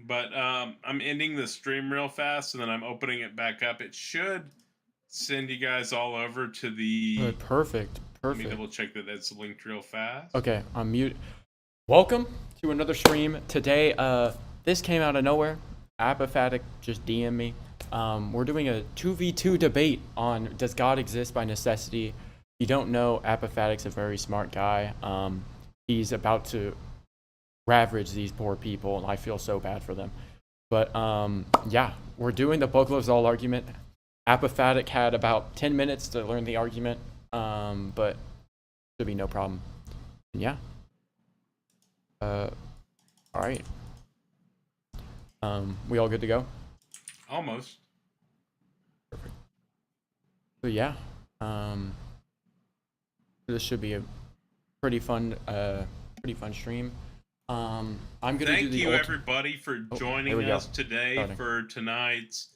but I'm ending the stream real fast, and then I'm opening it back up. It should send you guys all over to the. Perfect. Let me double check that that's linked real fast. Okay, I'm mute. Welcome to another stream. Today, this came out of nowhere. Apophatic just DM'd me. We're doing a 2v2 debate on does God exist by necessity? If you don't know, Apophatic's a very smart guy. He's about to ravage these poor people, and I feel so bad for them. But yeah, we're doing the BugLovesAll argument. Apophatic had about 10 minutes to learn the argument, but should be no problem. And yeah. All right. We all good to go? Almost. Perfect. So yeah, this should be a pretty fun stream. I'm gonna thank you everybody for joining us today for tonight's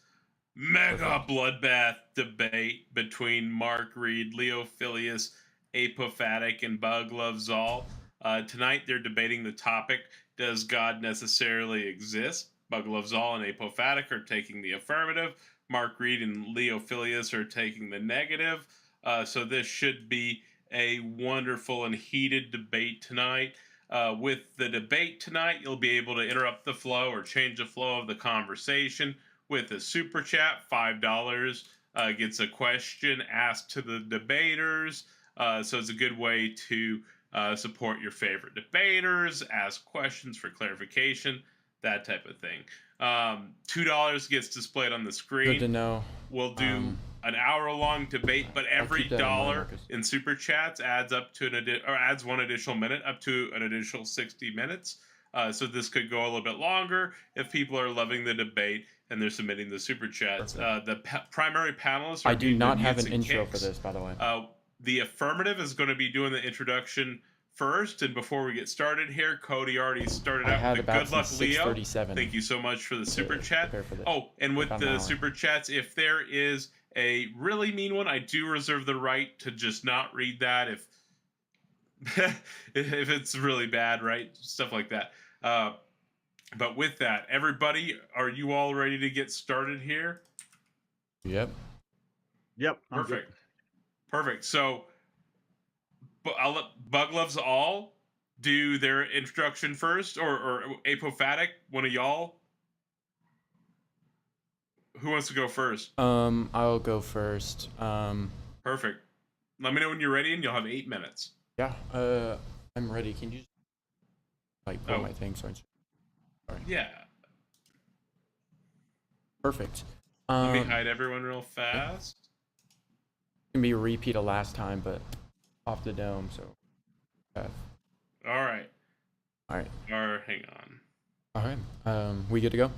mega bloodbath debate between Mark Reid, Leophilus, Apophatic, and BugLovesAll. Tonight they're debating the topic: does God necessarily exist? BugLovesAll and Apophatic are taking the affirmative. Mark Reid and Leophilus are taking the negative. So this should be a wonderful and heated debate tonight. With the debate tonight, you'll be able to interrupt the flow or change the flow of the conversation with a super chat. $5 gets a question asked to the debaters. So it's a good way to support your favorite debaters, ask questions for clarification, that type of thing. $2 gets displayed on the screen. Good to know. We'll do an hour-long debate, but every dollar in super chats adds up to adds one additional minute, up to an additional 60 minutes. So this could go a little bit longer if people are loving the debate and they're submitting the super chats. The primary panelists. I do not have an intro for this, by the way. The affirmative is going to be doing the introduction first, and before we get started here, Cody already started out with the good luck, Leo. Thank you so much for the super chat. Oh, and with the super chats, if there is a really mean one, I do reserve the right to just not read that if if it's really bad, right? Stuff like that. But with that, everybody, are you all ready to get started here? Yep. Perfect. So I'll let BugLovesAll do their introduction first, or Apophatic, one of y'all. Who wants to go first? I'll go first. Perfect. Let me know when you're ready, and you'll have 8 minutes. Yeah. I'm ready. Can you just pull my thing so I? Sorry. Yeah. Perfect. Let me hide everyone real fast. It can be a repeat of last time, but off the dome, so. All right. Or hang on. All right. We good to go?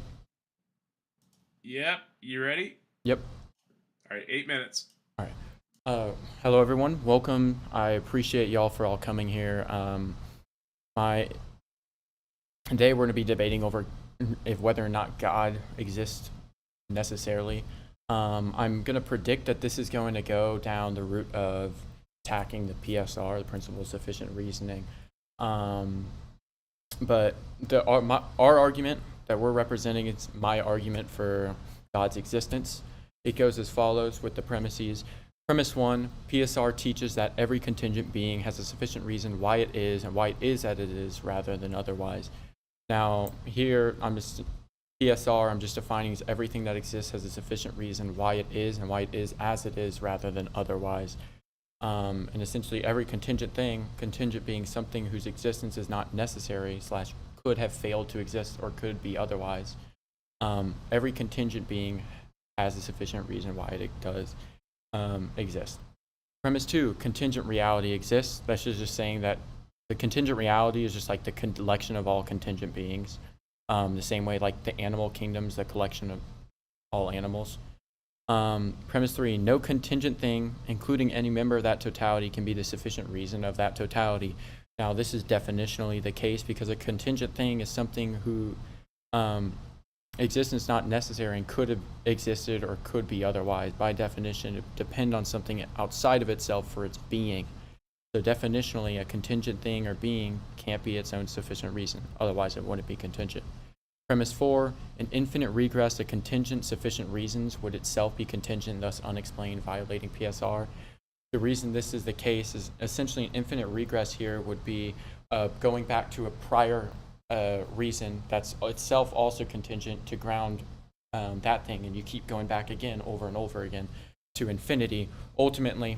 Yep. You ready? Yep. All right. 8 minutes. All right. Hello everyone. Welcome. I appreciate y'all for all coming here. Today we're going to be debating over whether or not God exists necessarily. I'm going to predict that this is going to go down the route of attacking the PSR, the principle of sufficient reasoning. But our argument that we're representing is my argument for God's existence. It goes as follows with the premises. Premise 1, PSR teaches that every contingent being has a sufficient reason why it is and why it is as it is rather than otherwise. Now here I'm just defining as everything that exists has a sufficient reason why it is and why it is as it is rather than otherwise. And essentially every contingent being something whose existence is not necessary / could have failed to exist or could be otherwise. Every contingent being has a sufficient reason why it does exist. Premise 2, contingent reality exists. That's just saying that the contingent reality is just like the collection of all contingent beings. The same way like the animal kingdom's the collection of all animals. Premise 3, no contingent thing, including any member of that totality, can be the sufficient reason of that totality. Now, this is definitionally the case because a contingent thing is something who existence is not necessary and could have existed or could be otherwise. By definition, it depends on something outside of itself for its being. So definitionally, a contingent thing or being can't be its own sufficient reason. Otherwise, it wouldn't be contingent. Premise 4, an infinite regress of contingent sufficient reasons would itself be contingent, thus unexplained, violating PSR. The reason this is the case is essentially an infinite regress here would be going back to a prior reason that's itself also contingent to ground that thing, and you keep going back again over and over again to infinity. Ultimately,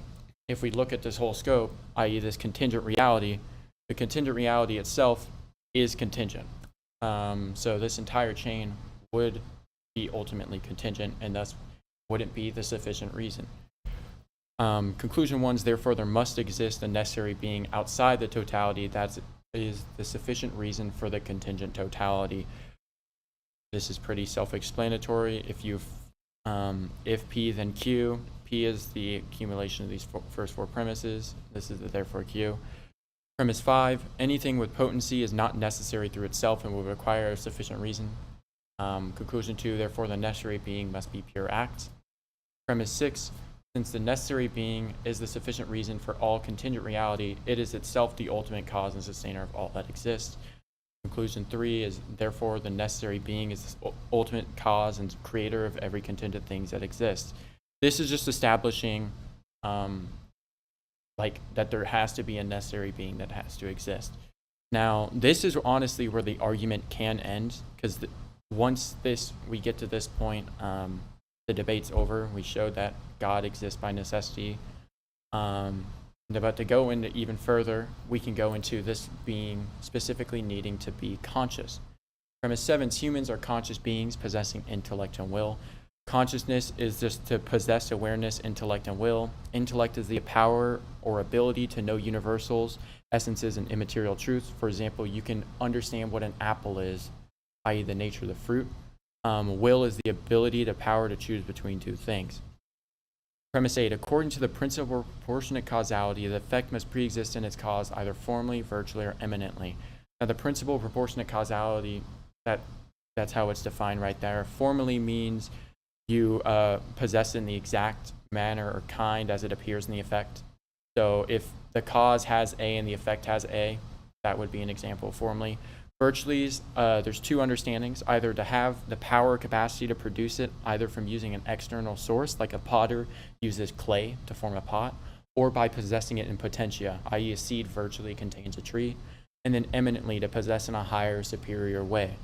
if we look at this whole scope, i.e. this contingent reality, the contingent reality itself is contingent. So this entire chain would be ultimately contingent and thus wouldn't be the sufficient reason. Conclusion 1 is therefore there must exist a necessary being outside the totality that is the sufficient reason for the contingent totality. This is pretty self-explanatory. If P then Q, P is the accumulation of these first four premises. This is the therefore Q. Premise 5, anything with potency is not necessary through itself and will require a sufficient reason. Conclusion 2, therefore the necessary being must be pure act. Premise 6, since the necessary being is the sufficient reason for all contingent reality, it is itself the ultimate cause and sustainer of all that exists. Conclusion 3 is therefore the necessary being is the ultimate cause and creator of every contingent things that exist. This is just establishing like that there has to be a necessary being that has to exist. Now, this is honestly where the argument can end, because once we get to this point, the debate's over. We showed that God exists by necessity. But to go into even further, we can go into this being specifically needing to be conscious. Premise 7, humans are conscious beings possessing intellect and will. Consciousness is just to possess awareness, intellect, and will. Intellect is the power or ability to know universals, essences, and immaterial truths. For example, you can understand what an apple is, i.e. the nature of the fruit. Will is the ability, the power to choose between two things. Premise 8, according to the principle of proportionate causality, the effect must pre-exist in its cause either formally, virtually, or eminently. Now, the principle of proportionate causality, that's how it's defined right there. Formally means you possess in the exact manner or kind as it appears in the effect. So if the cause has A and the effect has A, that would be an example formally. Virtually, there's two understandings, either to have the power or capacity to produce it, either from using an external source, like a potter uses clay to form a pot, or by possessing it in potentia, i.e. a seed virtually contains a tree, and then eminently to possess in a higher, superior way.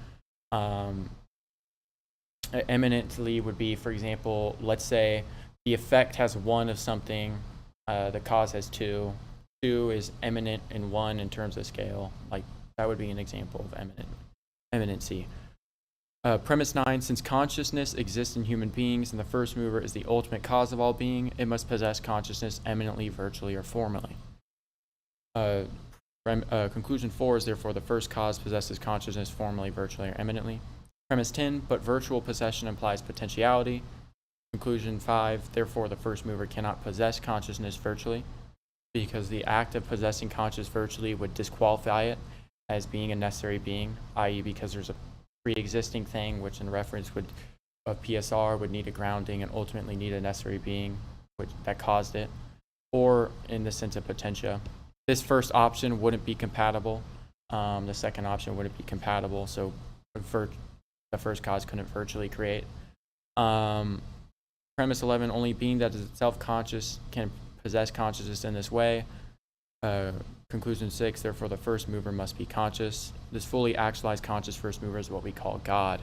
Eminently would be, for example, let's say the effect has one of something, the cause has two. Two is eminent in one in terms of scale. Like that would be an example of eminency. Premise 9, since consciousness exists in human beings and the first mover is the ultimate cause of all being, it must possess consciousness eminently, virtually, or formally. Conclusion 4 is therefore the first cause possesses consciousness formally, virtually, or eminently. Premise 10, but virtual possession implies potentiality. Conclusion 5, therefore the first mover cannot possess consciousness virtually, because the act of possessing conscious virtually would disqualify it as being a necessary being, i.e. because there's a pre-existing thing which in reference of PSR would need a grounding and ultimately need a necessary being that caused it, or in the sense of potentia. This first option wouldn't be compatible. The second option wouldn't be compatible, so the first cause couldn't virtually create. Premise 11, only being that is itself conscious can possess consciousness in this way. Conclusion 6, therefore the first mover must be conscious. This fully actualized conscious first mover is what we call God.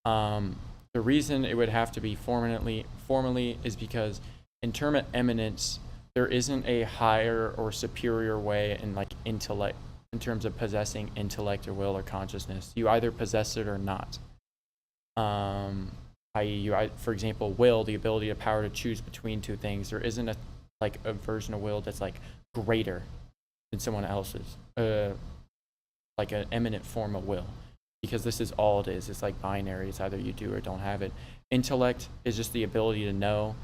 The reason it would have to be formally is because in terms of eminence, there isn't a higher or superior way in like intellect, in terms of possessing intellect or will or consciousness. You either possess it or not. For example, will, the ability to power to choose between two things. There isn't a version of will that's like greater than someone else's, like an eminent form of will, because this is all it is. It's like binary. It's either you do or don't have it. Intellect is just the ability to know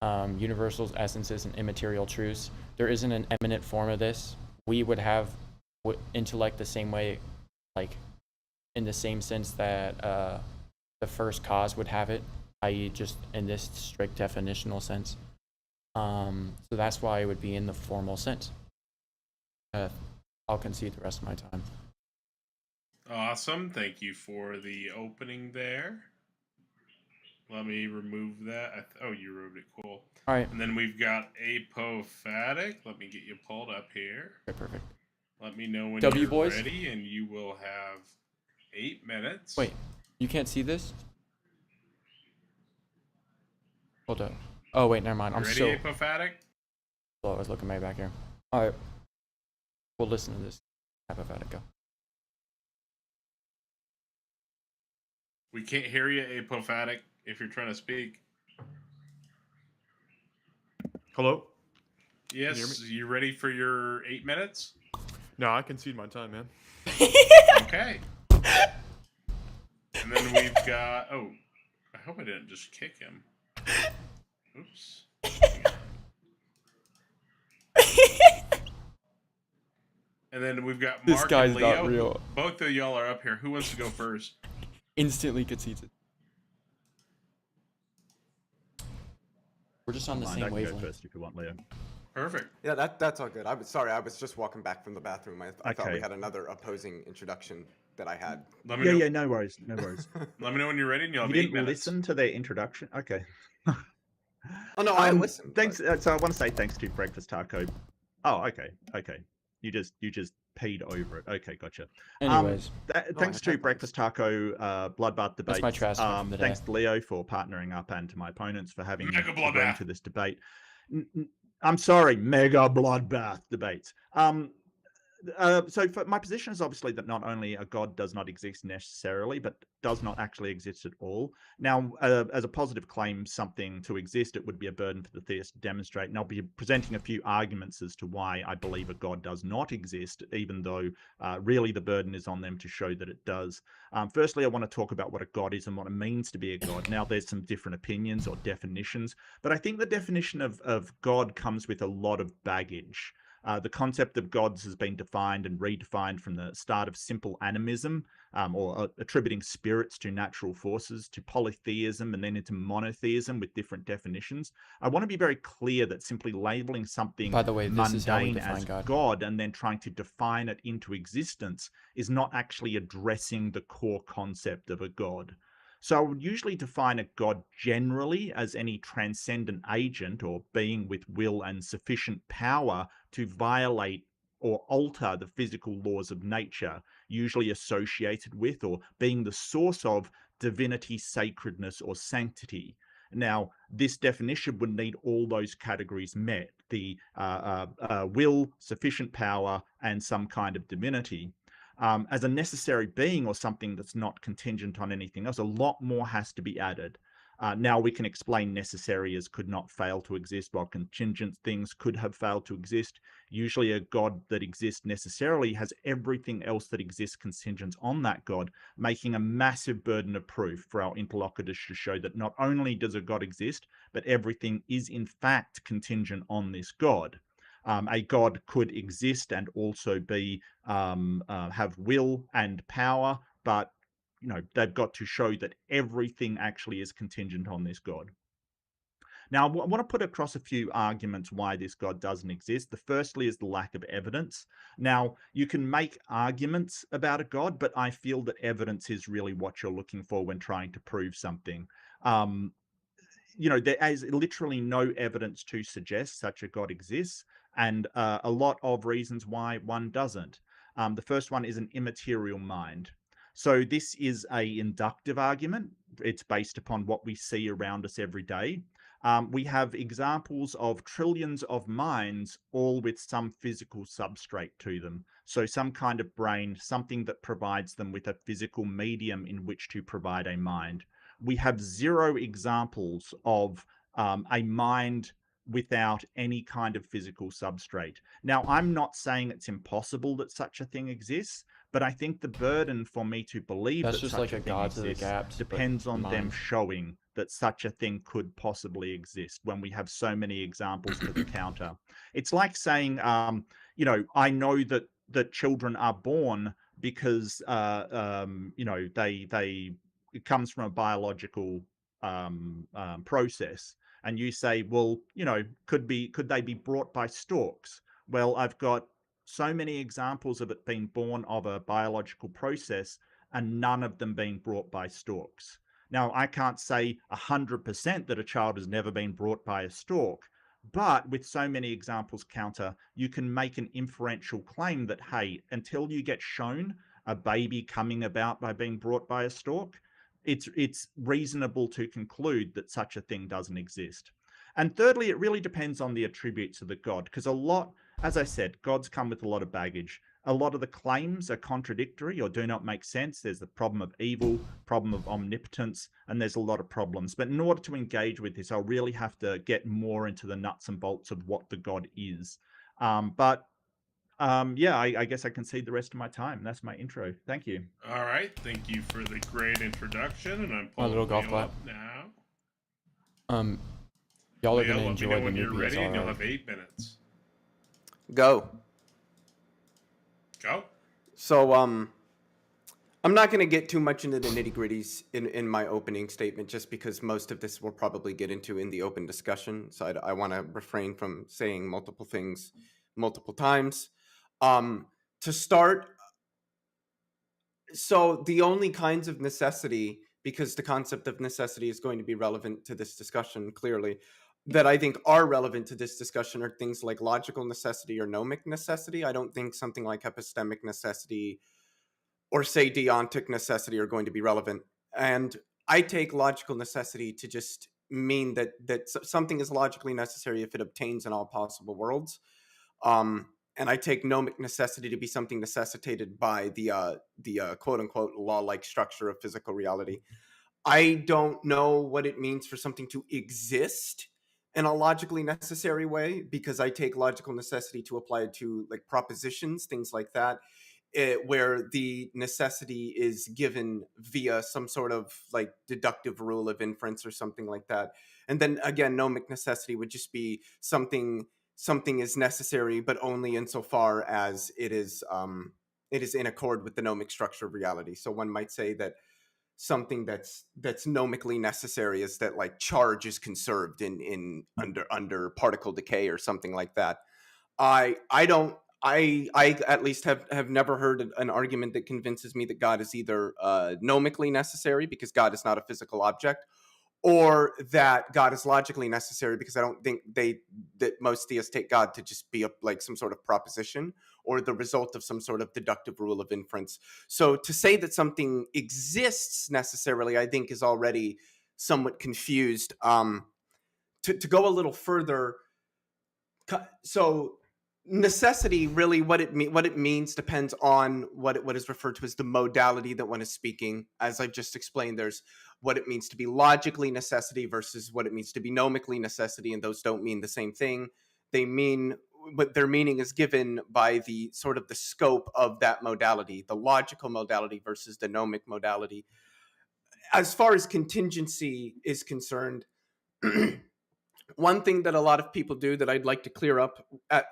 universals, essences, and immaterial truths. There isn't an eminent form of this. We would have intellect the same way, like in the same sense that the first cause would have it, i.e. just in this strict definitional sense. So that's why it would be in the formal sense. I'll concede the rest of my time. Awesome. Thank you for the opening there. Let me remove that. Oh, you removed it. Cool. All right. And then we've got Apophatic. Let me get you pulled up here. Okay, perfect. Let me know when W you're boys? ready, and you will have 8 minutes. Wait, you can't see this? Hold up. Oh wait, never mind. I'm ready, so. Apophatic? Oh, I was looking right back here. All right. We'll listen to this. Apophatic, go. We can't hear you, Apophatic, if you're trying to speak. Hello? Yes, you ready for your 8 minutes? No, I concede my time, man. Okay. And then we've got... Oh, I hope I didn't just kick him. Oops. And then we've got Mark This guy's and Leo. not real. Both of y'all are up here. Who wants to go first? Instantly concedes it. We're just on the I same can go wavelength. first if you want, Leo. Perfect. Yeah, that's all good. Sorry, I was just walking back from the bathroom. I thought we Okay. had another opposing introduction that I had. Let me know. Yeah, no worries, no worries. Let me know when you're ready, and you'll You have 8 didn't minutes. listen to their introduction? Okay. Oh no, I listened. Thanks. So I want to say thanks to Breakfast Taco. Oh, okay. You just peed over it. Okay, gotcha. Anyways, Thanks to Breakfast Taco, Bloodbath debate. That's my trash talk for the Thanks day. to Leo for partnering up, and to my opponents for having Mega agreeing Bloodbath. to this debate. I'm sorry, Mega Bloodbath debates. So for my position is obviously that not only a god does not exist necessarily, but does not actually exist at all. Now, as a positive claim something to exist, it would be a burden for the theist to demonstrate. And I'll be presenting a few arguments as to why I believe a god does not exist, even though really the burden is on them to show that it does. Firstly, I want to talk about what a god is and what it means to be a god. Now, there's some different opinions or definitions, but I think the definition of God comes with a lot of baggage. The concept of gods has been defined and redefined from the start of simple animism, or attributing spirits to natural forces, to polytheism, and then into monotheism with different definitions. I want to be very clear that simply labeling something by the way, this is how we mundane define as God. God and then trying to define it into existence is not actually addressing the core concept of a god. So I would usually define a god generally as any transcendent agent or being with will and sufficient power to violate or alter the physical laws of nature, usually associated with or being the source of divinity, sacredness, or sanctity. Now, this definition would need all those categories met: the will, sufficient power, and some kind of divinity. As a necessary being or something that's not contingent on anything else, a lot more has to be added. Now we can explain necessary as could not fail to exist, while contingent things could have failed to exist. Usually a god that exists necessarily has everything else that exists contingent on that god, making a massive burden of proof for our interlocutors to show that not only does a god exist, but everything is in fact contingent on this god. A god could exist and also be have will and power, but they've got to show that everything actually is contingent on this god. Now, I want to put across a few arguments why this god doesn't exist. The firstly is the lack of evidence. Now, you can make arguments about a god, but I feel that evidence is really what you're looking for when trying to prove something. There is literally no evidence to suggest such a god exists, and a lot of reasons why one doesn't. The first one is an immaterial mind. So this is a inductive argument. It's based upon what we see around us every day. We have examples of trillions of minds, all with some physical substrate to them. So some kind of brain, something that provides them with a physical medium in which to provide a mind. We have zero examples of a mind without any kind of physical substrate. Now, I'm not saying it's impossible that such a thing exists, but I think the burden for me to believe That's that just such like a a thing gods of the exists gaps, but depends on them mind. showing that such a thing could possibly exist when we have so many examples to the counter. It's like saying, I know that children are born because it comes from a biological process, and you say, well, could they be brought by storks? Well, I've got So many examples of it being born of a biological process and none of them being brought by storks. Now, I can't say 100% that a child has never been brought by a stork, but with so many examples counter, you can make an inferential claim that, hey, until you get shown a baby coming about by being brought by a stork, it's reasonable to conclude that such a thing doesn't exist. And thirdly, it really depends on the attributes of the god, because a lot, as I said, gods come with a lot of baggage. A lot of the claims are contradictory or do not make sense. There's the problem of evil, problem of omnipotence, and there's a lot of problems. But in order to engage with this, I'll really have to get more into the nuts and bolts of what the god is. Yeah, I guess I can cede the rest of my time. That's my intro. Thank you. All right, thank you for the great introduction, and I'm My little pulling golf Leo clap. up now. Y'all are Leo, gonna let me enjoy know the when new you're ready, and you'll PSR. have 8 minutes. Go. Go. So, I'm not going to get too much into the nitty gritties in my opening statement, just because most of this we'll probably get into in the open discussion. So I want to refrain from saying multiple things multiple times. To start, so the only kinds of necessity, because the concept of necessity is going to be relevant to this discussion clearly, that I think are relevant to this discussion are things like logical necessity or gnomic necessity. I don't think something like epistemic necessity or say deontic necessity are going to be relevant. And I take logical necessity to just mean that something is logically necessary if it obtains in all possible worlds. And I take gnomic necessity to be something necessitated by the quote unquote law-like structure of physical reality. I don't know what it means for something to exist in a logically necessary way, because I take logical necessity to apply it to like propositions, things like that, where the necessity is given via some sort of like deductive rule of inference or something like that. And then again, gnomic necessity would just be something is necessary, but only insofar as it is in accord with the gnomic structure of reality. So one might say that something that's gnomically necessary is that like charge is conserved in under particle decay or something like that. I at least have never heard an argument that convinces me that God is either gnomically necessary because God is not a physical object, or that God is logically necessary, because I don't think that most theists take God to just be like some sort of proposition or the result of some sort of deductive rule of inference. So to say that something exists necessarily, I think, is already somewhat confused. To go a little further, so necessity, really what it means depends on what is referred to as the modality that one is speaking. As I've just explained, there's what it means to be logically necessity versus what it means to be gnomically necessity, and those don't mean the same thing. They mean, but their meaning is given by the sort of the scope of that modality, the logical modality versus the gnomic modality. As far as contingency is concerned, one thing that a lot of people do that I'd like to clear up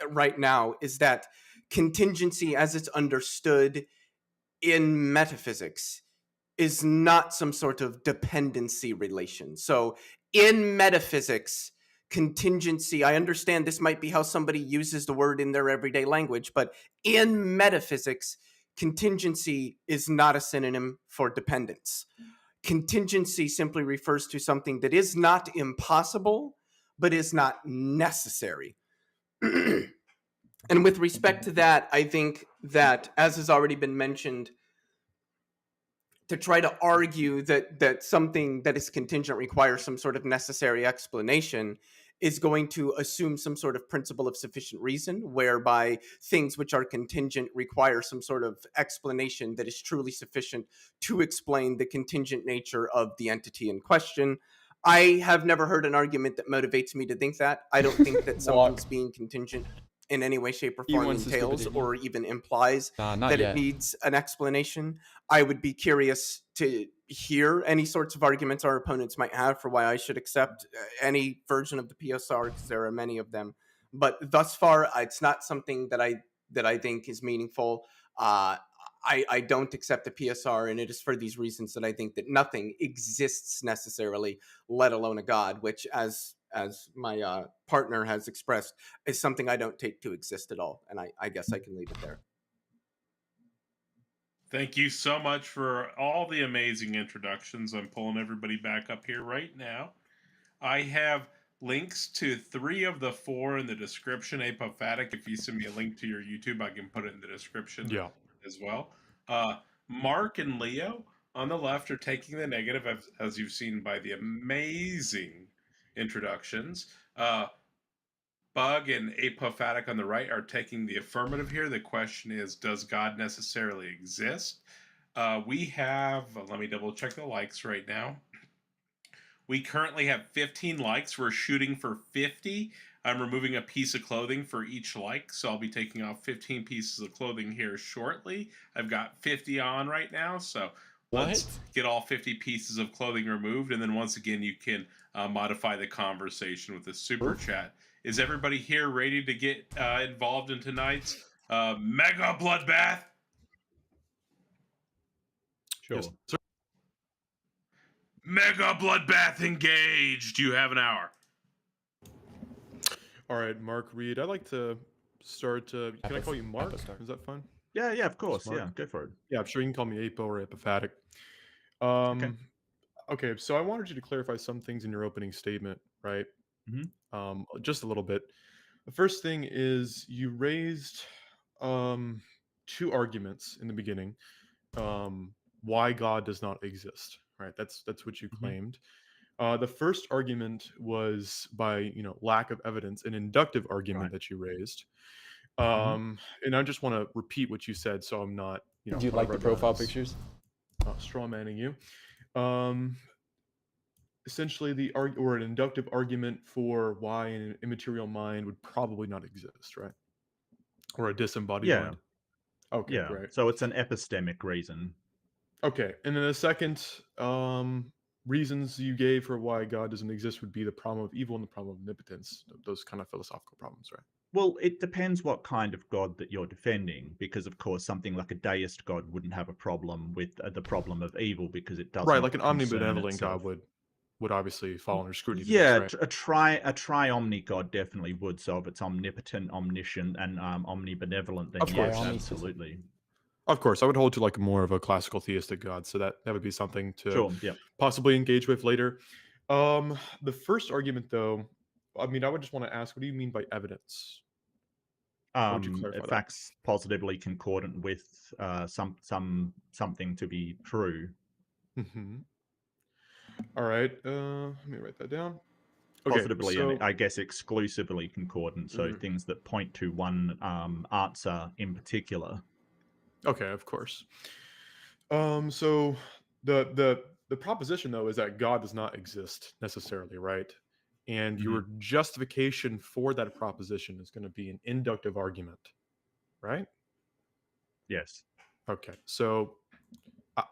right now is that contingency, as it's understood in metaphysics, is not some sort of dependency relation. So in metaphysics, contingency, I understand this might be how somebody uses the word in their everyday language, but in metaphysics, contingency is not a synonym for dependence. Contingency simply refers to something that is not impossible, but is not necessary. And with respect to that, I think that, as has already been mentioned, to try to argue that something that is contingent requires some sort of necessary explanation is going to assume some sort of principle of sufficient reason, whereby things which are contingent require some sort of explanation that is truly sufficient to explain the contingent nature of the entity in question. I have never heard an argument that motivates me to think that. I don't think that something's being contingent in any way, shape, or form entails or even implies that it needs an explanation. I would be curious to hear any sorts of arguments our opponents might have for why I should accept any version of the PSR, because there are many of them. But thus far, it's not something that I think is meaningful. I don't accept the PSR, and it is for these reasons that I think that nothing exists necessarily, let alone a God, which, as as my partner has expressed, is something I don't take to exist at all. And I guess I can leave it there. Thank you so much for all the amazing introductions. I'm pulling everybody back up here right now. I have links to 3 of the 4 in the description. Apophatic, if you send me a link to your YouTube, I can put it in the description as well. Mark and Leo on the left are taking the negative, as you've seen by the amazing introductions. Bug and Apophatic on the right are taking the affirmative here. The question is, does God necessarily exist? We have, let me double check the likes right now. We currently have 15 likes. We're shooting for 50. I'm removing a piece of clothing for each like, so I'll be taking off 15 pieces of clothing here shortly. I've got 50 on right now, so let's get all 50 pieces of clothing removed, and then once again, you can modify the conversation with the super chat. Is everybody here ready to get involved in tonight's mega bloodbath? Sure. Yes, sir. Mega bloodbath engaged. You have an hour. All right, Mark, Reid. I'd like to start. Can I call you Mark? Is that fine? Yeah, of course. Yeah, go for it. Yeah, I'm sure you can call me Apo or Apophatic. Okay, so I wanted you to clarify some things in your opening statement, right? Just a little bit. The first thing is you raised 2 arguments in the beginning. Why God does not exist, right? That's what you claimed. The first argument was by lack of evidence, an inductive argument that you raised. And I just want to repeat what you said, so I'm not Do you like the profile pictures? Straw manning you. Essentially, an inductive argument for why an immaterial mind would probably not exist, right? Or a disembodied mind. Okay, great. So it's an epistemic reason. Okay, and then the second reasons you gave for why God doesn't exist would be the problem of evil and the problem of omnipotence, those kind of philosophical problems, right? Well, it depends what kind of God that you're defending, because of course something like a deist God wouldn't have a problem with the problem of evil because it doesn't. Right, like an omnibenevolent God would obviously fall under scrutiny. Yeah, right? a tri-omni God definitely would. So if it's omnipotent, omniscient, and omnibenevolent, then yes, absolutely. Of course, I would hold to like more of a classical theistic God, so that would be something to possibly engage with later. The first argument, though, I mean, I would just want to ask, what do you mean by evidence? Facts positively concordant with something to be true. All right, let me write that down. Okay, positively, and I guess exclusively concordant, so things that point to one answer in particular. Okay, of course. So the proposition, though, is that God does not exist necessarily, right? And your justification for that proposition is going to be an inductive argument, right? Yes. Okay, so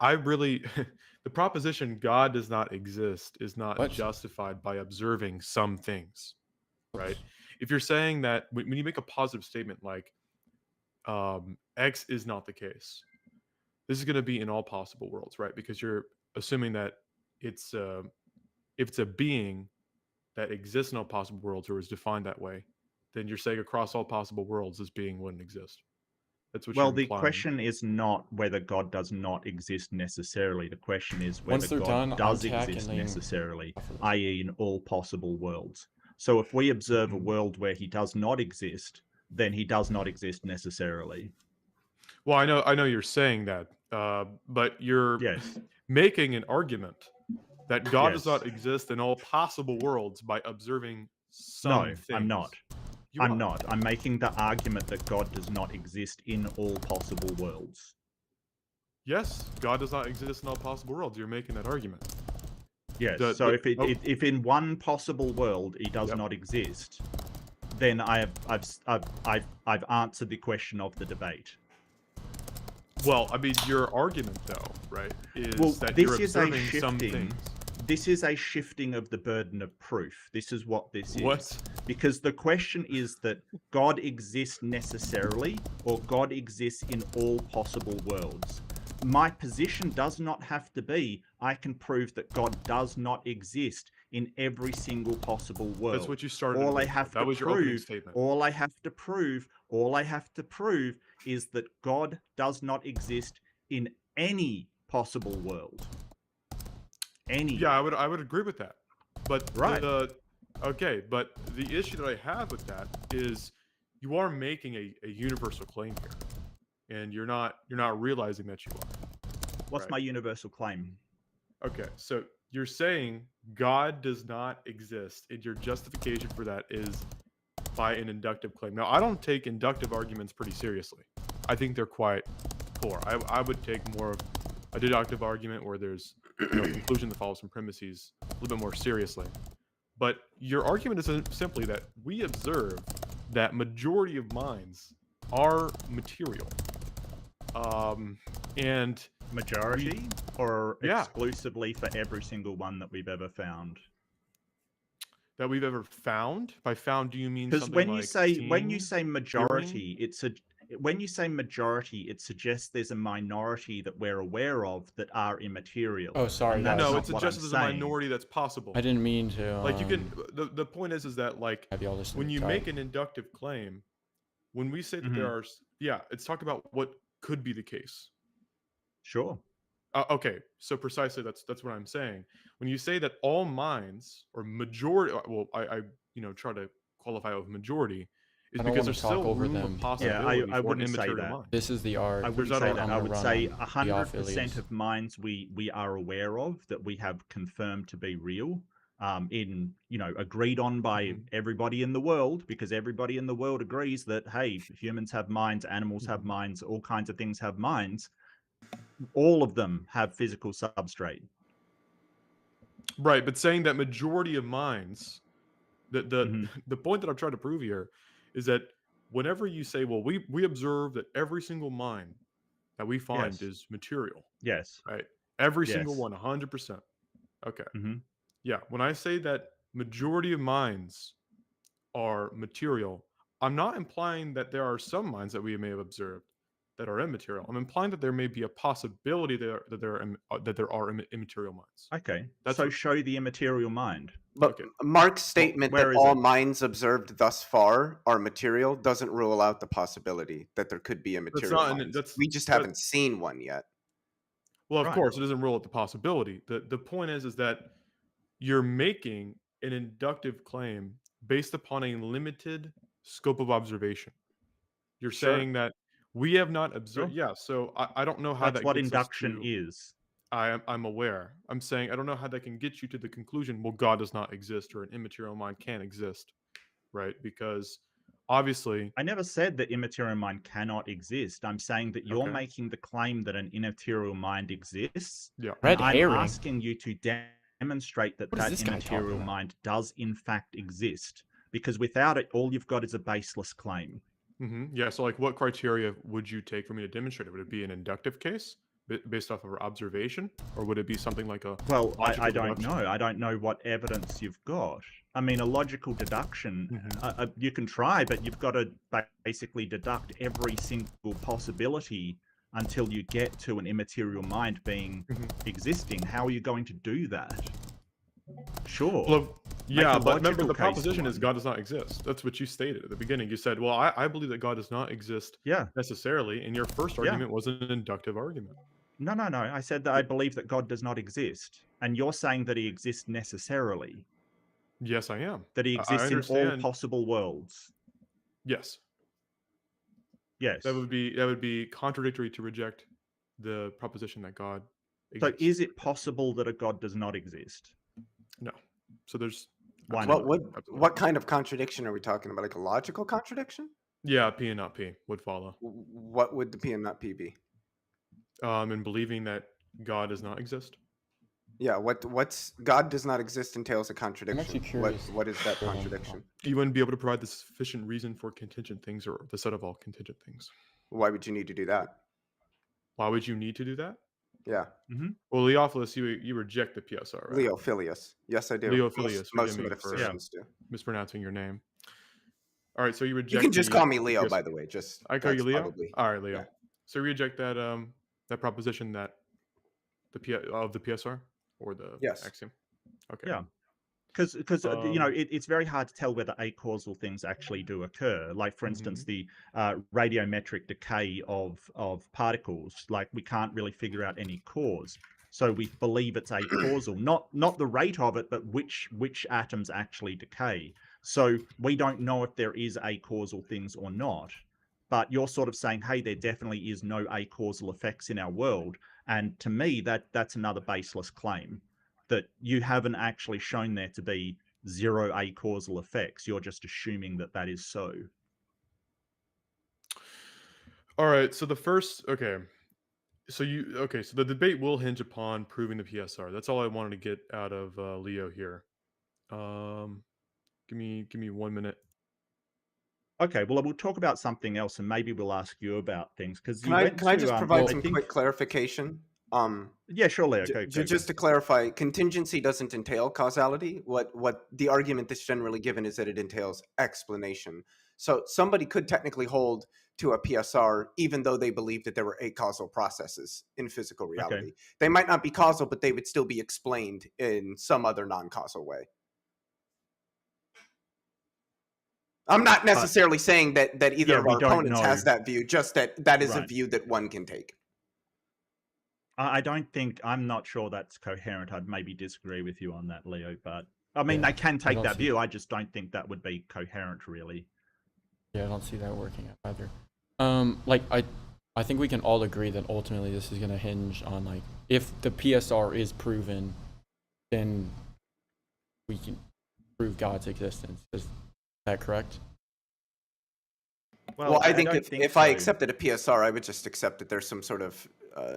I really the proposition God does not exist is not justified by observing some things, right? If you're saying that when you make a positive statement like X is not the case, this is going to be in all possible worlds, right? Because you're assuming that it's if it's a being that exists in all possible worlds or is defined that way, then you're saying across all possible worlds this being wouldn't exist. That's what the question is not whether God does not exist necessarily. The question is whether God does exist necessarily, i.e. in all possible worlds. So if we observe a world where he does not exist, then he does not exist necessarily. Well, I know you're saying that, but you're making an argument that God does not exist in all possible worlds by observing some things. No, I'm not. I'm making the argument that God does not exist in all possible worlds. Yes, God does not exist in all possible worlds. You're making that argument. Yes. So if in one possible world he does not exist, then I've answered the question of the debate. Well, I mean, your argument, though, right, is that you're observing some things. This is a shifting of the burden of proof. This is what this is. What? Because the question is that God exists necessarily, or God exists in all possible worlds. My position does not have to be, I can prove that God does not exist in every single possible world. That's what you started. All I have that to was your opening prove, statement. all I have to prove is that God does not exist in any possible world. Any. Yeah, I would agree with that. But Right. okay, but the issue that I have with that is you are making a universal claim here, and you're not realizing that you are. What's Right. my universal claim? Okay, so you're saying God does not exist, and your justification for that is by an inductive claim. Now, I don't take inductive arguments pretty seriously. I think they're quite poor. I would take more of a deductive argument where there's a conclusion that follows from premises a little bit more seriously. But your argument is simply that we observe that majority of minds are material. And Majority or Yeah. exclusively for every single one that we've ever found? that we've ever found. By found, do you mean Because something when you like say seeing, majority, when you say majority, it suggests there's a minority that we're aware of that are immaterial. Oh, sorry, And guys. that's No, not it what suggests I'm there's a saying. minority that's possible. I didn't mean to. Like you can. The point is that like have y'all listen when to you Todd. make an inductive claim, when we say that there are, it's talking about what could be the case. Sure. Okay, so precisely that's what I'm saying. When you say that all minds or majority, well, I try to qualify with majority, is I don't because wanna there's talk still over room them. of Yeah, possibility I for an wouldn't say immaterial that. mind. This is the art. I wouldn't There's say not a- that. I'm I gonna would run say on 100% Leophilus. of minds we are aware of that we have confirmed to be real, agreed on by everybody in the world, because everybody in the world agrees that, hey, humans have minds, animals have minds, all kinds of things have minds. All of them have physical substrate. Right, but saying that majority of minds, the Mhm. the point that I'm trying to prove here is that whenever you say, well, we observe that every single mind that we find Yes. is material, Yes. right? Every single Yes. one, 100%. Okay. Mhm. Yeah, when I say that majority of minds are material, I'm not implying that there are some minds that we may have observed that are immaterial. I'm implying that there may be a possibility that there are immaterial minds. Okay. That's So what- show the immaterial mind. But Okay. Mark's statement where that is all it? minds observed thus far are material doesn't rule out the possibility that there could be immaterial not an- minds. that's- We just that- haven't seen one yet. Well, of Right. course, it doesn't rule out the possibility. The point is that you're making an inductive claim based upon a limited scope of observation. You're Sure. saying that we have not observed. Sure. Yeah, so I don't know how That's that what gets us induction to. is. I'm aware. I'm saying I don't know how that can get you to the conclusion, well, God does not exist or an immaterial mind can't exist, right? Because obviously, I never said that immaterial mind cannot exist. I'm saying that you're Okay. making the claim that an immaterial mind exists. yeah. Red and I'm herring. asking you to demonstrate that What is that this guy talking immaterial about? mind does in fact exist. Because without it, all you've got is a baseless claim. Yeah, so like what criteria would you take for me to demonstrate it? Would it be an inductive case based off of our observation? Or would it be something like a Well, logical I don't deduction? know. I don't know what evidence you've got. I mean, a logical deduction, you can try, but you've got to basically deduct every single possibility until you get to an immaterial mind being existing. How are you going to do that? Sure. Well, yeah, a but remember logical the case proposition for is one. God does not exist. That's what you stated at the beginning. You said, well, I believe that God does not exist Yeah. necessarily, and your first Yeah. argument was an inductive argument. No. I said that I believe that God does not exist. And you're saying that he exists necessarily, Yes, I am. that he I exists in all understand. possible worlds. Yes, Yes. that would be contradictory to reject the proposition that God So exists. is it possible that a God does not exist? No. So there's Why What not? would absolutely what not. kind of contradiction are we talking about? Like a logical contradiction? Yeah, P and not P would follow. What would the P and not P be? In believing that God does not exist. Yeah, what's God does not exist entails a contradiction. actually curious What is that for him. contradiction? You wouldn't be able to provide the sufficient reason for contingent things or the set of all contingent things. Why would you need to do that? Why would you need to do that? Yeah, Well, Leophilus, you reject the PSR, right? Leophilus. Yes, I do. Leophilus, Most forgive me for metaphysicians do. mispronouncing your name. All right, so you reject. You can just the- call me the Leo, PS by the way. Just I call you that's Leo. probably- All right, Leo. yeah. So you reject that that proposition that the PSR or the Yes. axiom. Okay. Yeah. Because it's very hard to tell whether acausal things actually do occur. Like, for instance, the radiometric decay of particles. Like, we can't really figure out any cause, so we believe it's acausal. Not the rate of it, but which atoms actually decay. So we don't know if there is acausal things or not. But you're sort of saying, hey, there definitely is no acausal effects in our world, and to me, that's another baseless claim. That you haven't actually shown there to be zero acausal effects. You're just assuming that is so. All right. So the debate will hinge upon proving the PSR. That's all I wanted to get out of Leo here. Give me 1 minute. Okay, well, we'll talk about something else, and maybe we'll ask you about things, because Can I just provide some quick clarification? Yeah, sure, Leo. Just to clarify, contingency doesn't entail causality. What the argument that's generally given is that it entails explanation. So somebody could technically hold to a PSR even though they believe that there were acausal processes in physical reality. Okay. They might not be causal, but they would still be explained in some other non-causal way. I'm not necessarily saying that either of our opponents has that view, just that is a view that one can take. I'm not sure that's coherent. I'd maybe disagree with you on that, Leo, but I mean, they can take that view. I just don't think that would be coherent, really. Yeah, I don't see that working either. I think we can all agree that ultimately this is going to hinge on, like, if the PSR is proven, then we can prove God's existence. Is that correct? Well, I think if I accepted a PSR, I would just accept that there's some sort of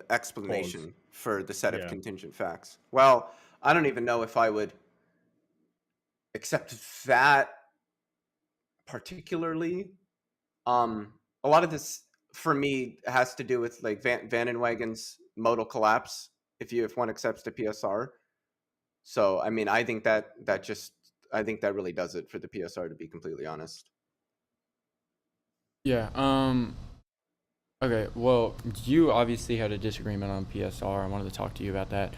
explanation for the set of contingent facts. Well, I don't even know if I would accept that particularly. A lot of this for me has to do with like Van Wagen's modal collapse. If one accepts the PSR, so I mean, I think that really does it for the PSR, to be completely honest. Yeah. Okay. Well, you obviously had a disagreement on PSR. I wanted to talk to you about that.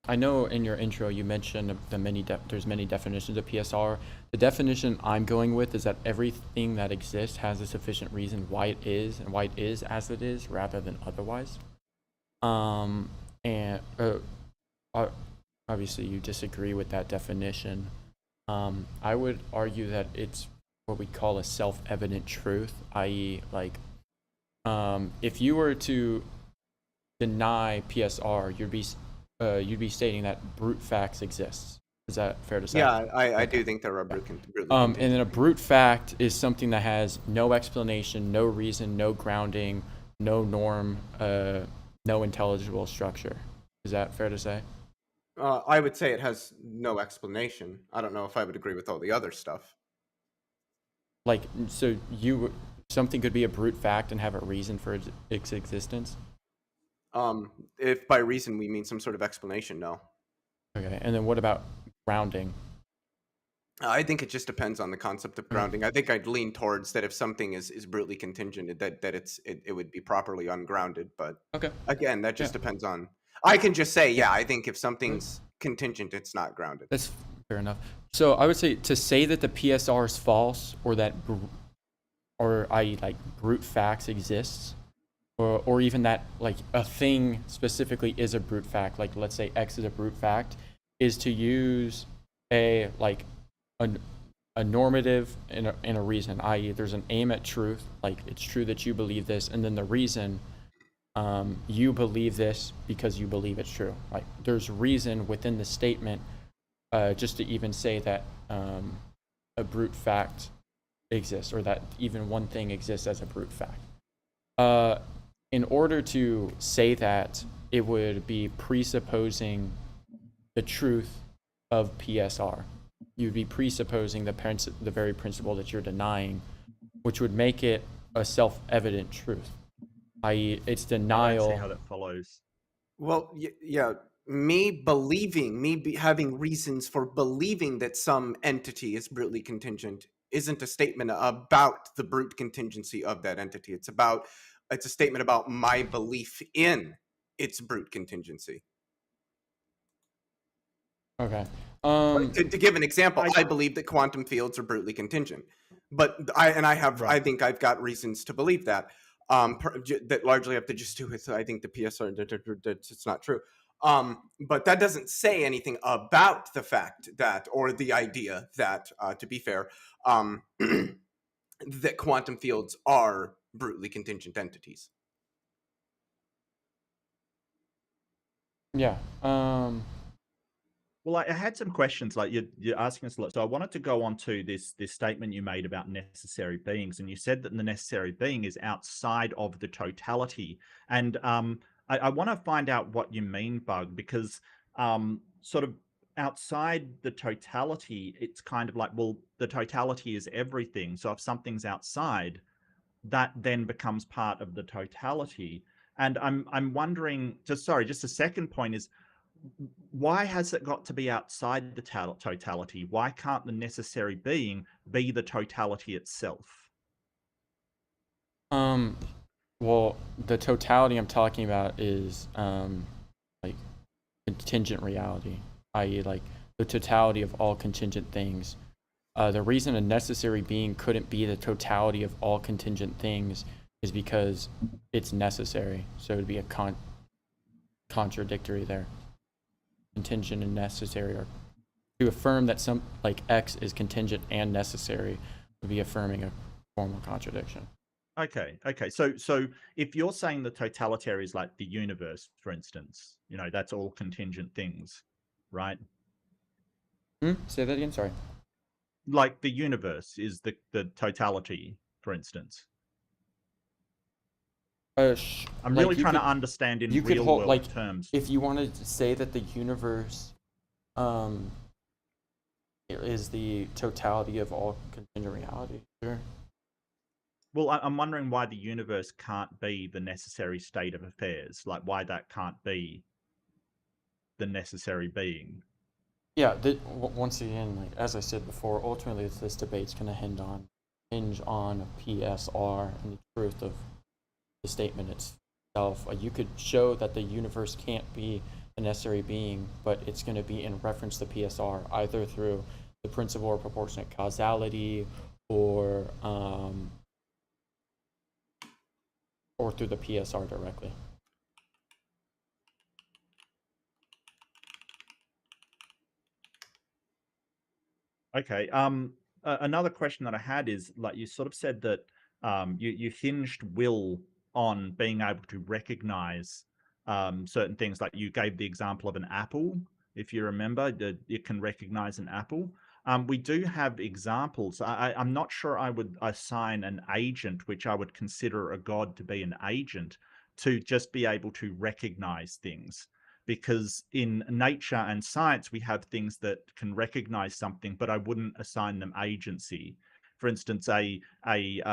I know in your intro you mentioned there's many definitions of PSR. The definition I'm going with is that everything that exists has a sufficient reason why it is and why it is as it is, rather than otherwise. And obviously you disagree with that definition. I would argue that it's what we call a self-evident truth, i.e., like, if you were to deny PSR, you'd be stating that brute facts exists. Is that fair to say? Yeah, I do think there are brute. And then a brute fact is something that has no explanation, no reason, no grounding, no norm, no intelligible structure. Is that fair to say? I would say it has no explanation. I don't know if I would agree with all the other stuff. Like, so something could be a brute fact and have a reason for its existence? If by reason we mean some sort of explanation, no. Okay, and then what about grounding? I think it just depends on the concept of grounding. I think I'd lean towards that if something is brutally contingent, that it would be properly ungrounded. But again, that just depends on. I can just say, I think if something's contingent, it's not grounded. That's fair enough. So I would say to say that the PSR is false, or that, i.e., like, brute facts exists, or even that, like, a thing specifically is a brute fact, like let's say X is a brute fact, is to use a normative and a reason, i.e., there's an aim at truth, like it's true that you believe this, and then the reason, you believe this because you believe it's true. Like, there's reason within the statement, just to even say that a brute fact exists, or that even one thing exists as a brute fact. In order to say that, it would be presupposing the truth of PSR. You'd be presupposing the very principle that you're denying, which would make it a self-evident truth, i.e., it's denial. I don't see how that follows. Well, yeah, having reasons for believing that some entity is brutally contingent isn't a statement about the brute contingency of that entity. It's a statement about my belief in its brute contingency. Okay. To give an example, I believe that quantum fields are brutally contingent, but I think I've got reasons to believe that. That largely have to just do with, I think, the PSR. It's not true. But that doesn't say anything about the fact that, or the idea that, to be fair, that quantum fields are brutally contingent entities. Yeah. Well, I had some questions. Like you're asking us a lot, so I wanted to go on to this statement you made about necessary beings, and you said that the necessary being is outside of the totality. And I want to find out what you mean, Bug, because sort of outside the totality, it's kind of like, well, the totality is everything. So if something's outside, that then becomes part of the totality. And I'm wondering, just a second point is, why has it got to be outside the totality? Why can't the necessary being be the totality itself? Well, the totality I'm talking about is like contingent reality, i.e., like the totality of all contingent things. The reason a necessary being couldn't be the totality of all contingent things is because it's necessary. So it would be a contradictory there. Contingent and necessary, or to affirm that some, like, X is contingent and necessary would be affirming a formal contradiction. Okay. So if you're saying the totalitarian is like the universe, for instance, that's all contingent things, right? Say that again. Sorry. Like the universe is the totality, for instance. I'm really trying to understand in real world terms. If you wanted to say that the universe is the totality of all contingent reality, sure. Well, I'm wondering why the universe can't be the necessary state of affairs, like why that can't be the necessary being. Yeah, once again, like as I said before, ultimately this debate's going to hinge on PSR and the truth of the statement itself. You could show that the universe can't be a necessary being, but it's going to be in reference to PSR, either through the principle of proportionate causality or through the PSR directly. Okay. Another question that I had is, like, you sort of said that you hinged will on being able to recognize certain things. Like you gave the example of an apple, if you remember, that it can recognize an apple. We do have examples. I'm not sure I would assign an agent, which I would consider a god to be an agent, to just be able to recognize things. Because in nature and science, we have things that can recognize something, but I wouldn't assign them agency. For instance, a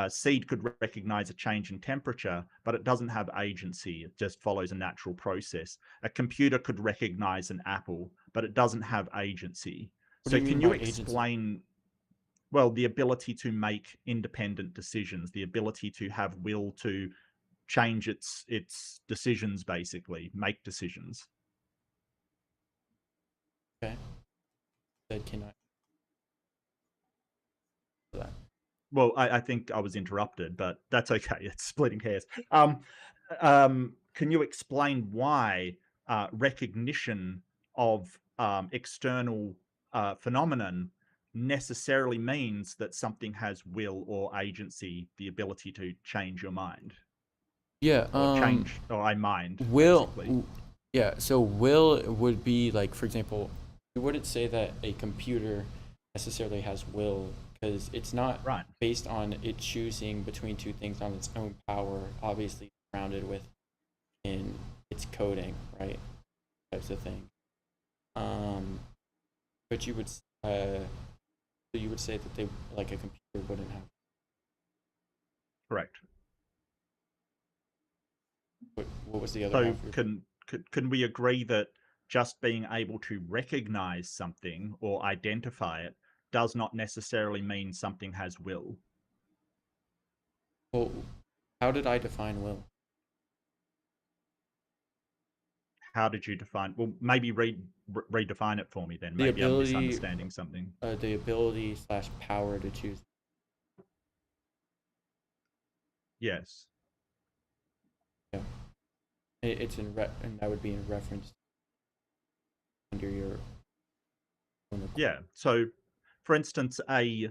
seed could recognize a change in temperature, but it doesn't have agency. It just follows a natural process. A computer could recognize an apple, but it doesn't have agency. So can you explain, well, the ability to make independent decisions, the ability to have will to change its decisions, basically, make decisions? Okay. Can I? Well, I think I was interrupted, but that's okay. It's splitting hairs. Can you explain why recognition of external phenomenon necessarily means that something has will or agency, the ability to change your mind? Yeah. I mind. Will. Basically. Yeah. So will would be like, for example, you wouldn't say that a computer necessarily has will, because it's not based on it choosing between two things on its own power. Obviously, grounded in its coding, right? Types of thing. But you would say that they, like, a computer wouldn't have. Correct. What was the other? So can we agree that just being able to recognize something or identify it does not necessarily mean something has will? Well, how did I define will? How did you define? Well, maybe redefine it for me then. Maybe I'm misunderstanding something. The ability / power to choose. Yes. Yeah. It's and that would be in reference under your. Yeah. So, for instance, a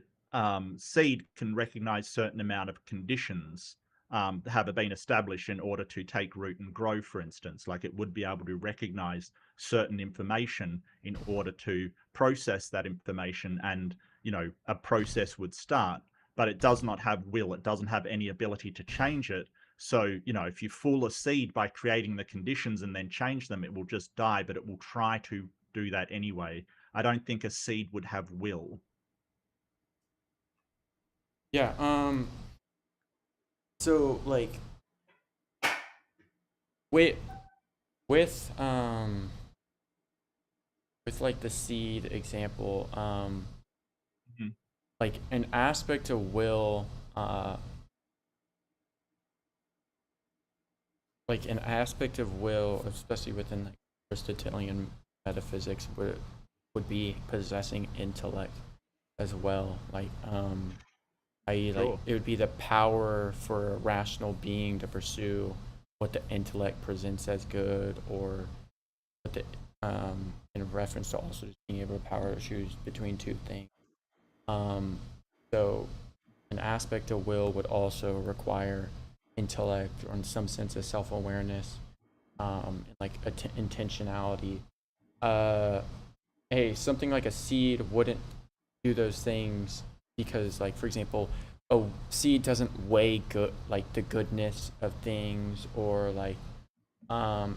seed can recognize certain amount of conditions have been established in order to take root and grow, for instance. Like it would be able to recognize certain information in order to process that information, and a process would start, but it does not have will. It doesn't have any ability to change it. So if you fool a seed by creating the conditions and then change them, it will just die, but it will try to do that anyway. I don't think a seed would have will. Yeah. So like with like the seed example, like an aspect of will, especially within like Aristotelian metaphysics, would be possessing intellect as well. Like i.e. like it would be the power for a rational being to pursue what the intellect presents as good, or what the in reference to also just being able to power to choose between two things. So an aspect of will would also require intellect, or in some sense a self-awareness, and like intentionality. Something like a seed wouldn't do those things because, like, for example, a seed doesn't weigh good, like the goodness of things, or like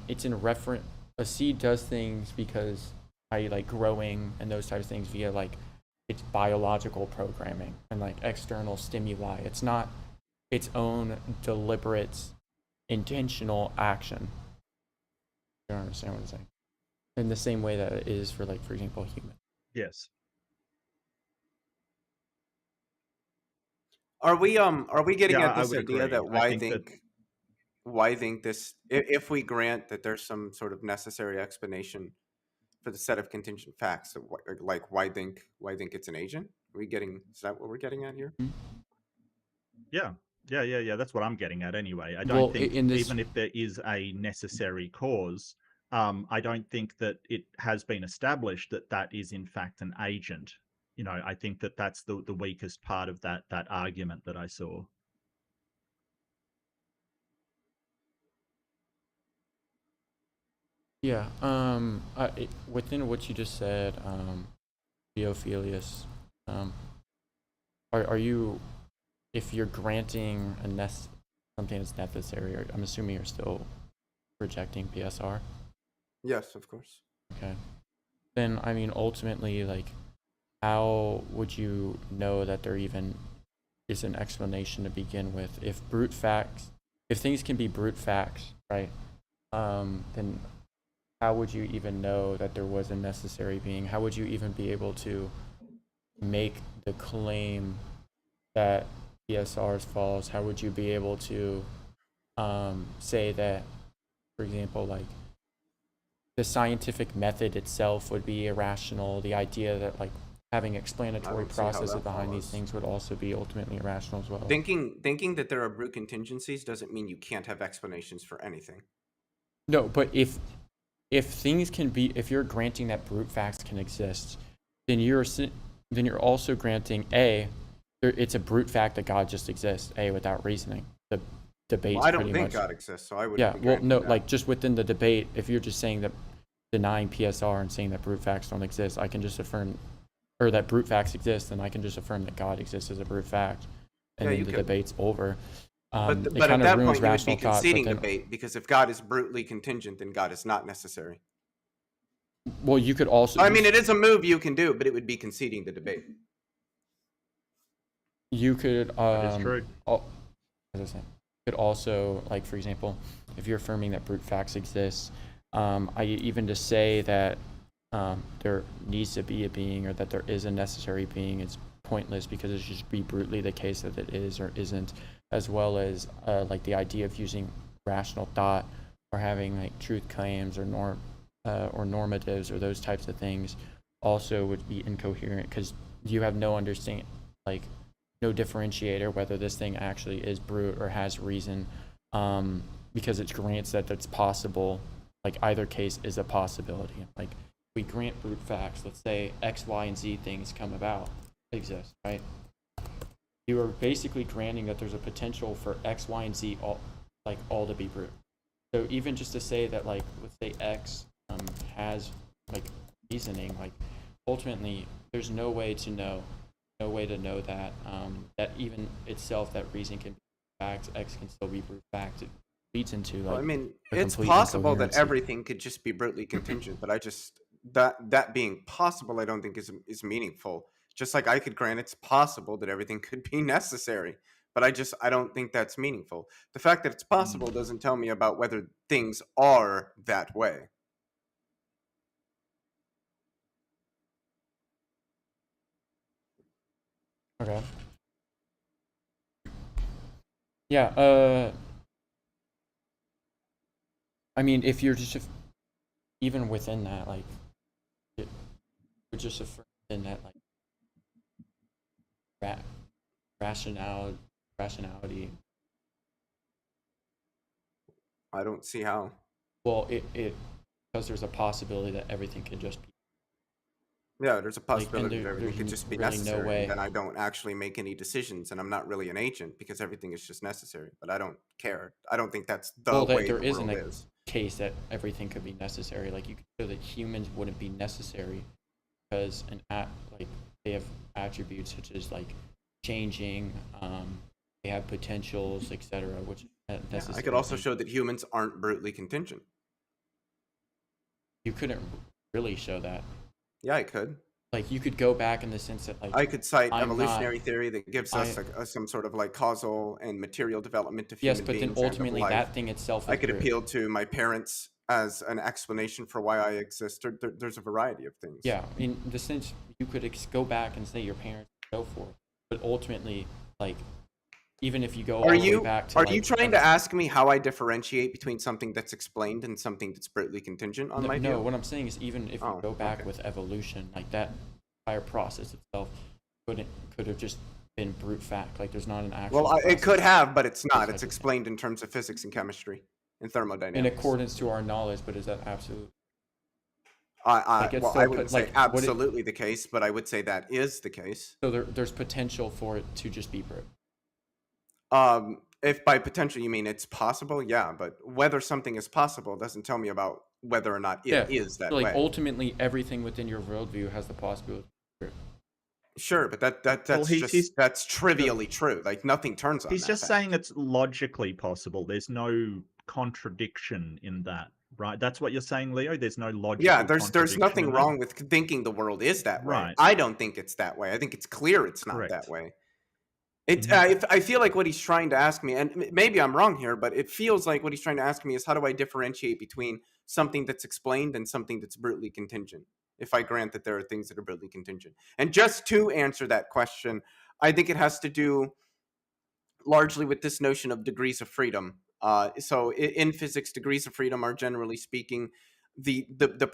it's in reference. A seed does things because like growing and those types of things via like its biological programming and like external stimuli. It's not its own deliberate, intentional action. You don't understand what I'm saying? In the same way that it is for, like, for example, human. Yes. Are we getting at this idea agree. that why think this, if we grant that there's some sort of necessary explanation for the set of contingent facts, like why think it's an agent? Is that what we're getting at here? Yeah. That's what I'm getting at anyway. I don't think even if there is a necessary cause, I don't think that it has been established that that is in fact an agent. I think that that's the weakest part of that argument that I saw. Yeah. Within what you just said, Leophilus, are you, if you're granting something that's necessary, I'm assuming you're still rejecting PSR? Yes, of course. Okay. Then, I mean, ultimately, like, how would you know that there even is an explanation to begin with? If things can be brute facts, right? Then how would you even know that there was a necessary being? How would you even be able to make the claim that PSR is false? How would you be able to say that, for example, like, the scientific method itself would be irrational? The idea that, like, having explanatory processes behind these things would also be ultimately irrational as well. Thinking that there are brute contingencies doesn't mean you can't have explanations for anything. No, but if things can be, if you're granting that brute facts can exist, then you're also granting it's a brute fact that God just exists, without reasoning. The debate. Well, I don't think God exists, so I would. Yeah, well, no, like, just within the debate, if you're just saying that, denying PSR and saying that brute facts don't exist, I can just affirm, or that brute facts exist, and I can just affirm that God exists as a brute fact, and then the debate's over. But at that point, you would be conceding debate, because if God is brutally contingent, then God is not necessary. Well, you could also. I mean, it is a move you can do, but it would be conceding the debate. You could. That is true. As I said, you could also, like, for example, if you're affirming that brute facts exist, even to say that there needs to be a being, or that there is a necessary being, it's pointless, because it should be brutally the case that it is or isn't, as well as like the idea of using rational thought or having like truth claims or normatives or those types of things also would be incoherent, because you have no understanding, like no differentiator whether this thing actually is brute or has reason, because it grants that it's possible. Like either case is a possibility. Like we grant brute facts. Let's say X, Y, and Z things come about, exist, right? You are basically granting that there's a potential for X, Y, and Z all to be brute. So even just to say that, like, let's say X has like reasoning, like ultimately there's no way to know that that even itself, that reason can be fact, X can still be brute fact. It leads into like, Well, I mean, a it's complete possible that incoherency. everything could just be brutally contingent, but I just that being possible, I don't think is meaningful. Just like I could grant it's possible that everything could be necessary, but I don't think that's meaningful. The fact that it's possible doesn't tell me about whether things are that way. Okay. Yeah, I mean, if you're just even within that, like, it would just affirm in that, like, rationality. I don't see how. Well, it because there's a possibility that everything could just be. Yeah, there's a Like, possibility that everything could just be really no necessary. way. And then I don't actually make any decisions, and I'm not really an agent because everything is just necessary. But I don't care. I don't think that's the way there the isn't world a is. case that everything could be necessary. Like, you could show that humans wouldn't be necessary because like they have attributes such as like changing, they have potentials, etc., which necessary. I could also show that humans aren't brutally contingent. You couldn't really show that. Yeah, I could. Like, you could go back in the sense that, like, I could cite I'm evolutionary theory that gives us some sort of like causal and material development of human yes, but beings. then ultimately that thing itself is I could brute. appeal to my parents as an explanation for why I exist. There's a variety of things. Yeah, in the sense you could go back and say your parents go for it, but ultimately, like, even if you go all the way back to, are you trying to ask me how I differentiate between something that's explained and something that's brutally contingent on my view? No, what I'm saying is, even if you go back with evolution, like, that entire process itself could have just been brute fact. Like, there's not an actual it could have, but it's not. It's explained in terms of physics and chemistry and thermodynamics. In accordance to our knowledge, but is that absolute? I wouldn't say absolutely the case, but I would say that is the case. So there's potential for it to just be brute. If by potential you mean it's possible, yeah, but whether something is possible doesn't tell me about whether or not it is that way. Like, ultimately, everything within your worldview has the possibility. Sure, but that's trivially true. Like, nothing turns on. He's just saying it's logically possible. There's no contradiction in that, right? That's what you're saying, Leo. There's no logical. Yeah, there's nothing wrong with thinking the world is that way. Right. I don't think it's that way. I think it's clear it's not that way. I feel like what he's trying to ask me, and maybe I'm wrong here, but it feels like what he's trying to ask me is, how do I differentiate between something that's explained and something that's brutally contingent, if I grant that there are things that are brutally contingent? And just to answer that question, I think it has to do largely with this notion of degrees of freedom. So in physics, degrees of freedom are, generally speaking, the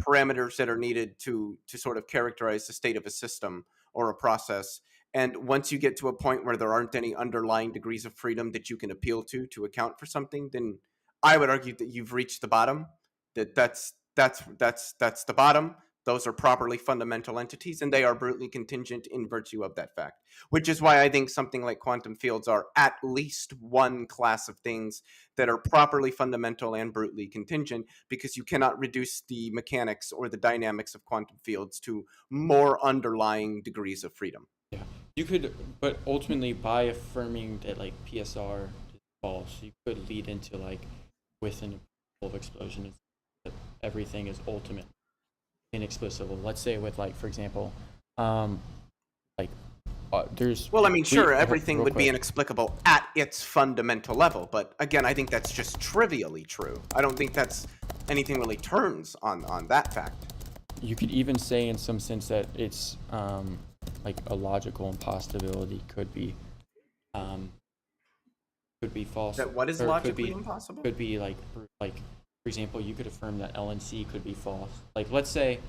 parameters that are needed to sort of characterize the state of a system or a process. And once you get to a point where there aren't any underlying degrees of freedom that you can appeal to account for something, then I would argue that you've reached the bottom. That's the bottom. Those are properly fundamental entities, and they are brutally contingent in virtue of that fact. Which is why I think something like quantum fields are at least one class of things that are properly fundamental and brutally contingent, because you cannot reduce the mechanics or the dynamics of quantum fields to more underlying degrees of freedom. Yeah, you could, but ultimately, by affirming that, like, PSR is false, you could lead into, like, within a explosion, that everything is ultimate, inexplicable. Let's say with, like, for example, there's. Well, I mean, sure, everything would be inexplicable at its fundamental level, but again, I think that's just trivially true. I don't think that's anything really turns on that fact. You could even say, in some sense, that it's like a logical impossibility could be false. That what is logically impossible? Could be like for example, you could affirm that LNC could be false. Like, let's say,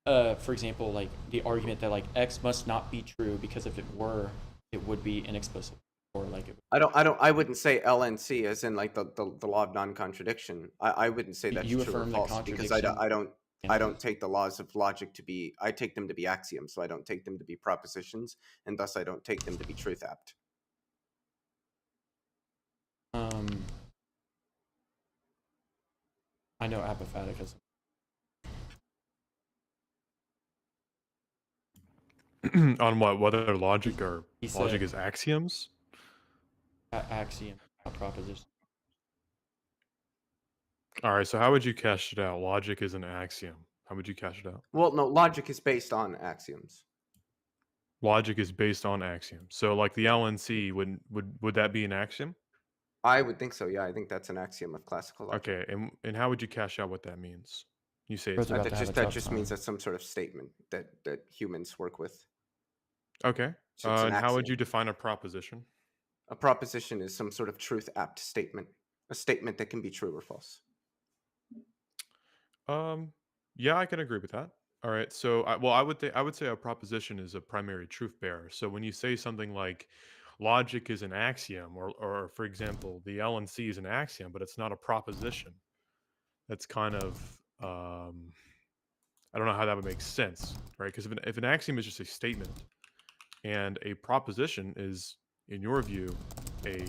for example, like the argument that like X must not be true because if it were, it would be inexplicable, or like it. I wouldn't say LNC as in like the law of non-contradiction. I wouldn't say that's You true or affirm the false because I don't take the laws of logic to be. I take them to be axioms, so I don't take them to be propositions, and thus I don't take them to be truth apt. I know Apophatic has. On what? Whether logic or He logic said- is axioms? Axiom, not proposition. All right. So how would you cash it out? Logic is an axiom. How would you cash it out? Well, no, logic is based on axioms. Logic is based on axioms. So like the LNC, would that be an axiom? I would think so. Yeah, I think that's an axiom of classical logic. Okay. And how would you cash out what that means? You say it's Bro's about to have a That tough just time. means that's some sort of statement that humans work with. okay. So it's an And how would axiom. you define a proposition? A proposition is some sort of truth apt statement, a statement that can be true or false. Yeah, I can agree with that. All right. So, I would say a proposition is a primary truth bearer. So when you say something like logic is an axiom, or for example, the LNC is an axiom, but it's not a proposition, that's kind of I don't know how that would make sense, right? Because if an axiom is just a statement, and a proposition is, in your view, a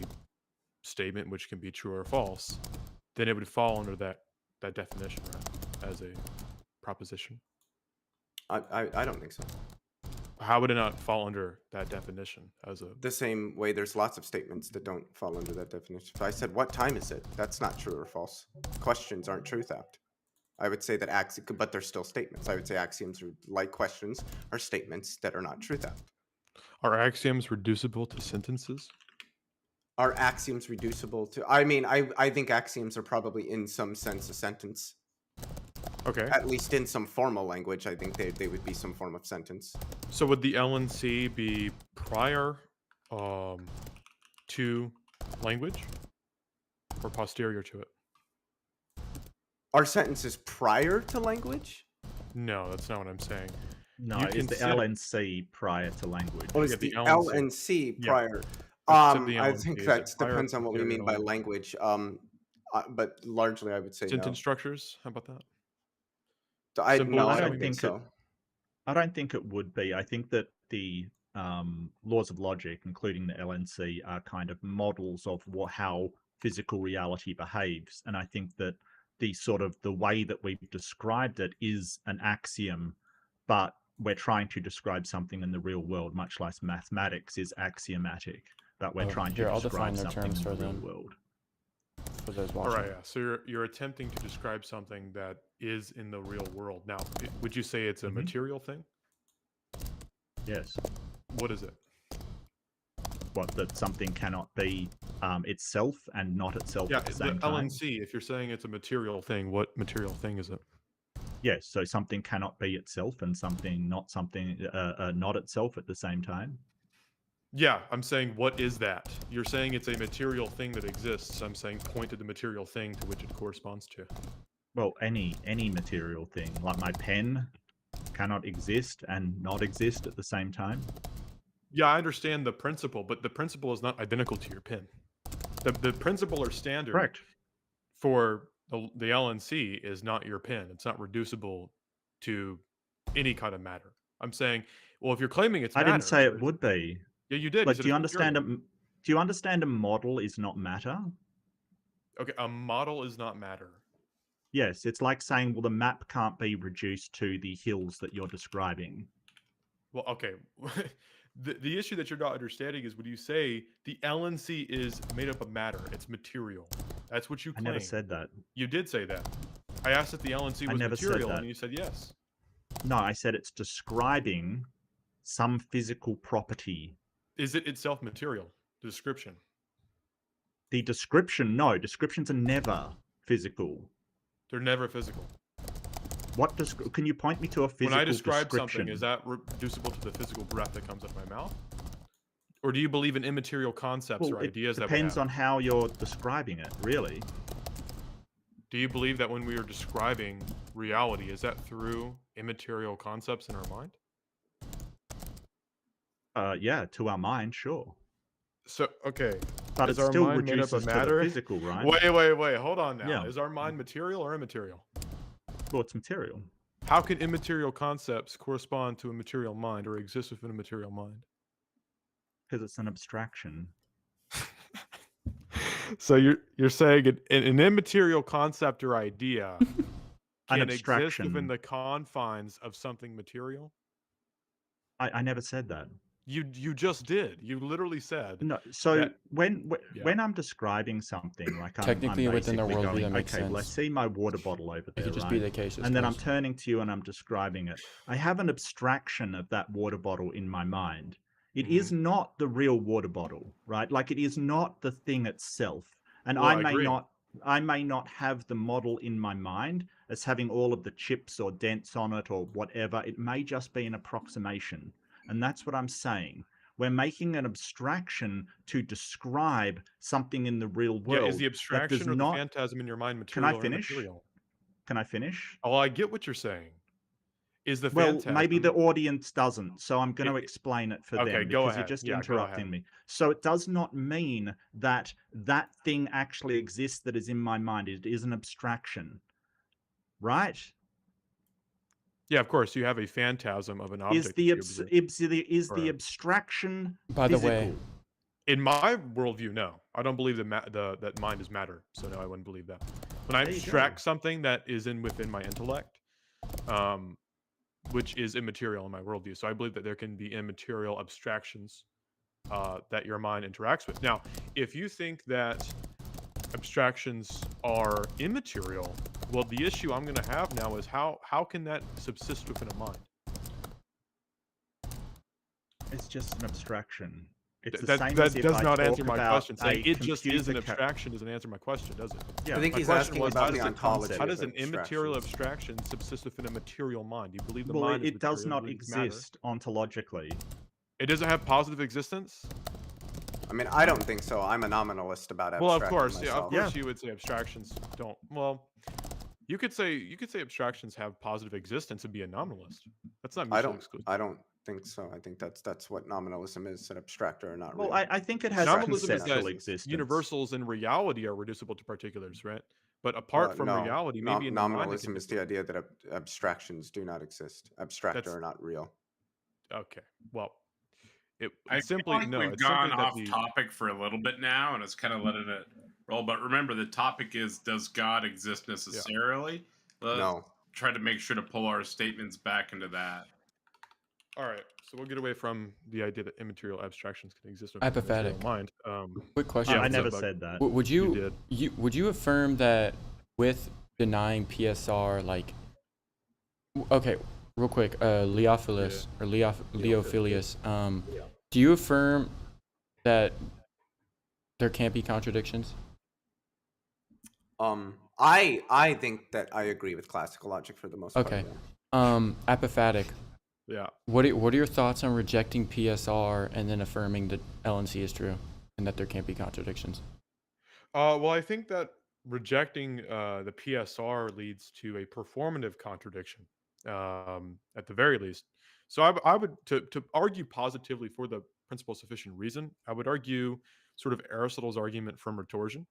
statement which can be true or false, then it would fall under that definition, right? As a proposition. I don't think so. How would it not fall under that definition as a? The same way there's lots of statements that don't fall under that definition. If I said, what time is it? That's not true or false. Questions aren't truth apt. I would say that but they're still statements. I would say axioms are like questions are statements that are not truth apt. Are axioms reducible to sentences? Are axioms reducible to? I mean, I think axioms are probably in some sense a sentence. Okay. At least in some formal language, I think they would be some form of sentence. So would the LNC be prior to language or posterior to it? Are sentences prior to language? No, that's not what I'm saying. No, You is can the set- LNC prior to language? Or is Yeah, the the LNC. LNC Yeah. prior? I said the I LNC. think Is it that prior or depends on what we posterior mean to by language. But largely, I would say Sentence structures? How about that? no. I Symbols, don't I think so. I don't think it would be. I think that the laws of logic, including the LNC, are kind of models of how physical reality behaves. And I think that the way that we've described it is an axiom, but we're trying to describe something in the real world, much like mathematics is axiomatic, but we're trying to I'll define describe their something terms in for the real them. world. For those All watching. right, yeah. So you're attempting to describe something that is in the real world. Now, would you say it's a material thing? Yes. What is it? What, that something cannot be itself and not itself Yeah, at the the same time? LNC. If you're saying it's a material thing, what material thing is it? Yes, so something cannot be itself and something not itself at the same time. Yeah, I'm saying what is that? You're saying it's a material thing that exists. I'm saying point to the material thing to which it corresponds to. Well, any material thing, like my pen cannot exist and not exist at the same time. Yeah, I understand the principle, but the principle is not identical to your pen. The principle or standard Correct. for the LNC is not your pen. It's not reducible to any kind of matter. I'm saying, well, if you're claiming it's I matter, didn't say it would be. Yeah, you did. Like, said do you it's understand material. do you understand a model is not matter? Okay, a model is not matter. Yes, it's like saying, well, the map can't be reduced to the hills that you're describing. Well, okay. The issue that you're not understanding is when you say the LNC is made up of matter, it's material. That's what you I claim. never said that. You did say that. I asked if the LNC I was never said material, that. and you said yes. No, I said it's describing some physical property. Is it itself material? The description. The description, no, descriptions are never physical. They're never physical. Can you point me to a physical When I describe description? something, is that reducible to the physical breath that comes out of my mouth? Or do you believe in immaterial concepts or it ideas that we depends have? on how you're describing it, really. Do you believe that when we are describing reality, is that through immaterial concepts in our mind? Yeah, to our mind, sure. So, okay. But Is it our still mind made up reduces of to the matter? physical, right? Wait. Hold on now. Yeah. Is our mind material or immaterial? Well, it's material. How can immaterial concepts correspond to a material mind or exist within a material mind? Because it's an abstraction. So you're saying an immaterial concept or idea An can exist abstraction. within the confines of something material? I never said that. You just did. You literally said No. So that, when I'm describing something, like Technically I'm within their basically worldview, going, that makes okay, well, I sense. see my water bottle over It there, could just right? be the case. And then I'm turning to you and I'm describing it. I have an abstraction of that water bottle in my mind. It is not the real water bottle, right? Like it is not the thing itself. And Well, I may not have the model in my mind as having all of the chips or dents on it or whatever. It may just be an approximation. And that's what I'm saying. We're making an abstraction to describe something in the real world. Yeah, is the abstraction or the phantasm in your mind material or immaterial? Can I finish? Oh, I get what you're saying. Is the Well, phantasm... maybe the audience doesn't, so I'm going to explain it for them because you're just interrupting me. So it does not mean that that thing actually exists that is in my mind. It is an abstraction, right? Yeah, of course. You have a phantasm of an object. Is the abstraction By the way, in my worldview, no. I don't believe that mind is matter. So no, I wouldn't believe that. When I abstract something that is within my intellect, which is immaterial in my worldview. So I believe that there can be immaterial abstractions that your mind interacts with. Now, if you think that abstractions are immaterial, well, the issue I'm going to have now is how can that subsist within a mind? It's just an abstraction. It's the that same that as if does I not talk answer my about question. Saying a it just is an computer abstraction doesn't answer my question, does it? Yeah, I think my he's question asking was, about how the does ontology. How does of an immaterial abstractions. abstraction subsist within a material mind? Do you believe the Well, mind is it does material? not Do you believe it's matter? exist ontologically. It doesn't have positive existence? I mean, I don't think so. I'm a nominalist about abstracting Well, of course, myself. yeah, of course you would say abstractions don't. Well, you could say abstractions have positive existence and be a nominalist. That's not mutually exclusive. I don't think so. I think that's what nominalism is, an abstractor or not Well, real. I think it has Nominalism is conceptual that existence. universals in reality are reducible to particulars, right? But apart from no, reality, maybe in the mind it nominalism can is the idea that abstractions do not exist. Abstractor are not real. Okay. Well, I simply feel like no. we've It's gone simply that off topic for a little bit now, and it's kind of letting it roll. But remember, the topic is: does God exist necessarily? Let's No. try to make sure to pull our statements back into that. All right, so we'll get away from the idea that immaterial abstractions can exist within the Apophatic. mind. Quick question. I never said that. Would you affirm that with denying PSR, like, okay, real quick, Leophilus or Leophilus, do you affirm that there can't be contradictions? I think that I agree with classical logic for the most part. Okay. Apophatic. Yeah. What are your thoughts on rejecting PSR and then affirming that LNC is true and that there can't be contradictions? Well, I think that rejecting the PSR leads to a performative contradiction, at the very least. So I would to argue positively for the principle of sufficient reason, I would argue sort of Aristotle's argument from retorsion,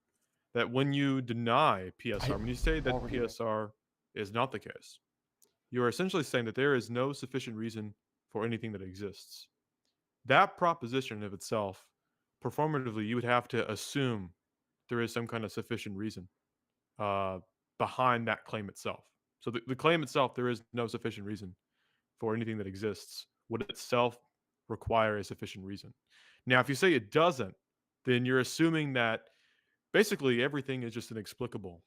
that when you deny PSR, when you say that PSR is not the case, you are essentially saying that there is no sufficient reason for anything that exists. That proposition of itself, performatively, you would have to assume there is some kind of sufficient reason behind that claim itself. So the claim itself, there is no sufficient reason for anything that exists, would itself require a sufficient reason. Now, if you say it doesn't, then you're assuming that basically everything is just inexplicable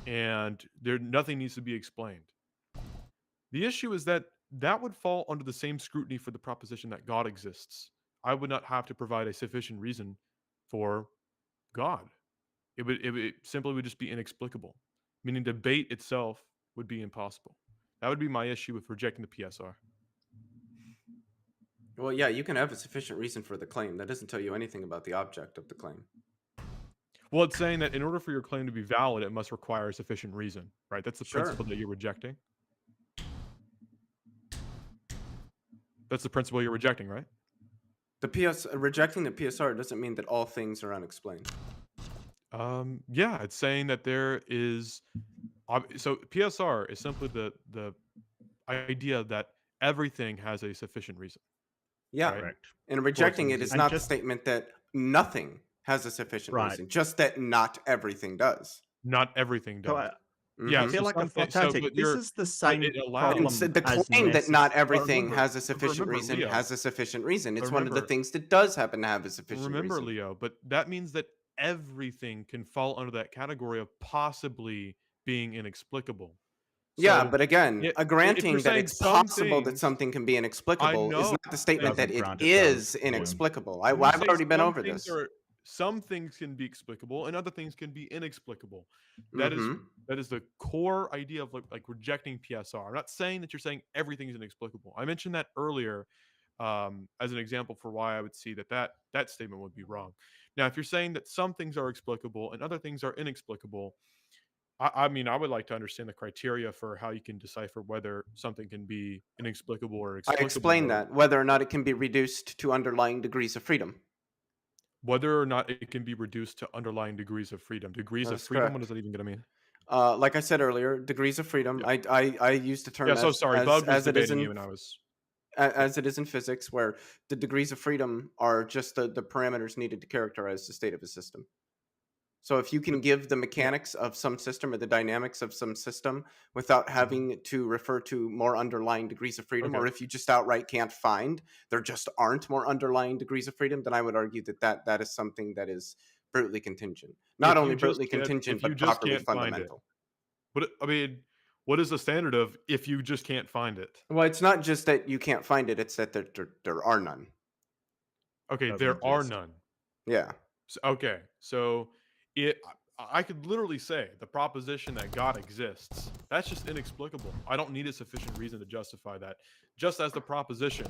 and nothing needs to be explained. The issue is that would fall under the same scrutiny for the proposition that God exists. I would not have to provide a sufficient reason for God. It simply would just be inexplicable, meaning debate itself would be impossible. That would be my issue with rejecting the PSR. Well, yeah, you can have a sufficient reason for the claim. That doesn't tell you anything about the object of the claim. Well, it's saying that in order for your claim to be valid, it must require sufficient reason, right? That's the Sure. principle that you're rejecting. That's the principle you're rejecting, right? Rejecting the PSR doesn't mean that all things are unexplained. Yeah, it's saying that there is. So PSR is simply the idea that everything has a sufficient reason. Yeah, Right. Correct. and rejecting it is And not the just- statement that nothing has a sufficient Right. reason, just that not everything does. Not everything So does. Mhm. Yeah, I feel like Apophatic, Apophatic, this is the same it allows- And problem so the as claim that not everything remember- has a sufficient remember, reason Leo. has a sufficient reason. It's one of the remember- things that does happen to have a sufficient Remember, reason. Leo, but that means that everything can fall under that category of possibly being inexplicable. Yeah, So, but again, if you're granting that saying it's some possible that things- something can be inexplicable is know not the statement that doesn't it grant it is does, yeah. inexplicable. when you I've say already been some over things this. some things can be explicable and other things can be inexplicable. That is Mhm. the core idea of like rejecting PSR. I'm not saying that you're saying everything is inexplicable. I mentioned that earlier as an example for why I would see that statement would be wrong. Now, if you're saying that some things are explicable and other things are inexplicable, I mean, I would like to understand the criteria for how you can decipher whether something can be inexplicable or I explicable. explained that, whether or not it can be reduced to underlying degrees of freedom. Whether or not it can be reduced to underlying degrees of freedom. Degrees of That's freedom, correct. what is that even going to mean? Like I said earlier, degrees of freedom. Yeah. I used the term Yeah, so sorry, Bug was as it is debating in you and I was... as it is in physics, where the degrees of freedom are just the parameters needed to characterize the state of a system. So if you can give the mechanics of some system or the dynamics of some system without having to refer to more underlying degrees of freedom, or Okay. if you just outright can't find there just aren't more underlying degrees of freedom, then I would argue that is something that is brutally contingent. Not If only you just brutally can't- contingent, if you but just properly can't find it. fundamental. But I mean, what is the standard of if you just can't find it? Well, it's not just that you can't find it; it's that there are none. Okay, Doesn't there are exist. none. Yeah. Okay, so I could literally say the proposition that God exists, that's just inexplicable. I don't need a sufficient reason to justify that. Just as the proposition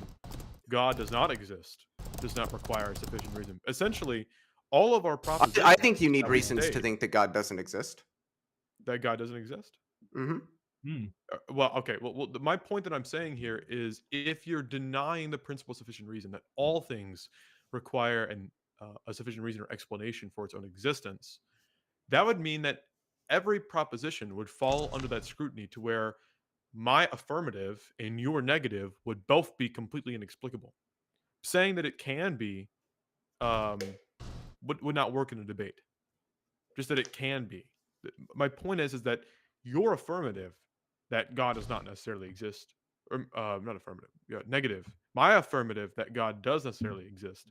God does not exist does not require a sufficient reason. Essentially, all of our propositions... I think you need that we reasons to state think that God doesn't exist. that God doesn't exist. Mm-hmm. Well, okay. Well, my point that I'm saying here is if you're denying the principle of sufficient reason, that all things require a sufficient reason or explanation for its own existence, that would mean that every proposition would fall under that scrutiny to where my affirmative and your negative would both be completely inexplicable. Saying that it can be would not work in a debate. Just that it can be. My point is that your affirmative that God does not necessarily exist, or not affirmative, yeah, negative. My affirmative that God does necessarily exist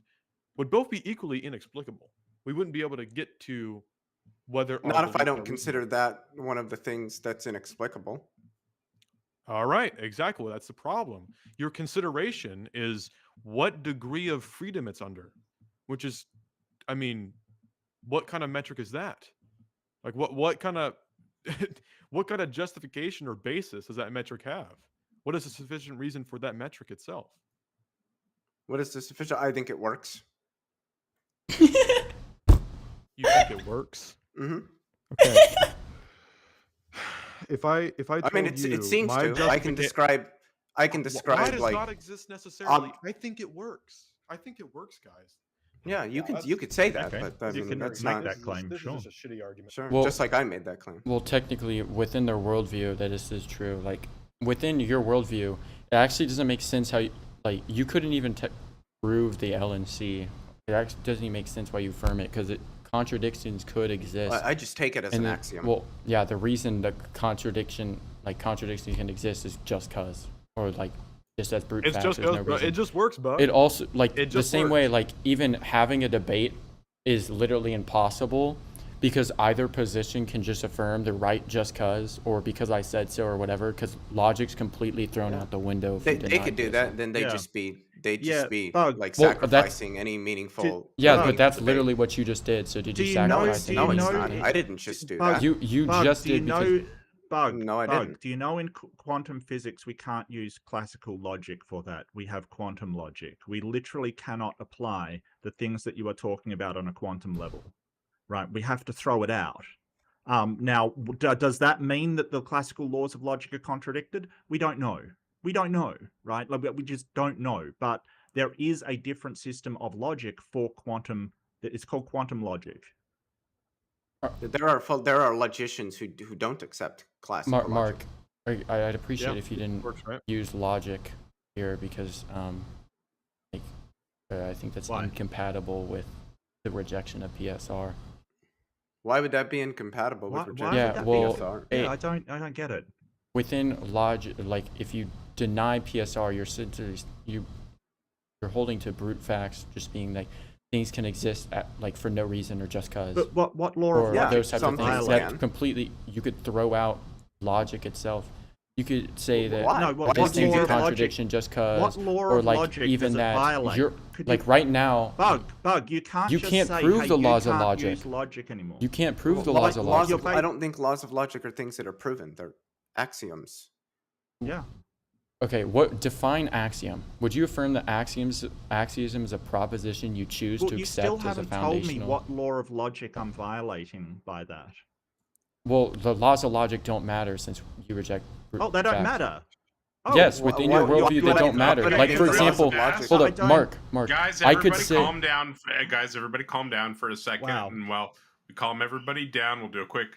would both be equally inexplicable. We wouldn't be able to get to whether... Not if I don't consider that one of the things that's inexplicable. All right, exactly. That's the problem. Your consideration is what degree of freedom it's under, which is, I mean, what kind of metric is that? Like what kind of what kind of justification or basis does that metric have? What is a sufficient reason for that metric itself? What is the sufficient? I think it works. You think it works? Mm-hmm. Okay. If I I mean, it seems to. I can describe. Why does like. not exist necessarily? I think it works. I think it works, guys. Yeah, you could say that, okay. but I You mean, can that's make not. that claim, This sure. is just a shitty argument. Sure. Well- Just like I made that claim. Well, technically, within their worldview, that is true. Like, within your worldview, it actually doesn't make sense how, you couldn't even prove the LNC. It actually doesn't even make sense why you affirm it, because contradictions could exist. I just take it as an axiom. Well, yeah, the reason the contradiction can exist is just cause, or just as brute It's fact. just there's no goes, bro. reason. It just works, bud. It also It the just same works. way even having a debate is literally impossible, because either position can just affirm the right just cause, or because I said so, or whatever, because logic's completely thrown out the window. If They you deny could do this. that. Then they'd Yeah. just be Bug. like Well, that's- sacrificing any meaningful. Yeah, Bug. but that's debate. literally what you just did. So did Do you you know- sacrifice? do any No, you it's know- not. debate? I didn't just do Bug, that. You Bug, just do you did because know, Bug, No, I Bug, didn't. do you know in quantum physics we can't use classical logic for that? We have quantum logic. We literally cannot apply the things that you are talking about on a quantum level. right? We have to throw it out. Now, does that mean that the classical laws of logic are contradicted? We don't know. We don't know, right? Like, we just don't know. But there is a different system of logic for quantum. It's called quantum logic. There are logicians who don't accept classical Mark, logic. I'd appreciate if you didn't use logic here because I think that's incompatible with the rejection of PSR. Why would that be incompatible with rejection of PSR? Yeah, I don't get it. Within logic, like if you deny PSR, you're holding to brute facts, just being like things can exist for no reason or just cause. But what law of logic? Those types of things that completely you could throw out logic itself. You could say that this thing's a contradiction just cause, or like even that you're like right now. Bug, you can't prove the laws of logic. Use logic anymore. You can't prove the laws of logic. I don't think laws of logic are things that are proven. They're axioms. Yeah. Okay, define axiom? Would you affirm that axiom is a proposition you choose to accept as a foundational? You still haven't told me what law of logic I'm violating by that. Well, the laws of logic don't matter since you reject. They don't matter. Yes, within your worldview, they don't matter. Like, for example, hold up, Mark. Guys, everybody calm down. Guys, everybody calm down for a second. Wow. And while we calm everybody down, we'll do a quick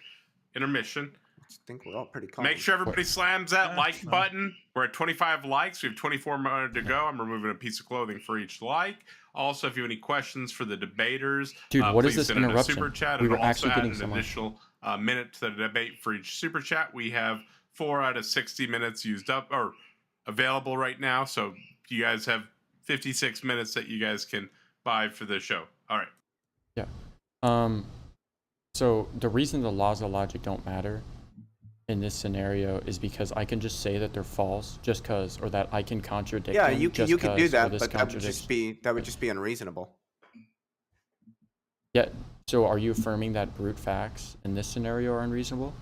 intermission. I think we're all pretty calm. Make sure everybody slams that like button. We're at 25 likes. We have 24 more to go. I'm removing a piece of clothing for each like. Also, if you have any questions for the debaters, dude, what is this send in a interruption? super chat. We were and actually also getting add an somewhere. additional minute to the debate for each super chat. We have 4 out of 60 minutes used up or available right now. So you guys have 56 minutes that you guys can buy for the show. All right. Yeah. So the reason the laws of logic don't matter in this scenario is because I can just say that they're false just cause, or that I can contradict them. You could do that, but that would just be unreasonable. Yeah. So are you affirming that brute facts in this scenario are unreasonable?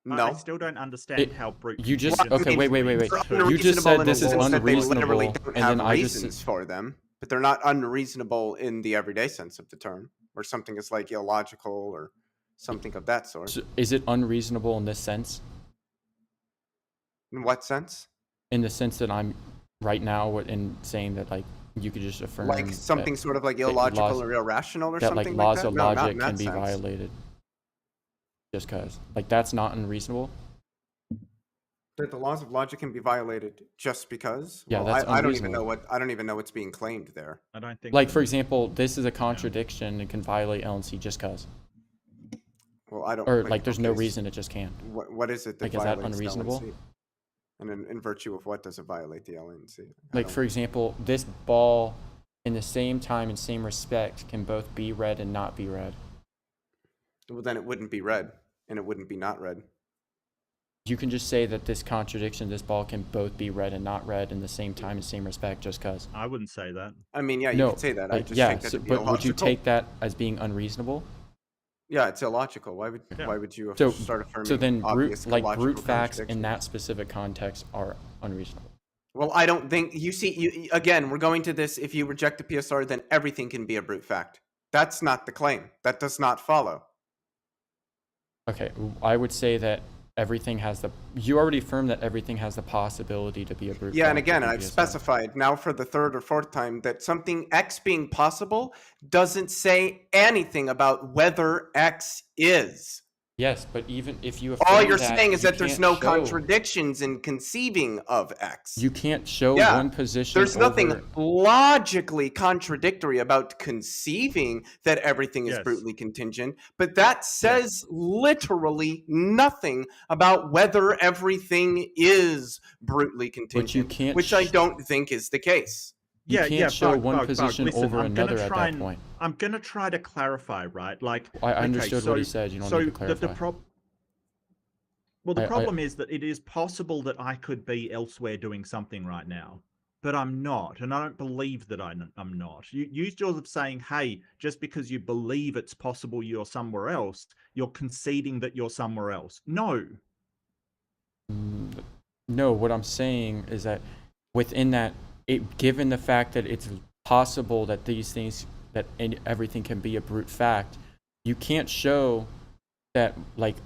No. I still don't understand how brute. You just okay. Wait. You just said this is unreasonable, and then I just for them, but they're not unreasonable in the everyday sense of the term, or something is like illogical or something of that sort. So is it unreasonable in this sense? In what sense? In the sense that I'm right now in saying that like you could just affirm like something sort of like illogical or irrational or something like that. That like laws of logic can be violated just cause. Like that's not unreasonable. That the laws of logic can be violated just because. Yeah, well, that's I don't even know what's being claimed there. I don't think. Like for example, this is a contradiction and can violate LNC just cause. Well, I don't. Or like, there's no reason it just can. What is it that like, is that unreasonable? LNC? And in virtue of what does it violate the LNC? Like for example, this ball, in the same time and same respect, can both be read and not be read. Well, then it wouldn't be read, and it wouldn't be not read. You can just say that this contradiction, this ball can both be read and not read in the same time and same respect, just cause. I wouldn't say that. I mean, yeah, you could say that. Like, I just take that to be but illogical. would you take that as being unreasonable? Yeah, it's illogical. Why would you start affirming? So then, brute facts contradictions? in that specific context are unreasonable. Well, I don't think again, we're going to this. If you reject the PSR, then everything can be a brute fact. That's not the claim. That does not follow. Okay, I would say that everything has the. You already affirmed that everything has the possibility to be a brute fact. Yeah, and again, I've specified now for the third or fourth time that something X being possible doesn't say anything about whether X is. Yes, but even if you all you're saying is that there's no contradictions in conceiving of X. You can't show one position. There's nothing logically contradictory about conceiving that everything is brutally contingent, but that says literally nothing about whether everything is brutally contingent, but you can't which I don't think is the case. You can't show one position over another at that point. I'm going to try to clarify, right? Like I understood what he said. You don't need to clarify. The problem is that it is possible that I could be elsewhere doing something right now, but I'm not, and I don't believe that I'm not. You used yours of saying, hey, just because you believe it's possible you're somewhere else, you're conceding that you're somewhere else. No. No, what I'm saying is that within that, given the fact that it's possible that these things, that everything can be a brute fact, you can't show that like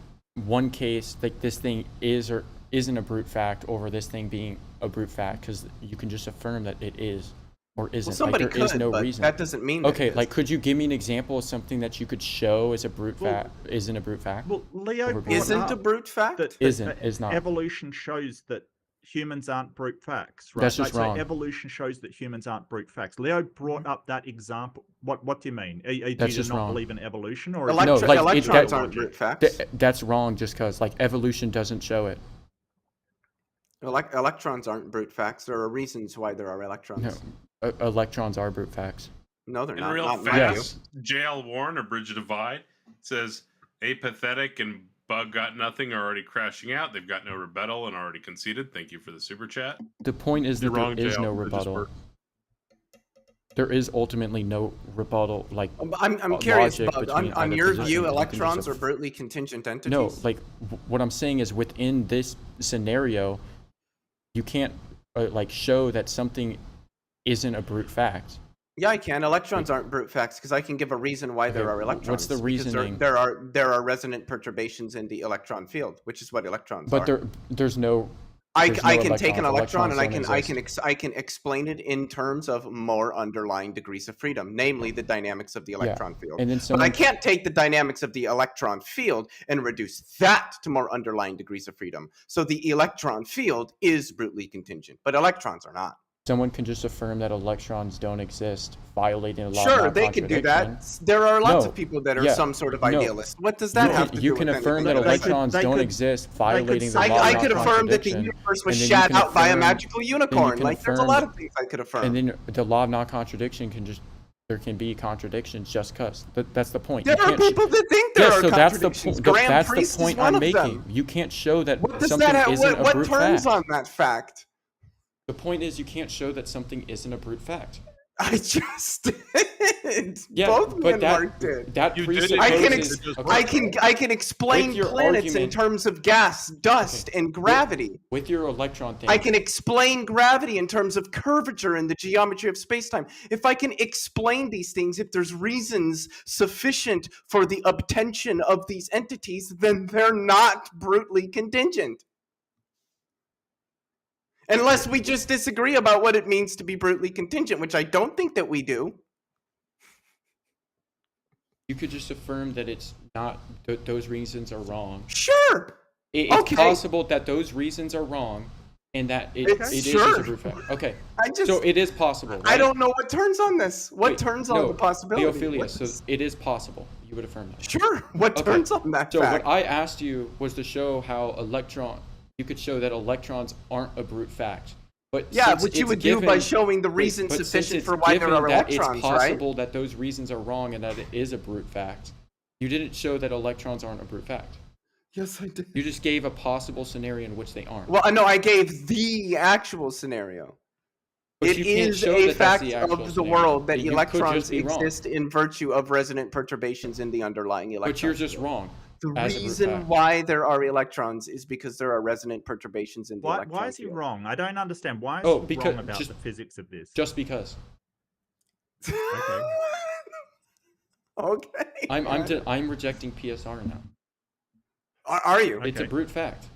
one case like this thing is or isn't a brute fact over this thing being a brute fact, because you can just affirm that it is or isn't. Well, somebody like, there is could, no but reason. that doesn't mean that Okay, it is. like could you give me an example of something that you could show as a brute fact isn't a brute fact? Well, Leo Over brought being Isn't up a brute fact? that is not. evolution shows that humans aren't brute facts, right? That's just wrong. So evolution shows that humans aren't brute facts. Leo brought up that example. What do you mean? Do you just not wrong. believe in evolution, or No, like, electrons aren't brute facts. That's wrong just because like evolution doesn't show it. Electrons aren't brute facts. There are reasons why there are electrons. No, electrons are brute facts. No, they're In not. real Not in my view. fast, JL Warren or Bridge of Divide says Apophatic and Bug Got Nothing are already crashing out. They've got no rebuttal and already conceded. Thank you for the super chat. The point is that You're wrong, there is JL. no They're just rebuttal. work. There is ultimately no rebuttal. Like I'm curious, logic Bug, between on either your position. view, You can electrons just are brutally contingent entities? No, like what I'm saying is within this scenario, you can't like show that something isn't a brute fact. Yeah, I can. Electrons aren't brute facts because I can give a reason why there Okay, are electrons. what's the because reasoning? There are resonant perturbations in the electron field, which is what electrons But are. there's no. I there's can no take an electron and electrons I can explain it in terms of more underlying degrees of freedom, namely the dynamics of the electron field. And then But I someone, can't take the dynamics of the electron field and reduce that to more underlying degrees of freedom. So the electron field is brutally contingent, but electrons are not. someone can just affirm that electrons don't exist, violating a law of Sure, they could do non-contradiction. that. There are lots No, of people that are yeah, some sort of no. idealist. What does that have to do You with can affirm that anything? electrons they don't could- exist, violating the say- law of I could affirm that the non-contradiction. universe was and then you shat can out by a affirm- magical unicorn. can Like, there's a affirm- lot of things I could affirm. And then the law of non-contradiction can just, there can be contradictions just because. That's the point. There You are can't people that think there yeah, are so that's the contradictions. point. Graham That's Priest the point is one I'm of making. them. You can't show that What does something that isn't what a brute turns fact. on that fact? The point is you can't show that something isn't a brute fact. I just did. Yeah, Both me but and Mark that did. that You did it. presupposes. I can explain With your planets in argument- terms of gas, dust, and gravity. with your electron thing. I can explain gravity in terms of curvature and the geometry of spacetime. If I can explain these things, if there's reasons sufficient for the obtention of these entities, then they're not brutally contingent. Unless we just disagree about what it means to be brutally contingent, which I don't think that we do. You could just affirm that it's not. Those reasons are wrong. Sure. It's Okay. possible that those reasons are wrong, and that it is Sure. a brute fact. Okay, I just so it is possible. I right? don't know what turns on this. What Wait, turns on no, the possibility? Leophilus, What's- so it is possible. You would affirm that. Sure. What Okay. turns on that So fact? what I asked you was to show how you could show that electrons aren't a brute fact. But Yeah, since which you it's would do by given- showing the wait, reason but since sufficient it's for why there given are that electrons, it's right? possible that those reasons are wrong and that it is a brute fact. You didn't show that electrons aren't a brute fact. Yes, I did. You just gave a possible scenario in which they aren't. Well, no, I gave the actual scenario. But It you can't is show a that that's fact the actual of the scenario. world that You could electrons just be wrong. exist in virtue of resonant perturbations in the underlying electron. But you're just field. wrong. The as a brute reason fact. why there are electrons is because there are resonant perturbations in the electron Why is he field. wrong? I don't understand. Why is Oh, he because wrong about just- the physics of this? Just because. Okay. Okay. I'm rejecting PSR now. Are you? It's a Okay. brute fact.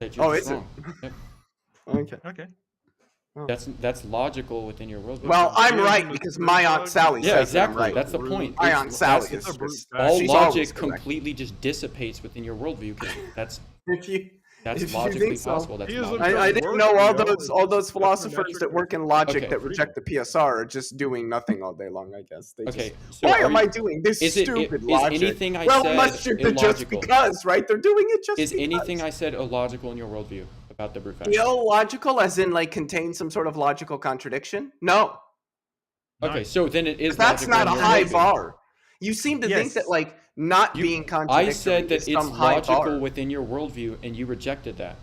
That Oh, you're is just it? wrong. Yep. Okay. Okay. That's logical within your worldview. Well, I'm Yeah, right but because the my Aunt dog- Sally yeah, says that I'm exactly. right. That's the point. My It's- Aunt Sally that's- is a brute just, fact. all she's always logic correct. completely just dissipates within your worldview because that's If you That's If you logically think so. possible. That's He is logically I didn't know all those philosophers metric that work in logic Okay. that reject the PSR are just doing nothing all day long. I guess they Okay, just. so Why are am I you- doing this is it- stupid is logic? anything I well, said must just illogical? because, right? They're doing it just Is because. anything I said illogical in your worldview about the brute fact? illogical, as in like contain some sort of logical contradiction? No, Okay, so then it is. that's logical not a in your high worldview. bar. You seem to think Yes. that like not You- being contradictory I said that is it's some high logical bar. within your worldview, and you rejected that.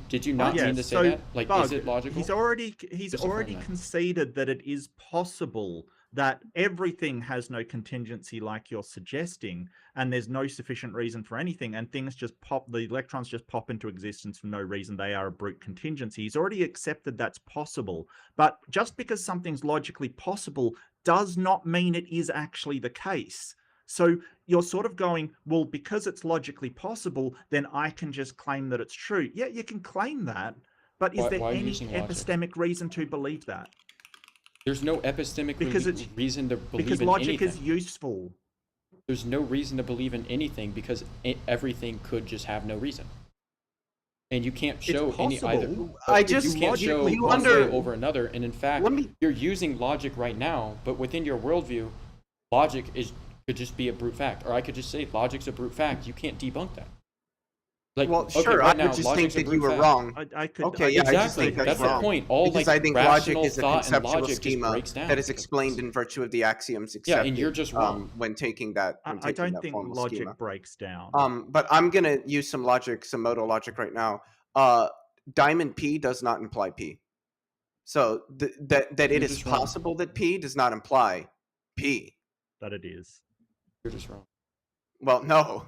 Did you not Yeah, mean to say so, that? Like, Bug, is it logical? He's already Just affirm that. conceded that it is possible that everything has no contingency like you're suggesting, and there's no sufficient reason for anything, and things just pop, the electrons just pop into existence for no reason. They are a brute contingency. He's already accepted that's possible. But just because something's logically possible does not mean it is actually the case. So you're sort of going, well, because it's logically possible, then I can just claim that it's true. Yeah, you can claim that, but is there any epistemic reason to believe that? There's no epistemic reason to believe because in logic anything. is useful. There's no reason to believe in anything because everything could just have no reason. And you can't show any either. You can't show one way over another. And in fact, you're using logic right now, but within your worldview, logic could just be a brute fact. Or I could just say logic's a brute fact. You can't debunk that. Like, well, sure, right I would just think that you were wrong. Exactly. I just think that's wrong. The point. All because like I think logic is a conceptual schema that is explained in virtue of the axioms accepted. Yeah, and you're just wrong when taking that. I don't think logic breaks down. But I'm gonna use some logic, some modal logic right now. Diamond P does not imply P. So that it is possible that P does not imply P. That it is. You're just wrong. Well, no.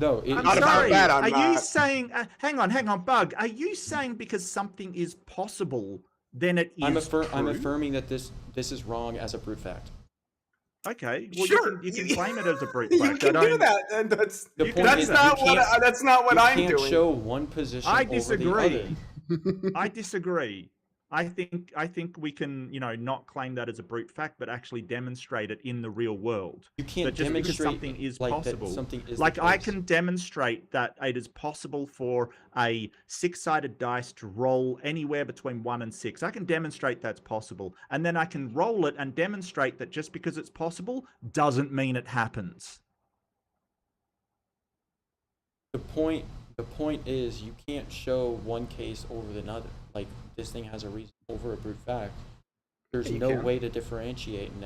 No, I'm sorry. Are you saying? Hang on, Bug. Are you saying because something is possible, then it is true? I'm affirming that this is wrong as a brute fact. Okay, well, sure. you can claim it as a brute fact. You can do that, and that's not what I'm doing. You can't show one position over the other. I disagree. I think we can, not claim that as a brute fact, but actually demonstrate it in the real world. You can't just demonstrate because something is possible. Something is like I can demonstrate that it is possible for a 6-sided dice to roll anywhere between 1 and 6. I can demonstrate that's possible, and then I can roll it and demonstrate that just because it's possible doesn't mean it happens. The point is you can't show one case over another. Like this thing has a reason over a brute fact. There's no way to differentiate, and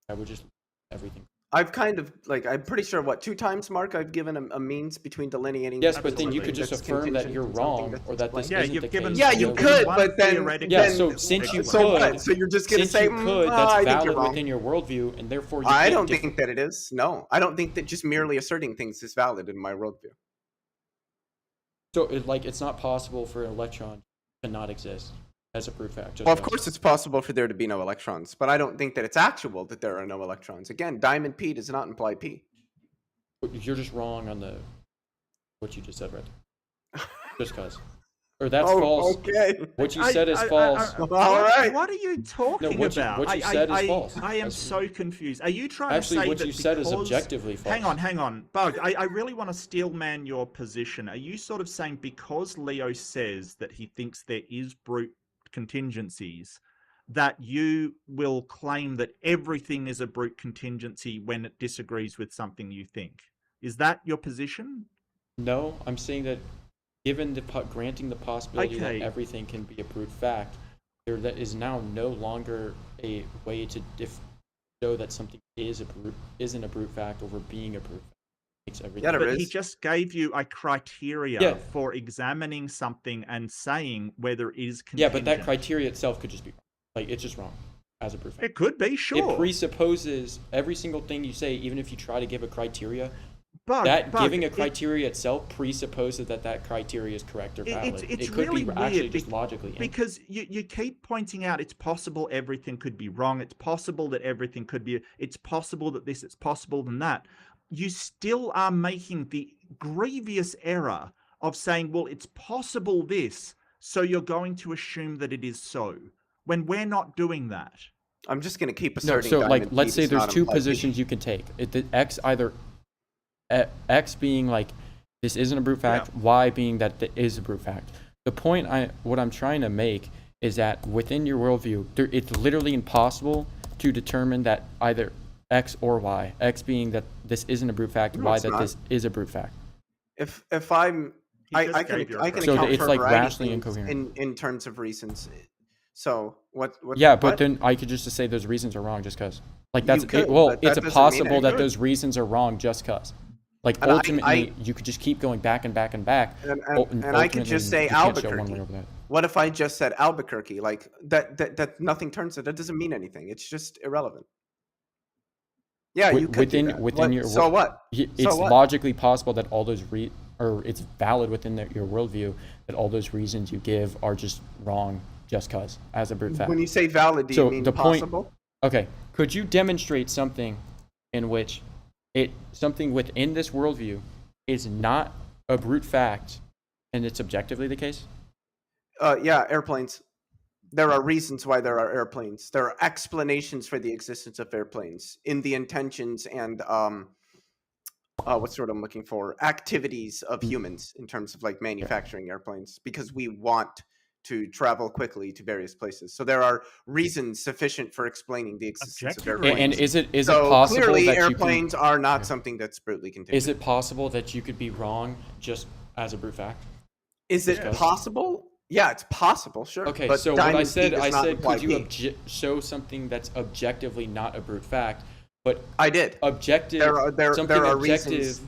I would just everything. I've kind of I'm pretty sure 2 times, Mark, I've given a means between delineating. Yes, but then you could just affirm that you're wrong or that this isn't the case. Yeah, you could, but then so since you could, so you're just gonna say that's valid within your worldview, and therefore you I don't think that it is. No, I don't think that just merely asserting things is valid in my worldview. So it's not possible for an electron to not exist as a brute fact. Well, of course it's possible for there to be no electrons, but I don't think that it's actual that there are no electrons. Again, diamond P does not imply P. You're just wrong on what you just said right there. Just cause. Or that's false. Okay. What you said is false. All right. What are you talking about? What you said is false. I am so confused. Are you trying to say that what you said is objectively false? Hang on. Bug, I really want to steel man your position. Are you sort of saying because Leo says that he thinks there is brute contingencies, that you will claim that everything is a brute contingency when it disagrees with something you think? Is that your position? No, I'm saying that given granting the possibility that everything can be a brute fact, there is now no longer a way to show that something isn't a brute fact over being a brute fact. Makes everything. But he just gave you a criteria for examining something and saying whether it is contingent. Yeah, but that criteria itself could just be wrong. It's just wrong as a brute fact. It could be, sure. It presupposes every single thing you say, even if you try to give a criteria. Giving a criteria itself presupposes that criteria is correct or valid. It's it could really be actually just logically. Because you keep pointing out it's possible everything could be wrong. It's possible that everything could be. It's possible that this. It's possible than that. You still are making the grievous error of saying, well, it's possible this, so you're going to assume that it is so, when we're not doing that. I'm just going to keep asserting. No, so let's say there's 2 positions you can take. X being this isn't a brute fact, Y being that it is a brute fact. The point what I'm trying to make is that within your worldview, it's literally impossible to determine that either X or Y. X being that this isn't a brute fact, Y that this is a brute fact. If I can account it's for rationally incoherent in terms of reasons. So what? Yeah, but then I could just say those reasons are wrong just because. It's possible that those reasons are wrong just because. Ultimately, you could just keep going back and back and back. And I could just say Albuquerque. What if I just said Albuquerque? That nothing turns it. That doesn't mean anything. It's just irrelevant. Yeah, you could within your. So what? It's logically possible that all those it's valid within your worldview that all those reasons you give are just wrong just cause as a brute fact. When you say valid, do you mean possible? Okay, could you demonstrate something in which something within this worldview is not a brute fact, and it's objectively the case? Yeah, airplanes. There are reasons why there are airplanes. There are explanations for the existence of airplanes in the intentions and what's the word I'm looking for? Activities of humans in terms of like manufacturing airplanes, because we want to travel quickly to various places. So there are reasons sufficient for explaining the existence of Objectively. airplanes. And is it So possible clearly that airplanes are not Yeah. something that's brutally contingent. Is it possible that you could be wrong just as a brute fact? Is it Discuss. possible? Yeah, it's possible, sure. Okay, but so what I Diamond P said, does I not said, imply could you P. show something that's objectively not a brute fact, but I did. objective, something there are objective reasons.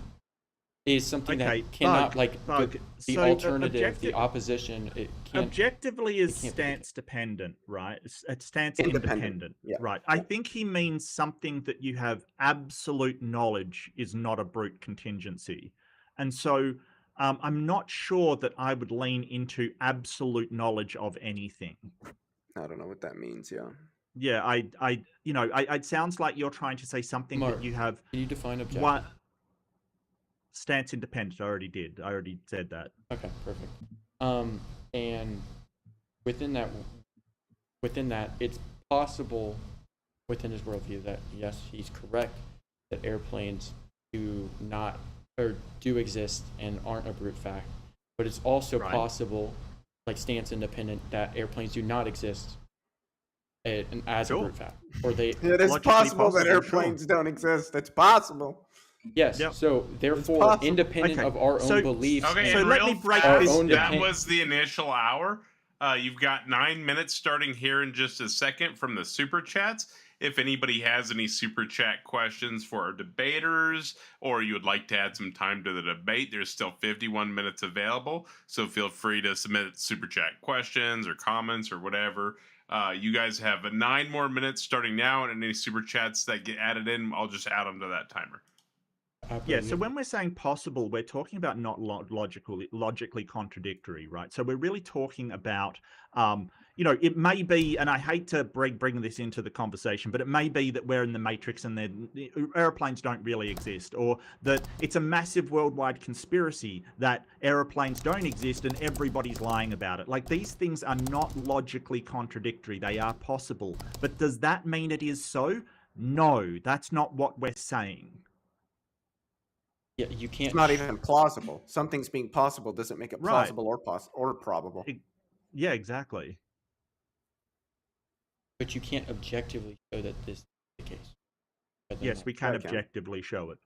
is something Okay, that cannot, Bug, like, Bug. the So, alternative, the opposition, it can't. Objectively is it can't be stance dependent, right? It's stance Independent, independent, yeah. right? I think he means something that you have absolute knowledge is not a brute contingency. And so I'm not sure that I would lean into absolute knowledge of anything. I don't know what that means, yeah. Yeah, it sounds like you're trying to say something Mark, that you have. Can you define objective? What stance independent? I already did. I already said that. Okay, perfect. And within that, it's possible within his worldview that yes, he's correct that airplanes do exist and aren't a brute fact, but it's also Right. possible, like stance independent, that airplanes do not exist as a Sure. brute fact, or they. It is Logically possible that possible, sure. airplanes don't exist. It's possible. Yes. Yep. So therefore, possible. independent Okay, of our own so- beliefs. Okay, So and let real me break fast, this down. that was the initial hour. You've got 9 minutes starting here in just a second from the super chats. If anybody has any super chat questions for our debaters, or you would like to add some time to the debate, there's still 51 minutes available. So feel free to submit super chat questions or comments or whatever. You guys have 9 more minutes starting now, and any super chats that get added in, I'll just add them to that timer. Yeah, so when we're saying possible, we're talking about not logically contradictory, right? So we're really talking about, it may be, and I hate to bring this into the conversation, but it may be that we're in the Matrix and the airplanes don't really exist, or that it's a massive worldwide conspiracy that airplanes don't exist and everybody's lying about it. Like, these things are not logically contradictory. They are possible. But does that mean it is so? No, that's not what we're saying. Yeah, you can't. It's not even plausible. Something's being possible doesn't make it Right. plausible or probable. Yeah, exactly. But you can't objectively show that this is the case. Yes, we I can can. objectively show it.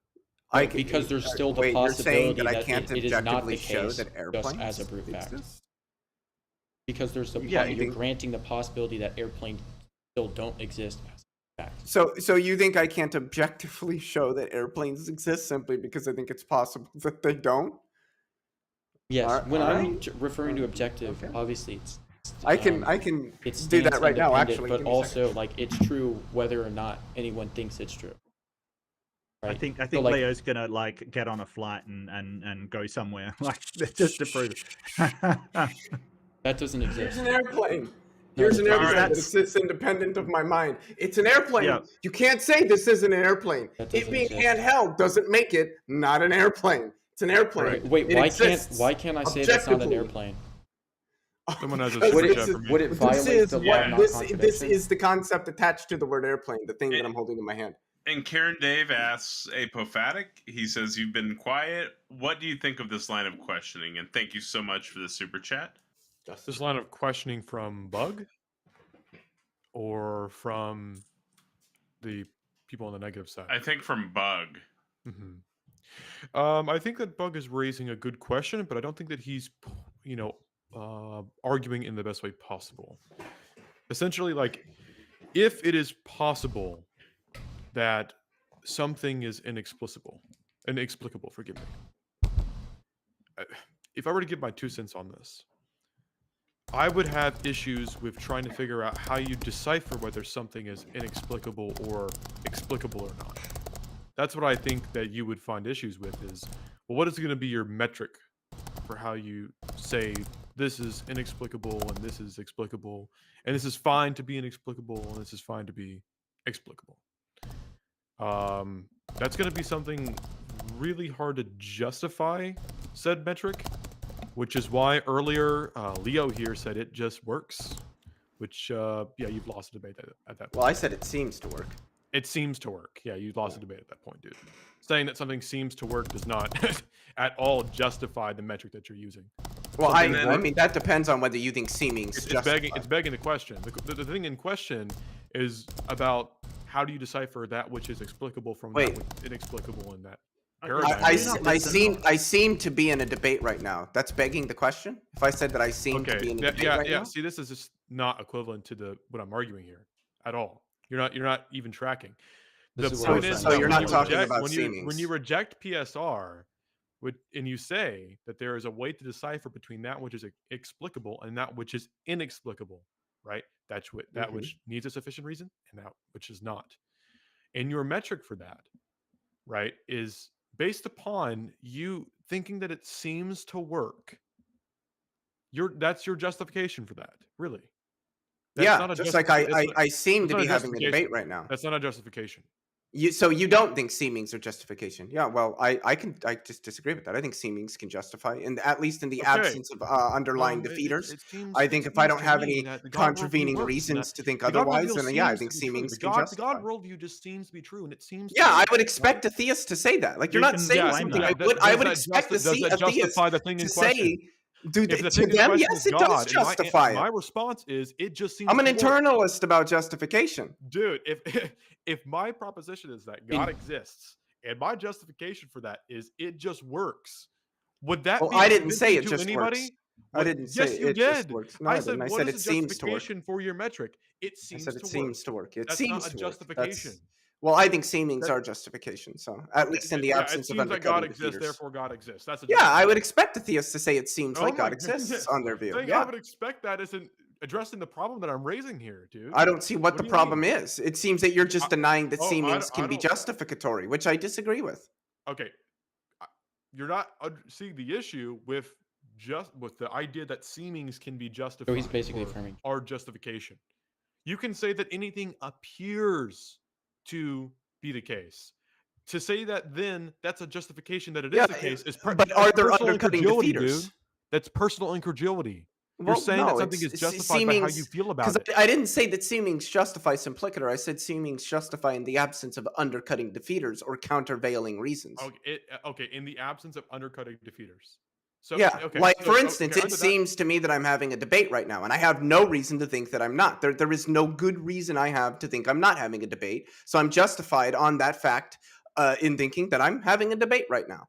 Because there's still the Wait, you're saying possibility that I that can't it is not the objectively show case that just airplanes as a brute fact. exist? Because there's the Yeah, you're you think- granting the possibility that airplanes still don't exist as a fact. So you think I can't objectively show that airplanes exist simply because I think it's possible that they don't? Yes, when I'm alright. referring to objective, Okay. obviously it's I can it's do that stance right now. independent, Actually, but Give me a second. also like it's true whether or not anyone thinks it's true. I Right? think So, like, Leo's gonna like get on a flight and go somewhere like just to prove it. that doesn't Here's exist. an airplane. No, Here's an it's not. airplane that That's- exists independent of my mind. It's an airplane. Yeah. You can't say this isn't an airplane. That It doesn't being exist. handheld doesn't make it not an airplane. It's an airplane. Right. Wait, It why exists can't I say that's not an objectively. airplane? Someone has a Because super Would chat it for me. would it This violate is the law yeah, of this non-contradiction? is the concept attached to the word airplane, the thing that I'm holding in my hand. And Karen Dave asks Apophatic. He says, "You've been quiet. What do you think of this line of questioning?" And thank you so much for the super chat. This line of questioning from Bug or from the people on the negative side? I think from Bug. Mhm. I think that Bug is raising a good question, but I don't think that he's, arguing in the best way possible. Essentially, like, if it is possible that something is inexplicable, forgive me. If I were to give my 2 cents on this, I would have issues with trying to figure out how you decipher whether something is inexplicable or explicable or not. That's what I think that you would find issues with is, well, what is going to be your metric for how you say this is inexplicable and this is explicable, and this is fine to be inexplicable and this is fine to be explicable. that's going to be something really hard to justify said metric, which is why earlier Leo here said it just works, which, yeah, you've lost a debate at that point. Well, I said it seems to work. It seems to work. Yeah, you lost a debate at that point, dude. Saying that something seems to work does not at all justify the metric that you're using. Well, I mean, that depends on whether you think seeming's justified. It's begging the question. The thing in question is about how do you decipher that which is explicable from that which is inexplicable in that paradigm. I seem to be in a debate right now. That's begging the question. If I said that I seem to be in a debate right now. See, this is just not equivalent to what I'm arguing here at all. You're not even tracking. The point is, so you're not talking about seemings. When you reject PSR, and you say that there is a way to decipher between that which is explicable and that which is inexplicable, right? That's that which needs a sufficient reason and that which is not. And your metric for that, right, is based upon you thinking that it seems to work. That's your justification for that, really. That's just like I seem to be having a debate right now. That's not a justification. So you don't think seemings are justification? Yeah, well, I just disagree with that. I think seemings can justify, and at least in the absence of underlying defeaters. I think if I don't have any contravening reasons to think otherwise, then yeah, I think seemings can justify. The God worldview just seems to be true, and it seems. Yeah, I would expect a theist to say that. Like you're not saying something I would expect a theist to say. Dude, to them, yes, it does justify it. My response is, it just seems. I'm an internalist about justification, dude. If my proposition is that God exists, and my justification for that is it just works, would that? Well, be I didn't say it just anybody? Works. I didn't say yes, you it did. Just works. No, I said it seems to work. For your metric, it seems. I said it seems to work. It That's seems not a to justification. Work. Well, I think seemings are justification. So at least in the absence of that God exists, therefore God exists. That's a I would expect a theist to say it seems like God exists on their view. I would expect that isn't addressing the problem that I'm raising here, dude. I don't see what the problem is. It seems that you're just denying that seemings can be justificatory, which I disagree with. Okay, you're not seeing the issue with the idea that seemings can be justified. So he's basically affirming our justification. You can say that anything appears to be the case. To say that then that's a justification that it is the case is but are there undercutting defeaters? Dude. That's personal incredulity. You're saying that something is justified by how you feel about it. I didn't say that seemings justify simplicator. I said seemings justify in the absence of undercutting defeaters or countervailing reasons. Okay, in the absence of undercutting defeaters. So, for instance, it seems to me that I'm having a debate right now, and I have no reason to think that I'm not. There is no good reason I have to think I'm not having a debate, so I'm justified on that fact in thinking that I'm having a debate right now.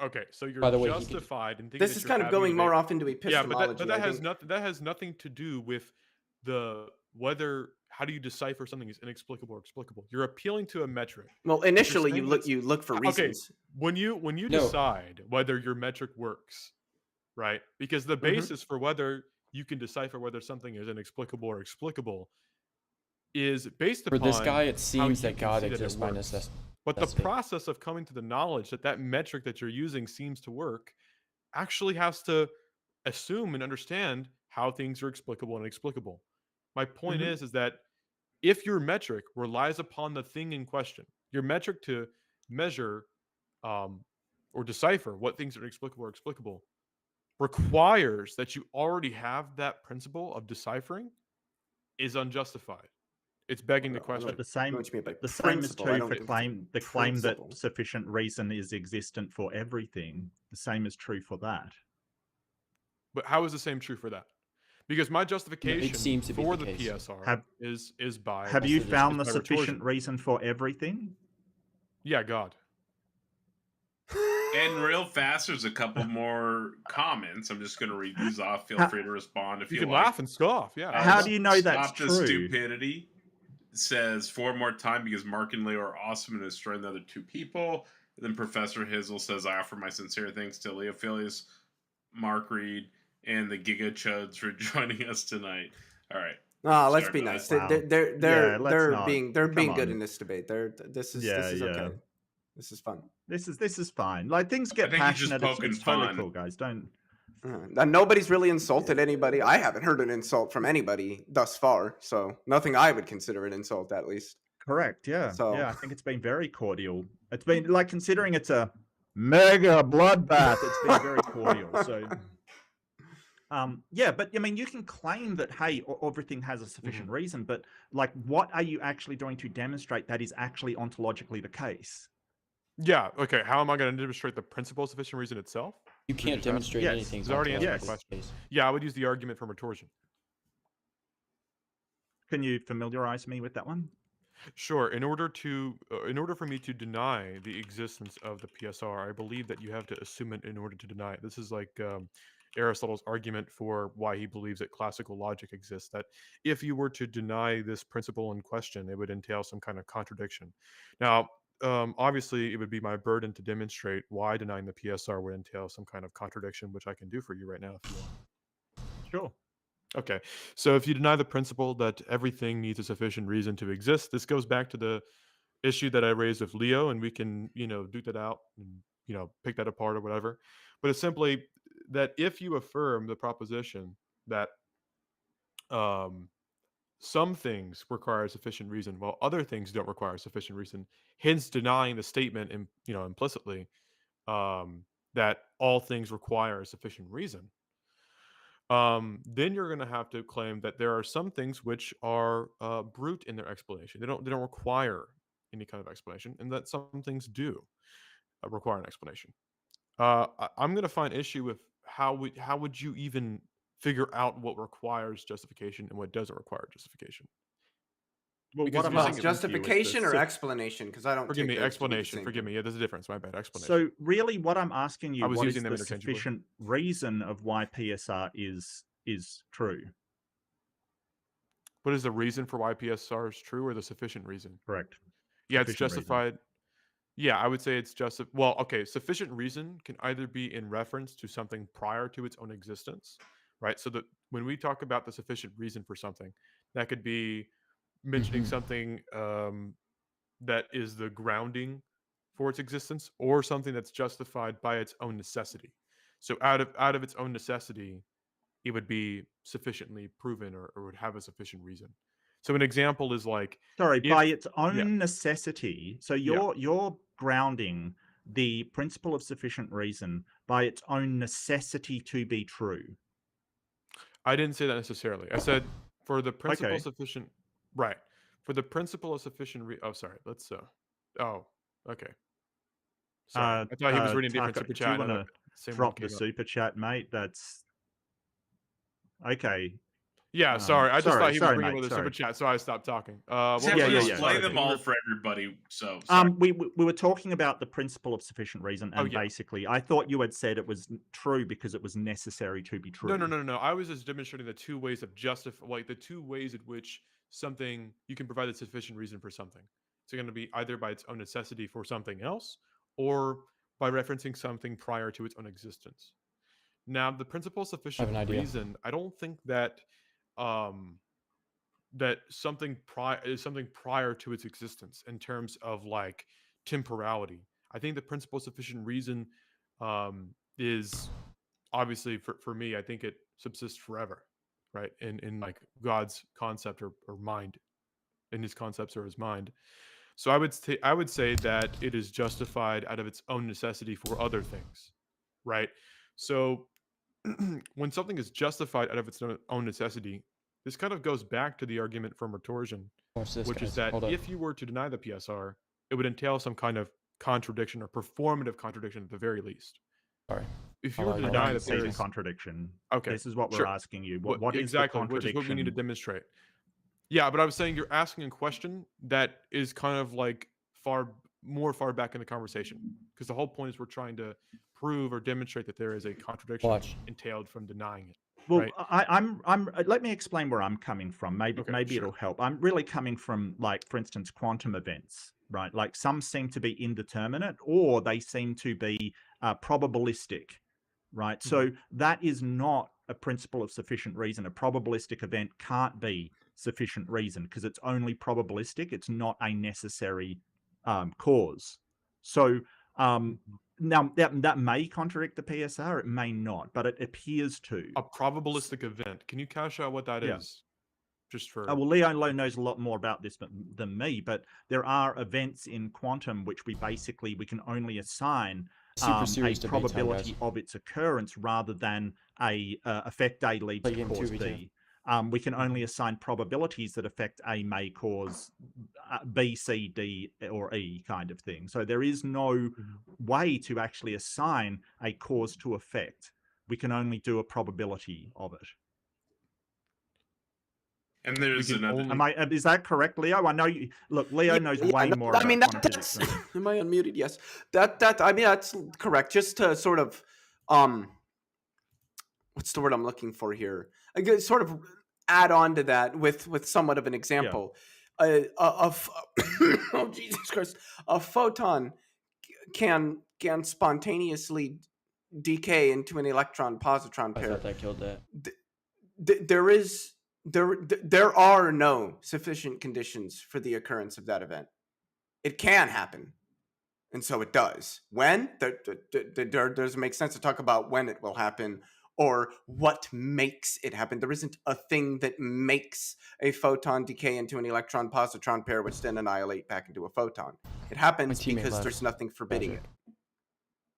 Okay, so you're justified in thinking this is kind of going more off into epistemology. Yeah, but that has nothing to do with how do you decipher something is inexplicable or explicable? You're appealing to a metric. Well, initially you look for reasons. Okay, when you decide whether your metric works, right? Because the basis for whether you can decipher whether something is inexplicable or explicable is based upon. For this guy, it seems that God exists by necessity. But the process of coming to the knowledge that metric that you're using seems to work actually has to assume and understand how things are explicable and inexplicable. My point is that if your metric relies upon the thing in question, your metric to measure or decipher what things are inexplicable or explicable requires that you already have that principle of deciphering is unjustified. It's begging the question. But the same is true for the claim that sufficient reason is existent for everything. The same is true for that. But how is the same true for that? Because my justification for the PSR is by. Have you found the sufficient reason for everything? Yeah, God. And real fast, there's a couple more comments. I'm just going to read these off. Feel free to respond if you can like. Laugh and scoff. Yeah. How do you know that's true? Stop the stupidity. It says 4 more time because Mark and Leo are awesome and destroying the other 2 people. And then Professor Hizzle says, I offer my sincere thanks to Leophilus, Mark, Reid, and the Giga Chuds for joining us tonight. All right. Let's be nice. Wow. They're being good in this debate. This is okay. This is fun. This is fine. Like things get passionate. It's totally cool, guys. Don't. Nobody's really insulted anybody. I haven't heard an insult from anybody thus far, so nothing I would consider an insult, at least. Correct. Yeah. So Yeah. I think it's been very cordial. It's been like, considering it's a mega bloodbath, it's been very cordial. So, yeah, but I mean, you can claim that, hey, everything has a sufficient reason, but like, what are you actually going to demonstrate that is actually ontologically the case? Yeah. Okay. How am I going to demonstrate the principle of sufficient reason itself? You can't demonstrate Yes. anything. He's already answered Yes. my question. Yeah, I would use the argument from retorsion. Can you familiarize me with that one? Sure. In order for me to deny the existence of the PSR, I believe that you have to assume it in order to deny it. This is like Aristotle's argument for why he believes that classical logic exists. That if you were to deny this principle in question, it would entail some kind of contradiction. Now, obviously, it would be my burden to demonstrate why denying the PSR would entail some kind of contradiction, which I can do for you right now if you want. Sure. Okay, so if you deny the principle that everything needs a sufficient reason to exist, this goes back to the issue that I raised with Leo, and we can, duke that out and, pick that apart or whatever. But it's simply that if you affirm the proposition that some things require sufficient reason while other things don't require sufficient reason, hence denying the statement, implicitly, that all things require sufficient reason, then you're going to have to claim that there are some things which are brute in their explanation. They don't require any kind of explanation, and that some things do require an explanation. I'm going to find issue with how would you even figure out what requires justification and what doesn't require justification. Well, Because what if you're I'm saying asking justification you is or explanation? Because I don't Forgive take me, those to be the explanation. same Forgive thing. me. Yeah, there's a difference. My bad. Explanation. So really, what I'm asking you, I was what is using them the interchangeably. sufficient reason of why PSR is true? What is the reason for why PSR is true, or the sufficient reason? Correct. Yeah, it's Sufficient reason. justified. Yeah, I would say it's well, okay, sufficient reason can either be in reference to something prior to its own existence, right? So that when we talk about the sufficient reason for something, that could be mentioning something that is the grounding for its existence, or something that's justified by its own necessity. So out of its own necessity, it would be sufficiently proven, or would have a sufficient reason. So an example is like, sorry, if, by its own yeah. necessity. So Yeah. you're grounding the principle of sufficient reason by its own necessity to be true. I didn't say that necessarily. I said for the principle Okay. of sufficient, right? For the principle of sufficient. Oh, sorry. Let's. Oh, okay. Sorry, I thought he was reading a different Tucker, super do you chat. want and to same one drop the came up. super chat, mate? That's okay. Yeah, sorry. I just thought he was bringing mate, with a super chat, so I stopped talking. Display them all for everybody. So we were talking about the principle of sufficient reason, and basically, I thought you had said it was true because it was necessary to be true. No. I was just demonstrating the two ways of the two ways in which something you can provide a sufficient reason for something. It's going to be either by its own necessity for something else, or by referencing something prior to its own existence. Now, the principle of sufficient reason, I don't think that that something is something prior to its existence in terms of like temporality. I think the principle of sufficient reason is obviously for me, I think it subsists forever, right? In like God's concept or mind, in his concepts or his mind. So I would say that it is justified out of its own necessity for other things, right? So when something is justified out of its own necessity, this kind of goes back to the argument from retorsion, which is that if you were to deny the PSR, it would entail some kind of contradiction or performative contradiction at the very least. Sorry. If you were to deny that there is contradiction, okay, this is what we're asking you. What is the contradiction? Which is what we need to demonstrate. Yeah, but I was saying you're asking a question that is kind of like far back in the conversation, because the whole point is we're trying to prove or demonstrate that there is a contradiction entailed from denying it. Well, right? I'm. Let me explain where I'm coming from. Maybe it'll help. I'm really coming from, like, for instance, quantum events, right? Like, some seem to be indeterminate, or they seem to be probabilistic, right? So that is not a principle of sufficient reason. A probabilistic event can't be sufficient reason because it's only probabilistic. It's not a necessary cause. So now that may contradict the PSR, it may not, but it appears to. A probabilistic event. Can you cash out what that is? Just for well, Leo knows a lot more about this than me, but there are events in quantum which we can only assign a probability of its occurrence rather than a effect A leads to cause B. We can only assign probabilities that effect A may cause B, C, D, or E kind of thing. So there is no way to actually assign a cause to effect. We can only do a probability of it. And there's another. Is that correct, Leo? I know you. Look, Leo knows way more about quantum physics. Am I unmuted? Yes. That's correct. Just to sort of, what's the word I'm looking for here? I guess sort of add on to that with somewhat of an example. Yeah. Oh Jesus Christ! A photon can spontaneously decay into an electron-positron pair. I thought that killed that. There are no sufficient conditions for the occurrence of that event. It can happen, and so it does. When? There doesn't make sense to talk about when it will happen or what makes it happen. There isn't a thing that makes a photon decay into an electron-positron pair, which then annihilate back into a photon. It happens because there's nothing forbidding it.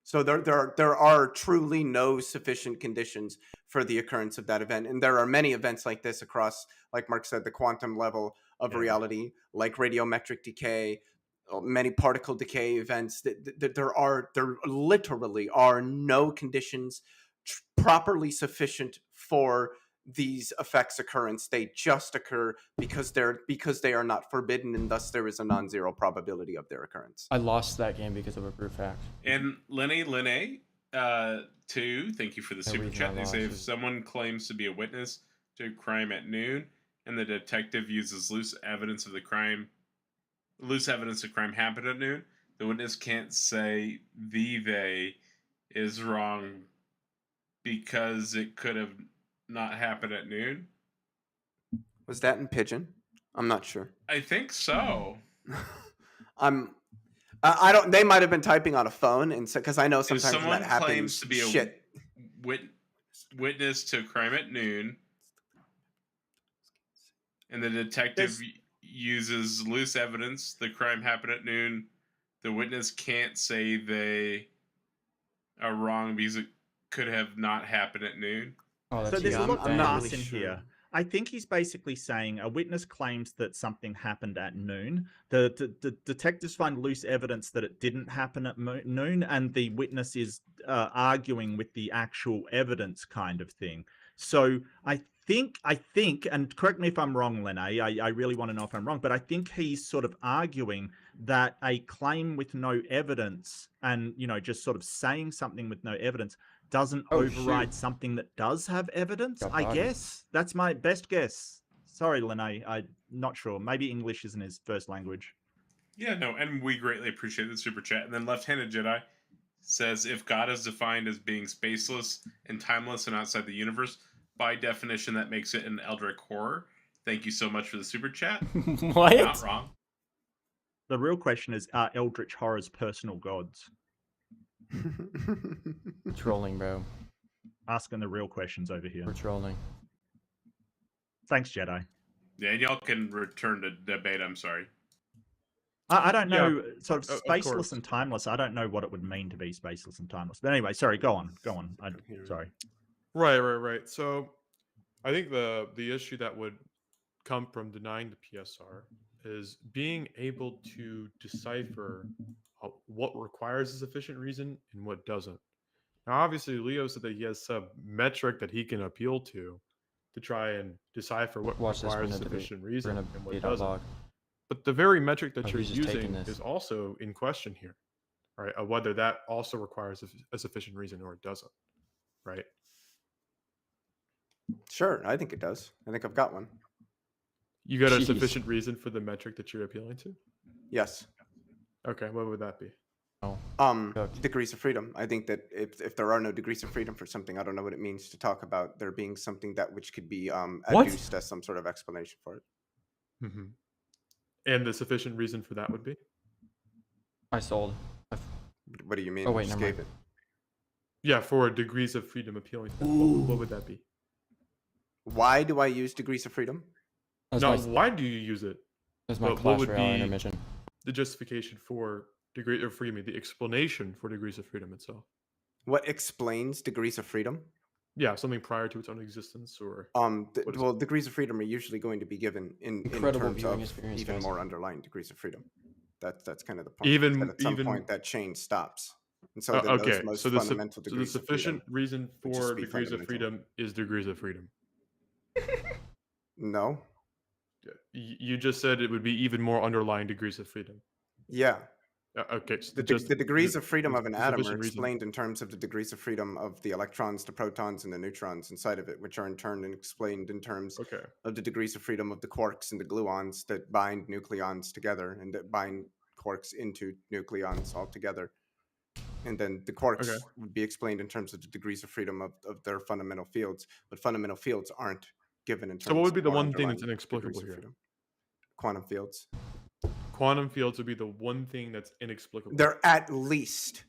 So there are truly no sufficient conditions for the occurrence of that event. And there are many events like this across, like Mark said, the quantum level of reality, like radiometric decay, many particle decay events. There literally are no conditions properly sufficient for these effects occurrence. They just occur because they are not forbidden, and thus there is a non-zero probability of their occurrence. I lost that game because of a brute fact. And Lenny, too, thank you for the super chat. They say if someone claims to be a witness to a crime at noon, and the detective uses loose evidence of crime happened at noon, the witness can't say they is wrong because it could have not happen at noon. Was that in Pigeon? I'm not sure. I think so. I don't. They might have been typing on a phone, and because I know sometimes if someone that happens. Claims to be a witness to a crime at noon, and the detective uses loose evidence, the crime happened at noon. The witness can't say they are wrong because it could have not happened at noon. So there's a lot of mass in here. I think he's basically saying a witness claims that something happened at noon. The detectives find loose evidence that it didn't happen at noon, and the witness is arguing with the actual evidence kind of thing. So I think, and correct me if I'm wrong, Lene, I really want to know if I'm wrong, but I think he's sort of arguing that a claim with no evidence and, just sort of saying something with no evidence doesn't override something that does have evidence. I guess that's my best guess. Sorry, Lene, I'm not sure. Maybe English isn't his first language. Yeah, no, and we greatly appreciate the super chat. And then Left-Handed Jedi says, if God is defined as being spaceless and timeless and outside the universe, by definition, that makes it an Eldritch horror. Thank you so much for the super chat. What? Not wrong. The real question is, are Eldritch horrors personal gods? Trolling, bro. Asking the real questions over here. We're trolling. Thanks, Jedi. Yeah, y'all can return to debate. I'm sorry. I don't know, sort of spaceless and timeless. I don't know what it would mean to be spaceless and timeless. But anyway, sorry, go on. Sorry. Right. So I think the issue that would come from denying the PSR is being able to decipher what requires a sufficient reason and what doesn't. Now, obviously, Leo said that he has some metric that he can appeal to try and decipher what requires sufficient reason and what doesn't. But the very metric that you're using is also in question here, right? Of whether that also requires a sufficient reason or it doesn't, right? Sure, I think it does. I think I've got one. You got a sufficient reason for the metric that you're appealing to? Yes. Okay, what would that be? Degrees of freedom. I think that if there are no degrees of freedom for something, I don't know what it means to talk about there being something which could be adduced as some sort of explanation for it. Mm-hmm. And the sufficient reason for that would be? I sold. What do you mean? Oh wait, never mind. Yeah, for degrees of freedom appealing to that, what would that be? Why do I use degrees of freedom? Now, why do you use it? That's my Clash Royale intermission. The justification for the explanation for degrees of freedom itself. What explains degrees of freedom? Yeah, something prior to its own existence, or well, degrees of freedom are usually going to be given in terms of even more underlying degrees of freedom. That's kind of the point. Even at some point, that chain stops, and so okay. Most so fundamental degrees the sufficient reason for degrees of freedom is degrees of freedom. No. You just said it would be even more underlying degrees of freedom. Yeah. Okay. So the degrees of freedom of an atom are explained in terms of the degrees of freedom of the electrons, the protons, and the neutrons inside of it, which are in turn explained in terms of the degrees of freedom of the quarks and the gluons that bind nucleons together and that bind quarks into nucleons all together. And then the quarks would be explained in terms of the degrees of freedom of their fundamental fields, but fundamental fields aren't given in terms of. So what would be the one thing that's inexplicable here? Quantum fields. Quantum fields would be the one thing that's inexplicable. They're at least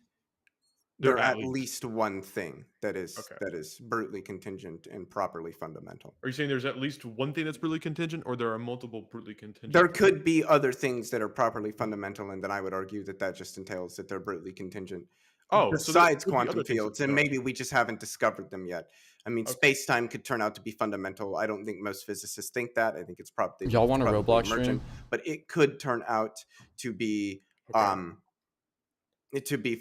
one thing that is brutally contingent and properly fundamental. Are you saying there's at least one thing that's brutally contingent, or there are multiple brutally contingent? There could be other things that are properly fundamental, and then I would argue that just entails that they're brutally contingent. Besides quantum fields, and maybe we just haven't discovered them yet. I mean, space-time could turn out to be fundamental. I don't think most physicists think that. I think it's probably y'all want a Roblox stream, but it could turn out to be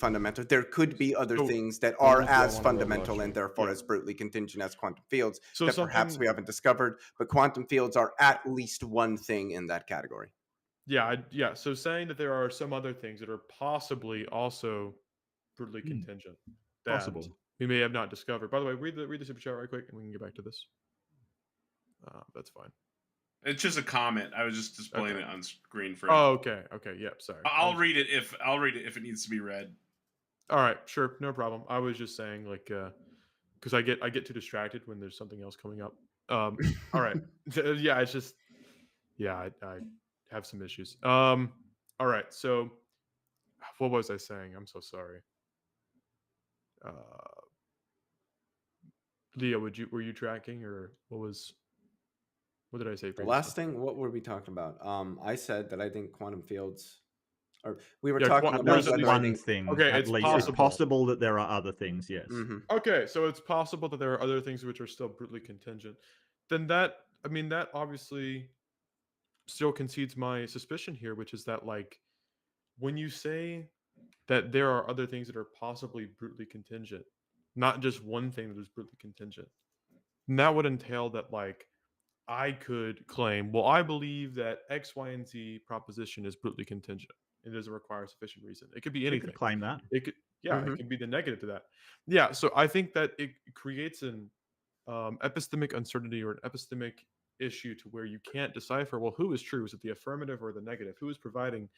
fundamental. There could be other things that are as fundamental and therefore as brutally contingent as quantum fields that perhaps we haven't discovered. But quantum fields are at least one thing in that category. Yeah. So saying that there are some other things that are possibly also brutally contingent that we may have not discovered. By the way, read the super chat right quick, and we can get back to this. That's fine. It's just a comment. I was just displaying it on screen for. Oh, okay. Yep. Sorry. I'll read it if it needs to be read. All right. Sure. No problem. I was just saying, like, because I get too distracted when there's something else coming up. All right. Yeah. It's just. Yeah. I have some issues. All right. So, what was I saying? I'm so sorry. Leo, were you tracking, or what did I say previously? The last thing, what were we talking about? I said that I think quantum fields we were talking about one thing. Okay, at least it's possible that there are other things, yes. Mm-hmm. Okay, so it's possible that there are other things which are still brutally contingent. Then that obviously still concedes my suspicion here, which is that, like, when you say that there are other things that are possibly brutally contingent, not just one thing that is brutally contingent, and that would entail that, like, I could claim, well, I believe that X, Y, and Z proposition is brutally contingent. It doesn't require sufficient reason. It could be anything. You could claim that. It could, it could be the negative to that. Yeah, so I think that it creates an epistemic uncertainty or an epistemic issue to where you can't decipher, well, who is true? Is it the affirmative or the negative? Who is providing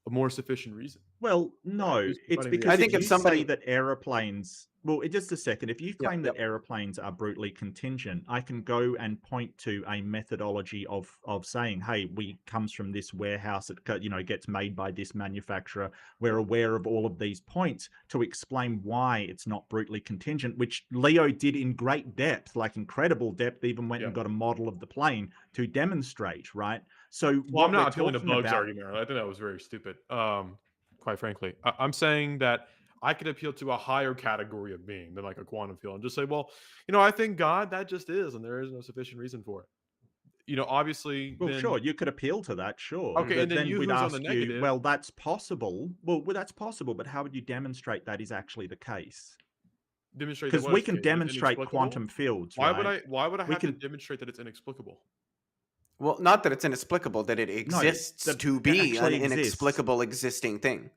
a more sufficient reason? Well, no, it's because I think if somebody say that aeroplanes. Well, just a second. If you claim that aeroplanes are brutally contingent, I can go and point to a methodology of saying, hey, we comes from this warehouse that gets made by this manufacturer. We're aware of all of these points to explain why it's not brutally contingent, which Leo did in great depth, like incredible depth. Even went and got a model of the plane to demonstrate, right? So, well, I'm not appealing to Bug's argument. I think that was very stupid. Quite frankly, I'm saying that I could appeal to a higher category of being than like a quantum field and just say, well, I think God, that just is, and there is no sufficient reason for it. Obviously. Well, sure, you could appeal to that, sure. Okay, and then we'd ask you, well, that's possible. Well, that's possible, but how would you demonstrate that is actually the case? Demonstrate because we can demonstrate quantum fields. Why would I have to demonstrate that it's inexplicable? Well, not that it's inexplicable, that it exists to be an inexplicable existing thing.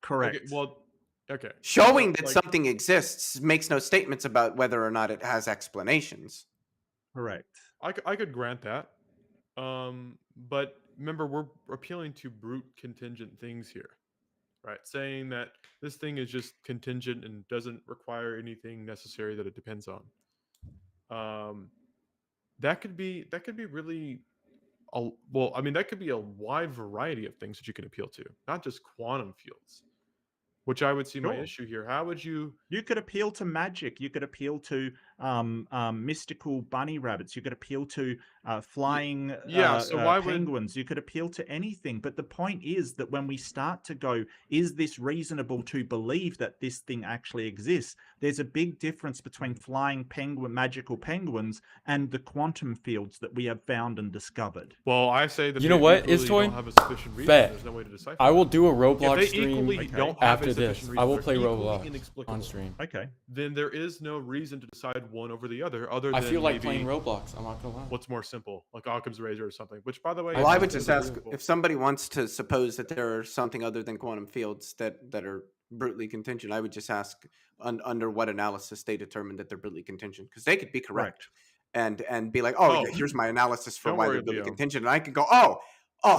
Correct. Okay, well, okay. Showing that something exists makes no statements about whether or not it has explanations. Correct. I could grant that. But remember, we're appealing to brute contingent things here, right? Saying that this thing is just contingent and doesn't require anything necessary that it depends on. That could be really that could be a wide variety of things that you can appeal to, not just quantum fields. which I would see my Sure. issue here. How would you? You could appeal to magic. You could appeal to mystical bunny rabbits. You could appeal to flying So why penguins. You could appeal to anything. But the point is that when we start to go, is this reasonable to believe that this thing actually exists? There's a big difference between flying magical penguins and the quantum fields that we have found and discovered. Well, I say that you know what, don't have a sufficient reason. Bet. There's no way to decipher. I will that. do a If Roblox they stream equally don't have after a this. sufficient I will reason, play they're equally Roblox inexplicable, on stream. Okay. Then there is no reason to decide one over the other. Other I than feel like maybe playing Roblox. I'm not gonna lie. what's more simple, like Occam's razor or something. Which, by the way, Well, I think would it's just ask believable. if somebody wants to suppose that there are something other than quantum fields that are brutally contingent. I would just ask under what analysis they determined that they're brutally contingent, because they could be correct and be like, oh, yeah, here's my analysis for Don't why worry, they're brutally Leo. contingent, and I could go, oh,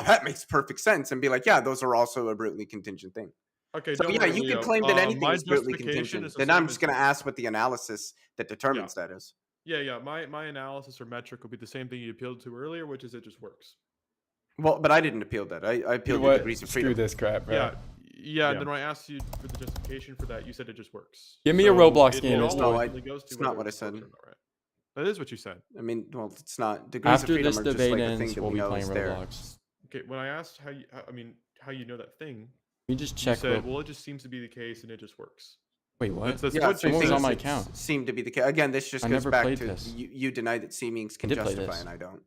that makes perfect sense, and be like, yeah, those are also a brutally contingent thing. Okay, So don't yeah, worry, you Leo. can claim that anything my is brutally justification contingent. is the Then same I'm just as going to yours. ask what the analysis that determines that is. Yeah. My analysis or metric would be the same thing you appealed to earlier, which is it just works. Well, but I didn't appeal that. I You know appealed to what? degrees of Screw freedom. this crap, bro. Yeah. And then when I asked you for the justification for that, you said it just works. Give me a Roblox game, It it's all not- ultimately goes to it's not whether what I it said. works or not, right? That is what you said. I mean, well, it's not. Degrees After of freedom this are just debate like a thing ends, that we'll we be know playing is there. Roblox. Okay, when I asked how you know that thing, Let me just you check. said, well, it just seems to be the case and it just works. Wait, what? That's Yeah, what so you Someone was said. on my it's account. seemed to be the case. Again, this just I goes never back played to this. you deny that seemings can did play justify, this. and I don't.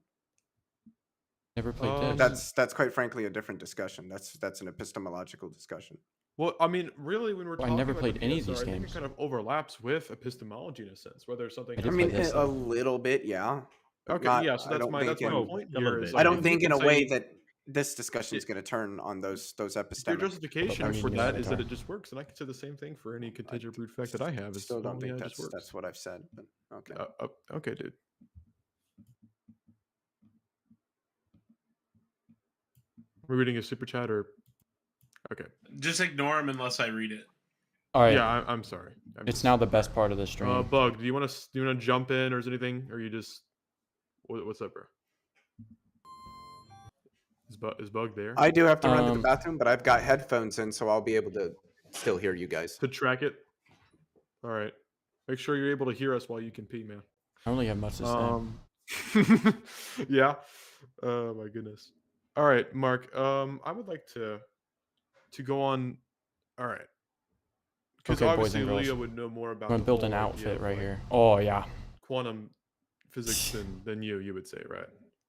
Never played this. That's quite frankly a different discussion. That's an epistemological discussion. Well, I mean, really, when we're Well, I talking never about played the any of PSR, these I think games. it kind of overlaps with epistemology in a sense, whether something. I I did mean, play this, a though. little bit, yeah. but Okay, not- yeah. So I that's don't my think in- point a little here. Is bit. like, I don't if think you in a can way say that this discussion is going to turn on those your epistemic. justification I mean, for yeah, that they is that are. it just works, and I can say the same thing for any contingent brute fact that I have. Is Still don't well, think yeah, it just works. that's what I've said. But okay. Okay, dude. We're reading a super chat or okay. Just ignore him unless I read it. All right. Yeah, I'm sorry. It's now the best part of the stream. Bug. Do you want to jump in or is anything? Or you just what's up, bro? Is Bug there I do have to run to the Um, bathroom, but I've got headphones in, so I'll be able to still hear you guys. to track it? All right. Make sure you're able to hear us while you can pee, man. I don't really have much to say. Yeah. Oh my goodness. All right, Mark. I would like to go on. All right. Because Okay, boys obviously and girls. Leo would know more about. I'm gonna the build an whole idea outfit of, right like, here. Oh yeah, quantum physics than you would say, right?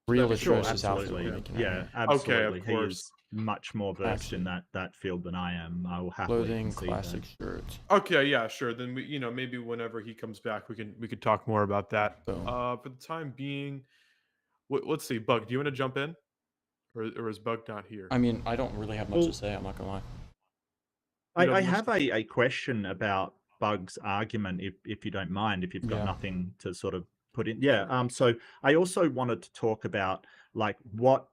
real Sure, atrocious outfit. absolutely. we're making right Yeah, here. absolutely. of He course. is much more versed in that field than I am. I will happily Clothing, concede classic that. shirts. Okay, yeah, sure. Then maybe whenever he comes back, we could talk more about that. Boom. For the time being, let's see. Bug, do you want to jump in, or is Bug not here? I mean, I don't really have much Well- to say. I'm not gonna lie. You I don't have a question about Bug's argument, if you don't mind, if you've got Yeah. nothing to sort of put in. Yeah. So I also wanted to talk about like what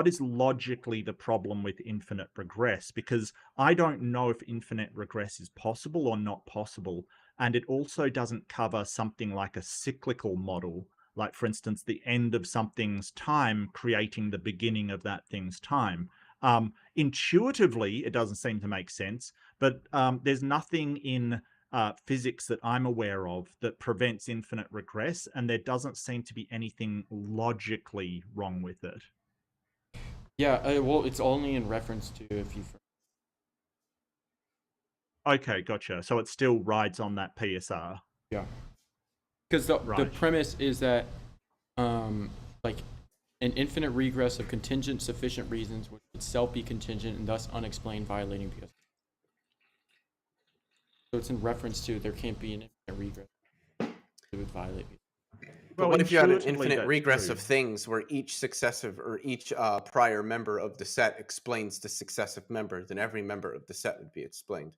is logically the problem with infinite regress, because I don't know if infinite regress is possible or not possible, and it also doesn't cover something like a cyclical model, like for instance the end of something's time creating the beginning of that thing's time. Intuitively, it doesn't seem to make sense, but there's nothing in physics that I'm aware of that prevents infinite regress, and there doesn't seem to be anything logically wrong with it. Yeah, well, it's only in reference to if you. Okay, gotcha. So it still rides on that PSR. Yeah. Because the Right. premise is that, like, an infinite regress of contingent sufficient reasons would itself be contingent and thus unexplained, violating PS. So it's in reference to there can't be an infinite regress. It would violate PS. But what if you had an intuitively, infinite that's regress true. of things where each successive or each prior member of the set explains the successive member? Then every member of the set would be explained.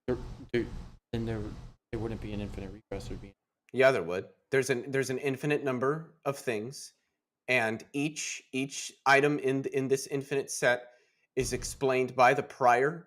Then there wouldn't be an infinite regress. It would be. Yeah, there would. There's an infinite number of things, and each item in this infinite set is explained by the prior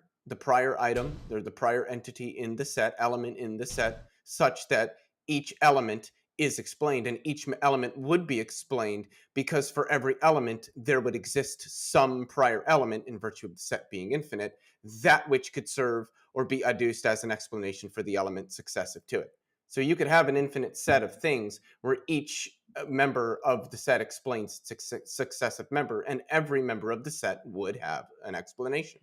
item or the prior entity in the set, element in the set, such that each element is explained, and each element would be explained because for every element there would exist some prior element in virtue of the set being infinite, that which could serve or be adduced as an explanation for the element successive to it. So you could have an infinite set of things where each member of the set explains its successive member, and every member of the set would have an explanation.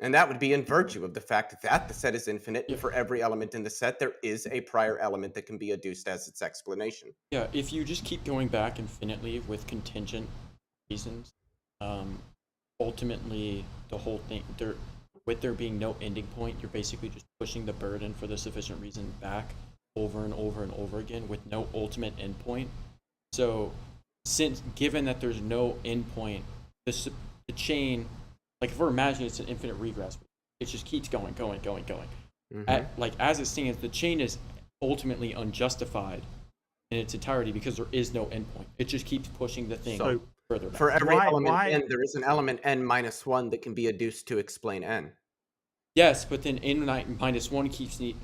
And that would be in virtue of the fact that the set is infinite, and for every element in the set, there is a prior element that can be adduced as its explanation. Yeah, if you just keep going back infinitely with contingent reasons, ultimately the whole thing, with there being no ending point, you're basically just pushing the burden for the sufficient reason back over and over and over again with no ultimate endpoint. So, given that there's no endpoint, the chain, like if we're imagining it's an infinite regress, it just keeps going. As it stands, the chain is ultimately unjustified in its entirety because there is no endpoint. It just keeps pushing the thing further back. For every element n, there is an element n minus 1 that can be adduced to explain n. Yes, but then n minus 1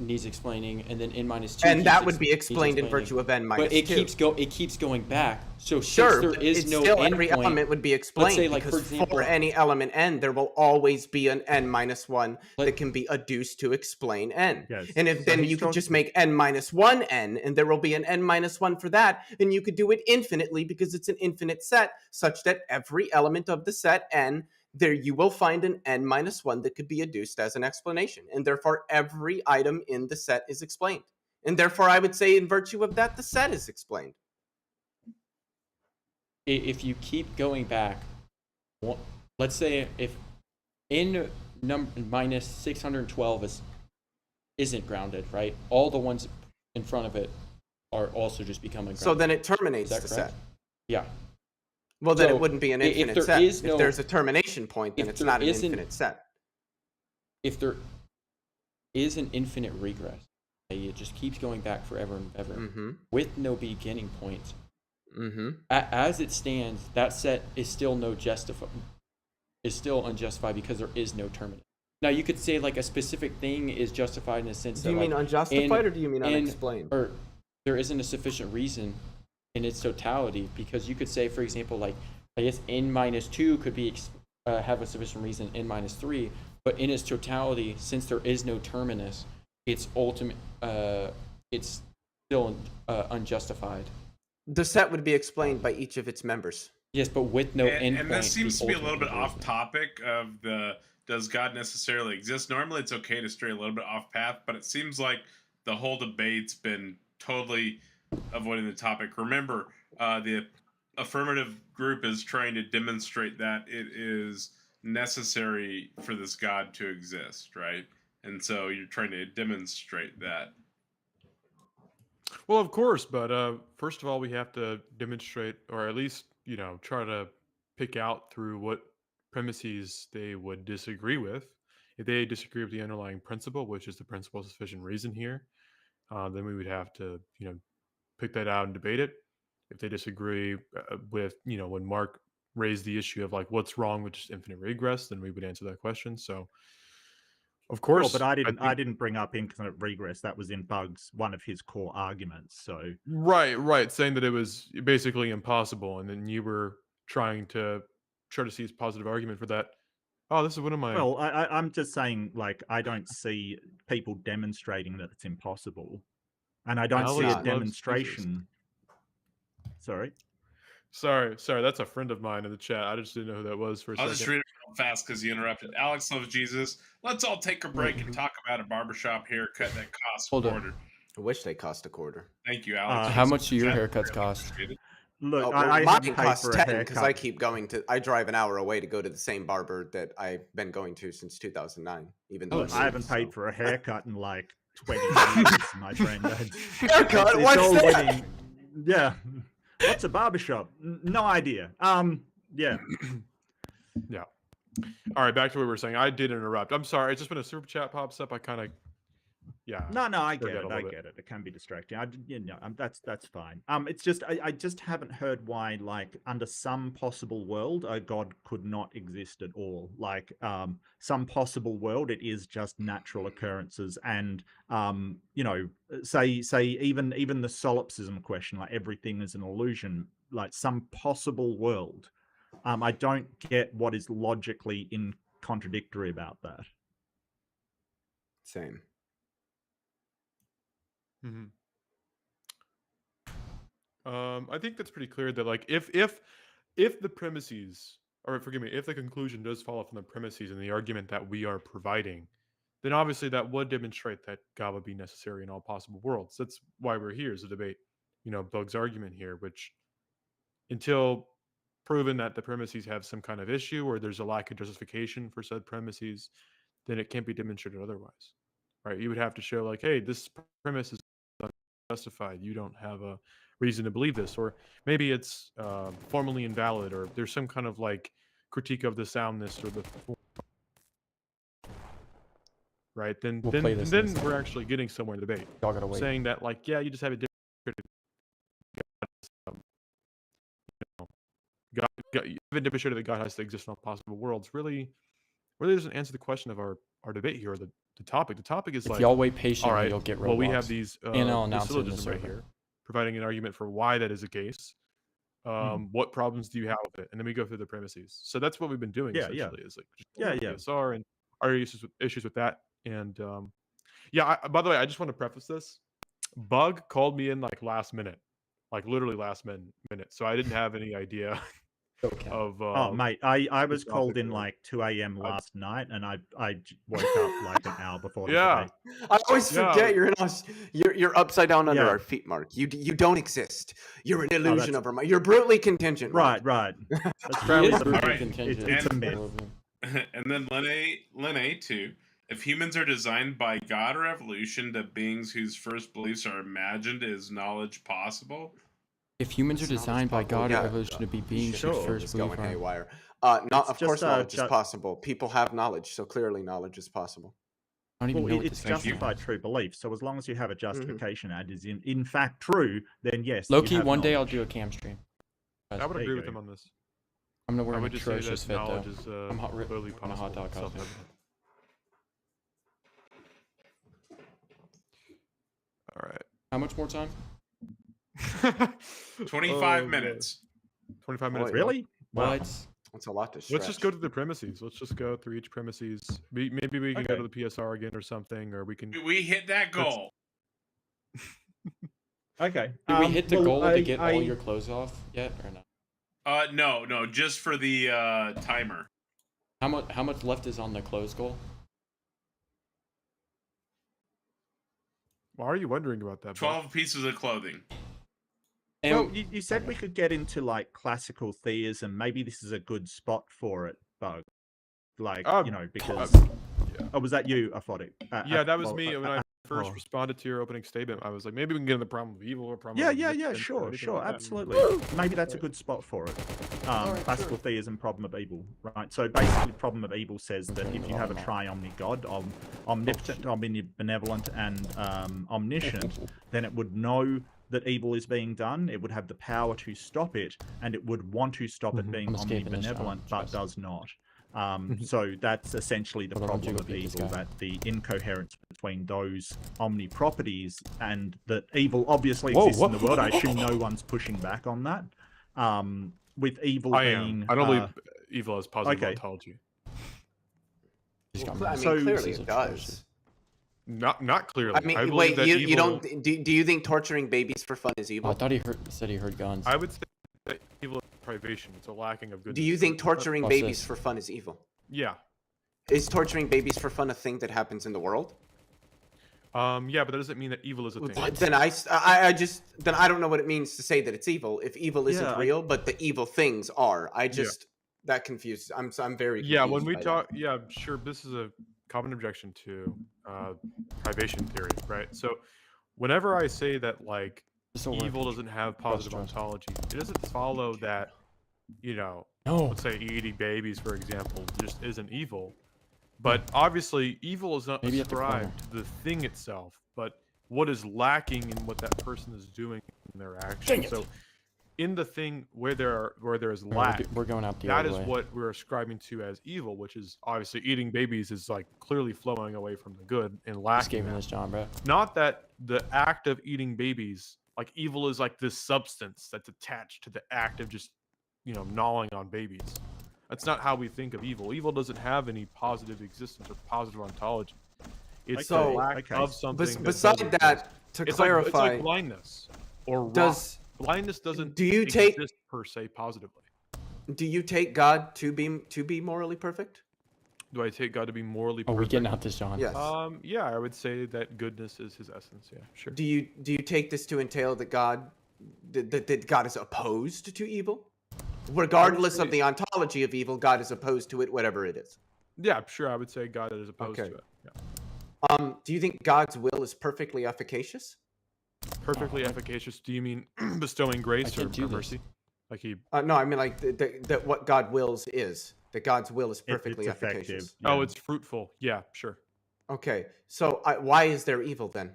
needs explaining, and then n minus 2. And that would be explained in virtue of n minus 2. But it keeps going back. So sure, since there is no still endpoint, every element would be explained. Let's say, like, because for example, for any element n, there will always be an n minus 1 that can be adduced to explain n. Yes. And if then you could just make n minus 1 n, and there will be an n minus 1 for that, and you could do it infinitely because it's an infinite set, such that every element of the set n, there you will find an n minus 1 that could be adduced as an explanation. And therefore, every item in the set is explained. And therefore, I would say in virtue of that, the set is explained. If you keep going back, let's say if n minus 612 isn't grounded, right? All the ones in front of it are also just becoming grounded. So then it terminates the set. Yeah. Well, then it wouldn't be an infinite set. If No, there's a termination point, then it's not an infinite set. If there is an infinite regress, it just keeps going back forever and ever with no beginning point. As it stands, that set is still unjustified because there is no terminus. Now you could say like a specific thing is justified in the sense that. Do you mean unjustified or do you mean unexplained? Or there isn't a sufficient reason in its totality, because you could say, for example, like I guess n minus 2 could be have a sufficient reason, n minus 3, but in its totality, since there is no terminus, it's still unjustified. The set would be explained by each of its members. Yes, but with no endpoint. And this seems to be a little bit off topic of the does God necessarily exist? Normally it's okay to stray a little bit off path, but it seems like the whole debate's been totally avoiding the topic. Remember, the affirmative group is trying to demonstrate that it is necessary for this God to exist, right? And so you're trying to demonstrate that. Well, of course, but first of all, we have to demonstrate, or at least, try to pick out through what premises they would disagree with. If they disagree with the underlying principle, which is the principle of sufficient reason here, then we would have to, pick that out and debate it. If they disagree with, when Mark raised the issue of like what's wrong with just infinite regress, then we would answer that question. So, of course, but I didn't bring up infinite regress. That was in Bug's one of his core arguments. So right, saying that it was basically impossible, and then you were trying to see his positive argument for that. Oh, this is one of my. Well, I'm just saying, like, I don't see people demonstrating that it's impossible, and I don't see a demonstration. Sorry. That's a friend of mine in the chat. I just didn't know who that was for a second. I'll just read it real fast because you interrupted. Alex loves Jesus. Let's all take a break and talk about a barbershop haircut that costs a quarter. I wish they cost a quarter. Thank you, Alex. How much do your haircuts cost? Look, mine costs 10 because I drive an hour away to go to the same barber that I've been going to since 2009. Even though I haven't paid for a haircut in like 20 years, my friend. Haircut? What's that? Yeah. What's a barbershop? No idea. Yeah. Yeah. All right, back to what we were saying. I did interrupt. I'm sorry. It's just when a super chat pops up, I kind of yeah. No, I forget get a it. I little bit. get it. It can be distracting. That's fine. It's just I just haven't heard why, like, under some possible world, a god could not exist at all. Like, some possible world, it is just natural occurrences, and you know, say even the solipsism question, like everything is an illusion. Like some possible world, I don't get what is logically contradictory about that. Same. Mm-hmm. I think that's pretty clear that, like, if the premises, or forgive me, if the conclusion does follow from the premises and the argument that we are providing, then obviously that would demonstrate that God would be necessary in all possible worlds. That's why we're here, is to debate, Bug's argument here, which, until proven that the premises have some kind of issue or there's a lack of justification for said premises, then it can't be demonstrated otherwise, right? You would have to show, like, hey, this premise is unjustified. You don't have a reason to believe this, or maybe it's formally invalid, or there's some kind of, like, critique of the soundness or the form, right? Then we're actually getting somewhere in the debate. Y'all gotta wait. Saying that, like, yeah, you just have a different God, you haven't demonstrated that God has to exist in all possible worlds. Really doesn't answer the question of our debate here, or the topic. The topic is, If like, y'all wait patiently, all right, you'll get Roblox. well, we have these and I'll announce it in the syllogism right server. here, providing an argument for why that is the case. What problems do you have with it? And then we go through the premises. So that's what we've been doing, essentially, is, like, just PSR and our issues with that. And by the way, I just want to preface this. Bug called me in, like, last minute, like literally last minute, so I didn't have any idea of mate, I was called in like 2 a.m. last night, and I woke up like an hour before the debate. I always forget you're upside down under our feet, Mark. You don't exist. You're an illusion of our mind. You're brutally contingent. Right. Australia's brutally contingent. It's a myth. And then Lene too. If humans are designed by God or evolution to beings whose first beliefs are imagined, is knowledge possible? If humans are designed by God or evolution to be beings whose first beliefs are haywire. Of course, knowledge is possible. People have knowledge, so clearly knowledge is possible. I don't even know what it's justified true belief. So as long as you have a justification and is in fact true, then yes. Low-key, one day I'll do a cam stream. I would agree with him on this. I'm gonna wear an atrocious fit, though. I'm a hot dog costume. All right. How much more time? 25 minutes. 25 minutes. Really? Wow. That's a lot to stretch. Let's just go to the premises. Let's just go through each premises. Maybe we can go to the PSR again or something, or we can. We hit that goal. Okay. Did we hit the goal to get all your clothes off yet, or not? No, just for the timer. How much left is on the clothes goal? Why are you wondering about that? 12 pieces of clothing. And, well, you said we could get into, like, classical theism. Maybe this is a good spot for it, Bug. Like, because... Oh, was that you, Apophatic? That was me. When I first responded to your opening statement, I was like, maybe we can get into the problem of evil or problem of sure, absolutely. Maybe that's a good spot for it. Classical theism, problem of evil, right? So basically, problem of evil says that if you have a tri-omni god, omnipotent, omnibenevolent, and omniscient, then it would know that evil is being done, it would have the power to stop it, and it would want to stop it being omnibenevolent, but does not. So that's essentially the problem of evil, that the incoherence between those omni properties, and that evil obviously exists in the world. I assume no one's pushing back on that. With evil being... I don't believe evil has positive ontology. Clearly it does. Not clearly. I mean, wait, you don't... Do you think torturing babies for fun is evil? I thought he said he heard guns. I would say that evil is privation. It's a lacking of goodness. Do you think torturing babies for fun is evil? Yeah. Is torturing babies for fun a thing that happens in the world? Yeah, but that doesn't mean that evil is a thing. Then I don't know what it means to say that it's evil if evil isn't real, but the evil things are. That confuses. I'm very confused. Yeah, when we talk, sure, this is a common objection to privation theory, right? So whenever I say that, like, evil doesn't have positive ontology, it doesn't follow that, let's say eating babies, for example, just isn't evil. But obviously, evil is not Maybe at the corner. ascribed to the thing itself, but what is lacking in what that person is doing in their Dang action. it. So, in the thing where there is We're lack, we're going out the that other is way. what we're ascribing to as evil, which is obviously eating babies is like clearly flowing away from the good and Just lacking gave me that. this, John, bro. Not that the act of eating babies, like evil is like this substance that's attached to the act of just, gnawing on babies. That's not how we think of evil. Evil doesn't have any positive existence or positive ontology. It's the So- lack of something. Beside doesn't that, exist. to it's clarify, like blindness or rot. does Blindness doesn't do you take exist per se positively. do you take God to be morally perfect? Do I take God to be morally Oh, we perfect? getting out this, John. Yes. Yeah, I would say that goodness is his essence. Yeah, sure. Do you take this to entail that that God is opposed to evil? Regardless of the ontology of evil, God is opposed to it, whatever it is. Yeah, sure. I would say God is opposed Okay. to it. Yeah. Do you think God's will is perfectly efficacious? Perfectly efficacious. Do you mean bestowing grace or can't do this. mercy? Like he. No, I mean like that what God wills is that God's will is perfectly It's effective. efficacious. Yeah. Oh, it's fruitful. Yeah, sure. Okay, so why is there evil then?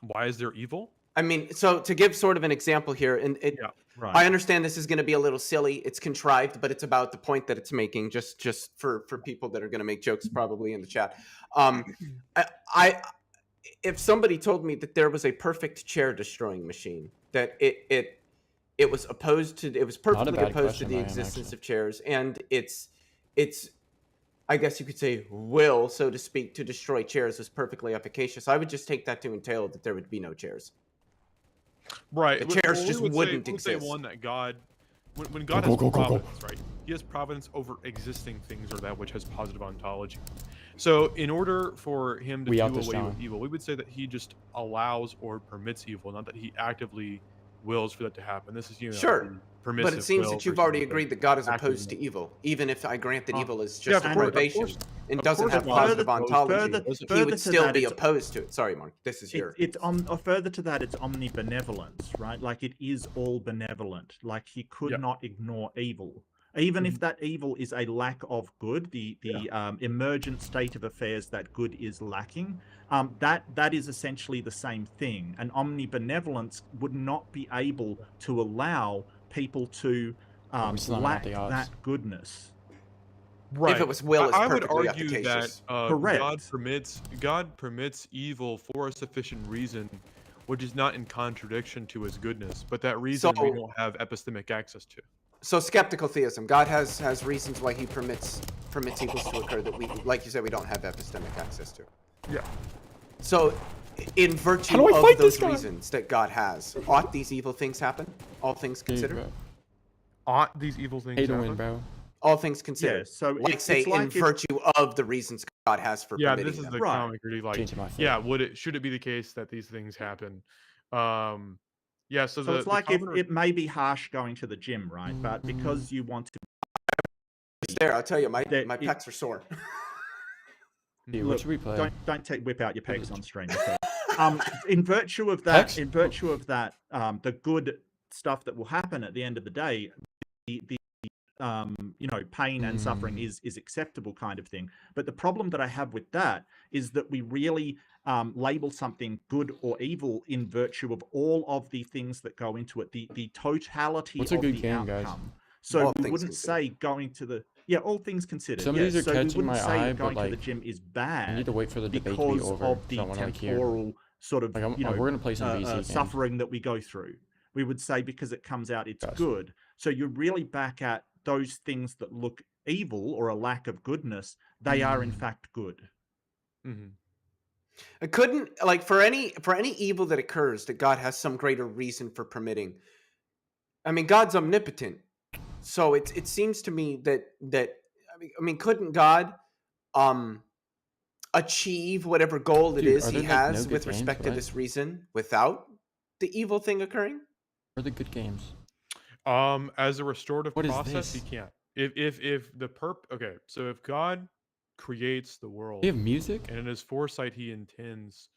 Why is there evil? I mean, so to give sort of an example here, and Yeah. Right. I understand this is going to be a little silly. It's contrived, but it's about the point that it's making. Just for people that are going to make jokes probably in the chat. I if somebody told me that there was a perfect chair destroying machine, that it was perfectly bad opposed to question the by him, existence actually. of chairs, and it's I guess you could say will, so to speak, to destroy chairs was perfectly efficacious. I would just take that to entail that there would be no chairs. Right. The chairs we just would wouldn't say, we would say exist. one that God, when God Go, has go, go, go, go. providence, right? He has providence over existing things or that which has positive ontology. So, in order for him to We do out away this, with John. evil, we would say that he just allows or permits evil, not that he actively wills for that to happen. This is Sure, the permissive but it seems will that you've versus already the agreed that God is active opposed will. to evil, even if I grant that evil is Yeah, just of a course, privation and of doesn't course have God is positive opposed. ontology. He further would to still that, be it's- opposed to it. Sorry, Mark. This is your. Further to that, it's omnibenevolence, right? Like it is all benevolent. Like he could Yep. not ignore evil, even if that evil is a lack of good, the emergent state of affairs that good is lacking. That is essentially the same thing. And omnibenevolence would not be able to allow people to we still don't lack have the odds. that goodness. Right. If it was will, it's I would perfectly argue efficacious. that Correct. God permits evil for a sufficient reason, which is not in contradiction to his goodness, but that reason we So- don't have epistemic access to. So skeptical theism. God has reasons why he permits evils to occur that we, like you said, we don't have epistemic access to. Yeah. So, in virtue How do I of fight those this guy? reasons that God has, ought these evil things happen? All things Dude, considered. bro. Ought these evil things Pay to happen? win, bro. All things considered. Yeah, so like it's say in like if- virtue of the reasons God has for Yeah, permitting this is them. the Right. comic really like. Changing my Yeah, favorite. should it be the case that these things happen? Yeah. So So the it's like if common- it may be harsh going to the gym, right? But because you want to It's there. I'll tell you, my That it- pecs are sore. Dude, Look, what should we play? whip out your pecs on stream. Okay? In virtue of that, Pecs? the good stuff that will happen at the end of the day, the pain and suffering is acceptable kind of thing. But the problem that I have with that is that we really label something good or evil in virtue of all of the things that go into it, the totality What's a of good the game, guys? outcome. So All we things wouldn't considered. say going to the all things considered. Some of these are so we catching wouldn't my say eye, that but, going to the like, gym is I bad need to wait for the debate to be because over. of the so I wanna, like, hear. temporal sort of Like, we're gonna play some VC games. suffering that we go through. We would say because it comes out, it's Gotcha. good. So you're really back at those things that look evil or a lack of goodness. They are in fact good. Mhm. I couldn't like for any evil that occurs that God has some greater reason for permitting. I mean, God's omnipotent, so it seems to me that I mean, couldn't God achieve whatever goal it Dude, is are he there, like, no has good with games? respect to What? this reason without the evil thing occurring? Where are the good games? As a restorative What is process, he this? can't. If the okay, so if God creates the world Do you have music? and in his foresight he intends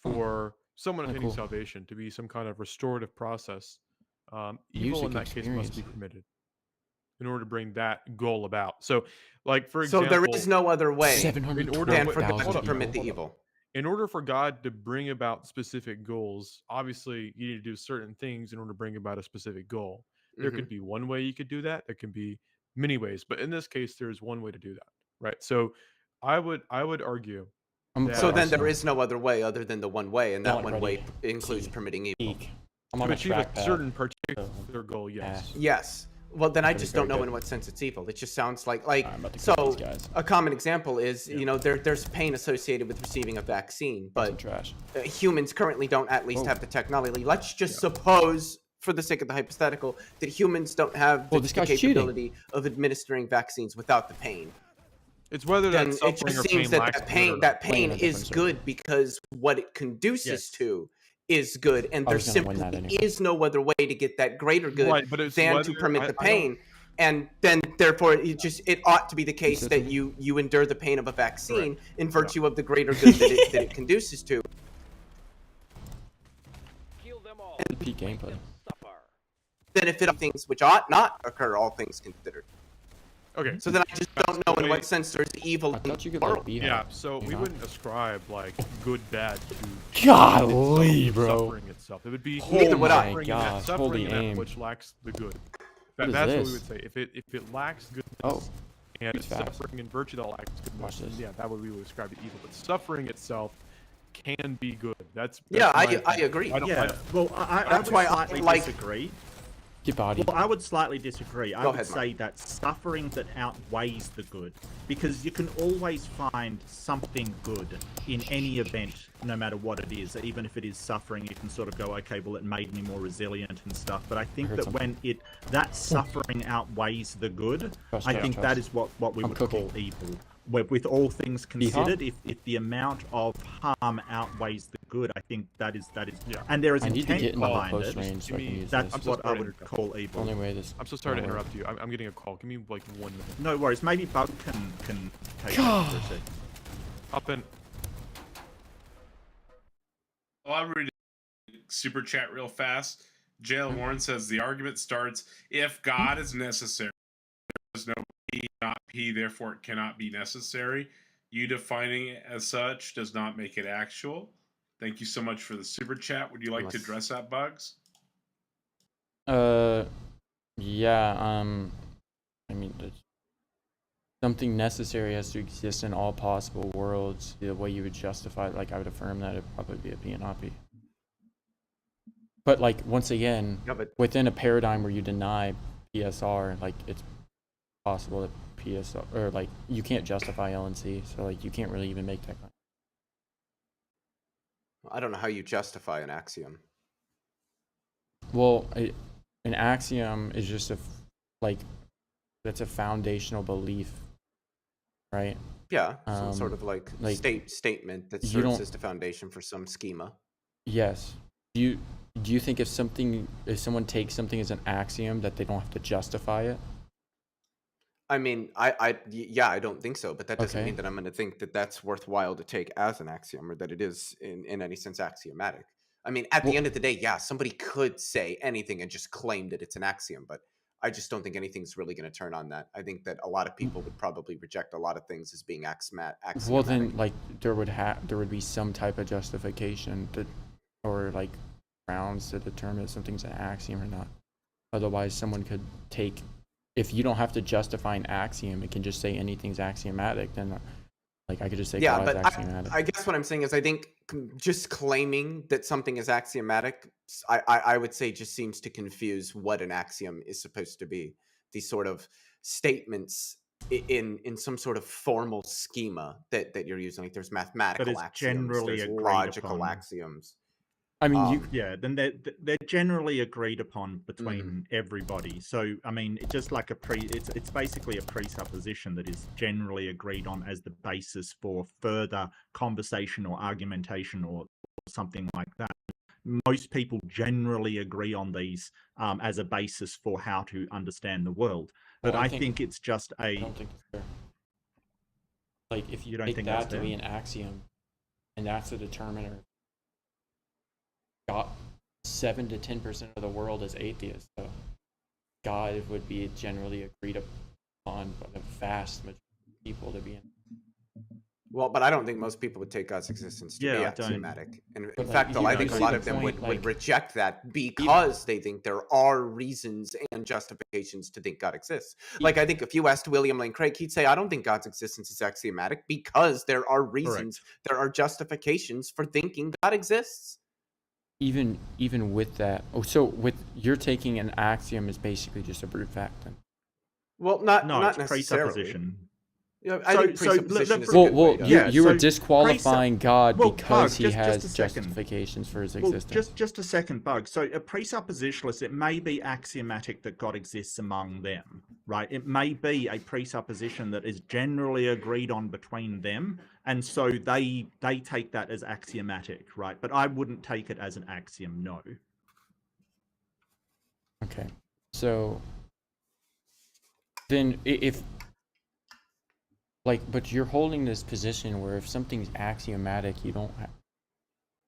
Oh. for someone Oh, attaining cool. salvation to be some kind of restorative process, evil Music in that case must be experience. permitted. in order to bring that goal about. So, like for So example, there is no other way than for God 712,000 to permit people. the evil. in order for God to bring about specific goals, obviously you need to do certain things in order to bring about a specific goal. There could be one way you could do that. There can be many ways, but in this case, there's one way to do that, right? So, I would argue So that then there is no other way other than the one way, and that Not one way ready. includes See. permitting evil. Peak. I'm to on a achieve a trackpad. certain particular goal, yes. Yes. Well, then I Pretty just don't know good. in what sense it's evil. It just sounds like I'm about to kill so. these guys. A common example is there's pain associated with receiving a vaccine, Some but trash. humans currently don't at least Whoa. have the technology. Let's just suppose, for the sake of the hypothetical, that humans don't have Whoa, the this guy's cheating. capability of administering vaccines without the pain. It's whether Then that it suffering just or seems pain that lacks that good or pain not. that Playing pain a is different good because what it conduces Yes. to is good, and I there was gonna win simply that anyway. is no other way to get that greater good Right, but it's than whether to permit the I don't- pain. And then therefore it ought to be the case that Consistent. you endure the pain of a vaccine in virtue of the greater good that it conduces to. Peak gameplay. Then if it things which ought not occur, all things considered. Okay. So then I just don't know in Wait. what sense there's evil I in thought you the could like world. be Yeah, hard. so You we know? wouldn't ascribe like good bad to Golly, itself, bro. suffering itself. It would be Neither would I. suffering in that- Gosh, suffering holy in that aim. which lacks the good. What is That's what we this? would say. If it lacks goodness Oh, and he's it's fast. suffering in virtue that lacks Watch goodness, this. yeah, that would we would ascribe to evil. But suffering itself can be good. That's Yeah, my I opinion. agree. I don't- Yeah, well, I That's would why I slightly like- disagree. Get body. Well, I would slightly disagree. I Go would ahead, Mark. say that suffering that outweighs the good, because you can always find something good in any event, no matter what it is. Even if it is suffering, you can sort of go, okay, well, it made me more resilient and stuff. But I think heard that something. when that suffering outweighs the good, Trust, I trust, think trust. that is what we I'm would cooking. call evil. With all things Be hot? considered, if the amount of harm outweighs the good, I think that is Yeah. and there is I need to intent get into the behind close it. range so I can Give me- use That's this. so what I sorry to would interrupt. call evil. Only way this. I'm so sorry to gonna work. interrupt you. I'm getting a call. Give me like 1 minute. No worries. Maybe Bug can take it for a sec. Up in. Well, I'll read a super chat real fast. JL Warren says the argument starts if God is necessary, there is no P, not P, therefore it cannot be necessary. You defining it as such does not make it actual. Thank you so much for the super chat. Would you like to Unless- address that, Bugs? Yeah. I mean, something necessary has to exist in all possible worlds. The way you would justify, like, I would affirm that it'd probably be a P and not P. But like, once again, Yeah, but within a paradigm where you deny PSR, like, it's possible that PSR, or like, you can't justify LNC, so like, you can't really even make that claim. I don't know how you justify an axiom. Well, an axiom is just like, that's a foundational belief, right? Yeah, some sort Um, of like like, statement that you serves don't- as the foundation for some schema. Yes. Do you think if someone takes something as an axiom that they don't have to justify it? I mean, yeah, I don't think so, but that doesn't Okay. mean that I'm going to think that that's worthwhile to take as an axiom or that it is in any sense axiomatic. I mean, at the end of the day, yeah, somebody could say anything and just claim that it's an axiom, but I just don't think anything's really going to turn on that. I think that a lot of people would probably reject a lot of things as being axiomatic. Well, then, like, there would be some type of justification or like grounds to determine if something's an axiom or not. Otherwise, someone could take, if you don't have to justify an axiom, it can just say anything's axiomatic. Then, like, I could just say Yeah, God is but axiomatic. I guess what I'm saying is I think just claiming that something is axiomatic, I would say just seems to confuse what an axiom is supposed to be. These sort of statements in some sort of formal schema that you're using. Like there's mathematical it's axioms, generally there's agreed logical upon. axioms. I mean, you Yeah, then they're generally agreed upon between everybody. So I mean, it's just like it's basically a presupposition that is generally agreed on as the basis for further conversation or argumentation or something like that. Most people generally agree on these as a basis for how to understand the world. But Well, I I think- think it's just I a don't think it's fair. Like, if You you don't take think that that's to be fair? an axiom, and that's the determiner, got 7 to 10% of the world is atheist. So God would be generally agreed upon by the vast majority of people to be in. Well, but I don't think most people would take God's existence to be I don't. axiomatic. And in But, fact, you I know, think you a see lot the of them point, would like, reject that because they think there are reasons and justifications to think God exists. Like, I think if you asked William Lane Craig, he'd say, I don't think God's existence is axiomatic because there are reasons, there are justifications for thinking God exists. even with that, so you're taking an axiom as basically just a brute fact then? Well, No, not it's necessarily. presupposition. Yeah, I think presupposition is a Well, good way to- you were disqualifying God Well, because Bug, he just has a second. justifications for his Well, existence. just a second, Bug. So a presuppositionalist, it may be axiomatic that God exists among them, right? It may be a presupposition that is generally agreed on between them, and so they take that as axiomatic, right? But I wouldn't take it as an axiom, no. Okay, so then if but you're holding this position where if something's axiomatic, you don't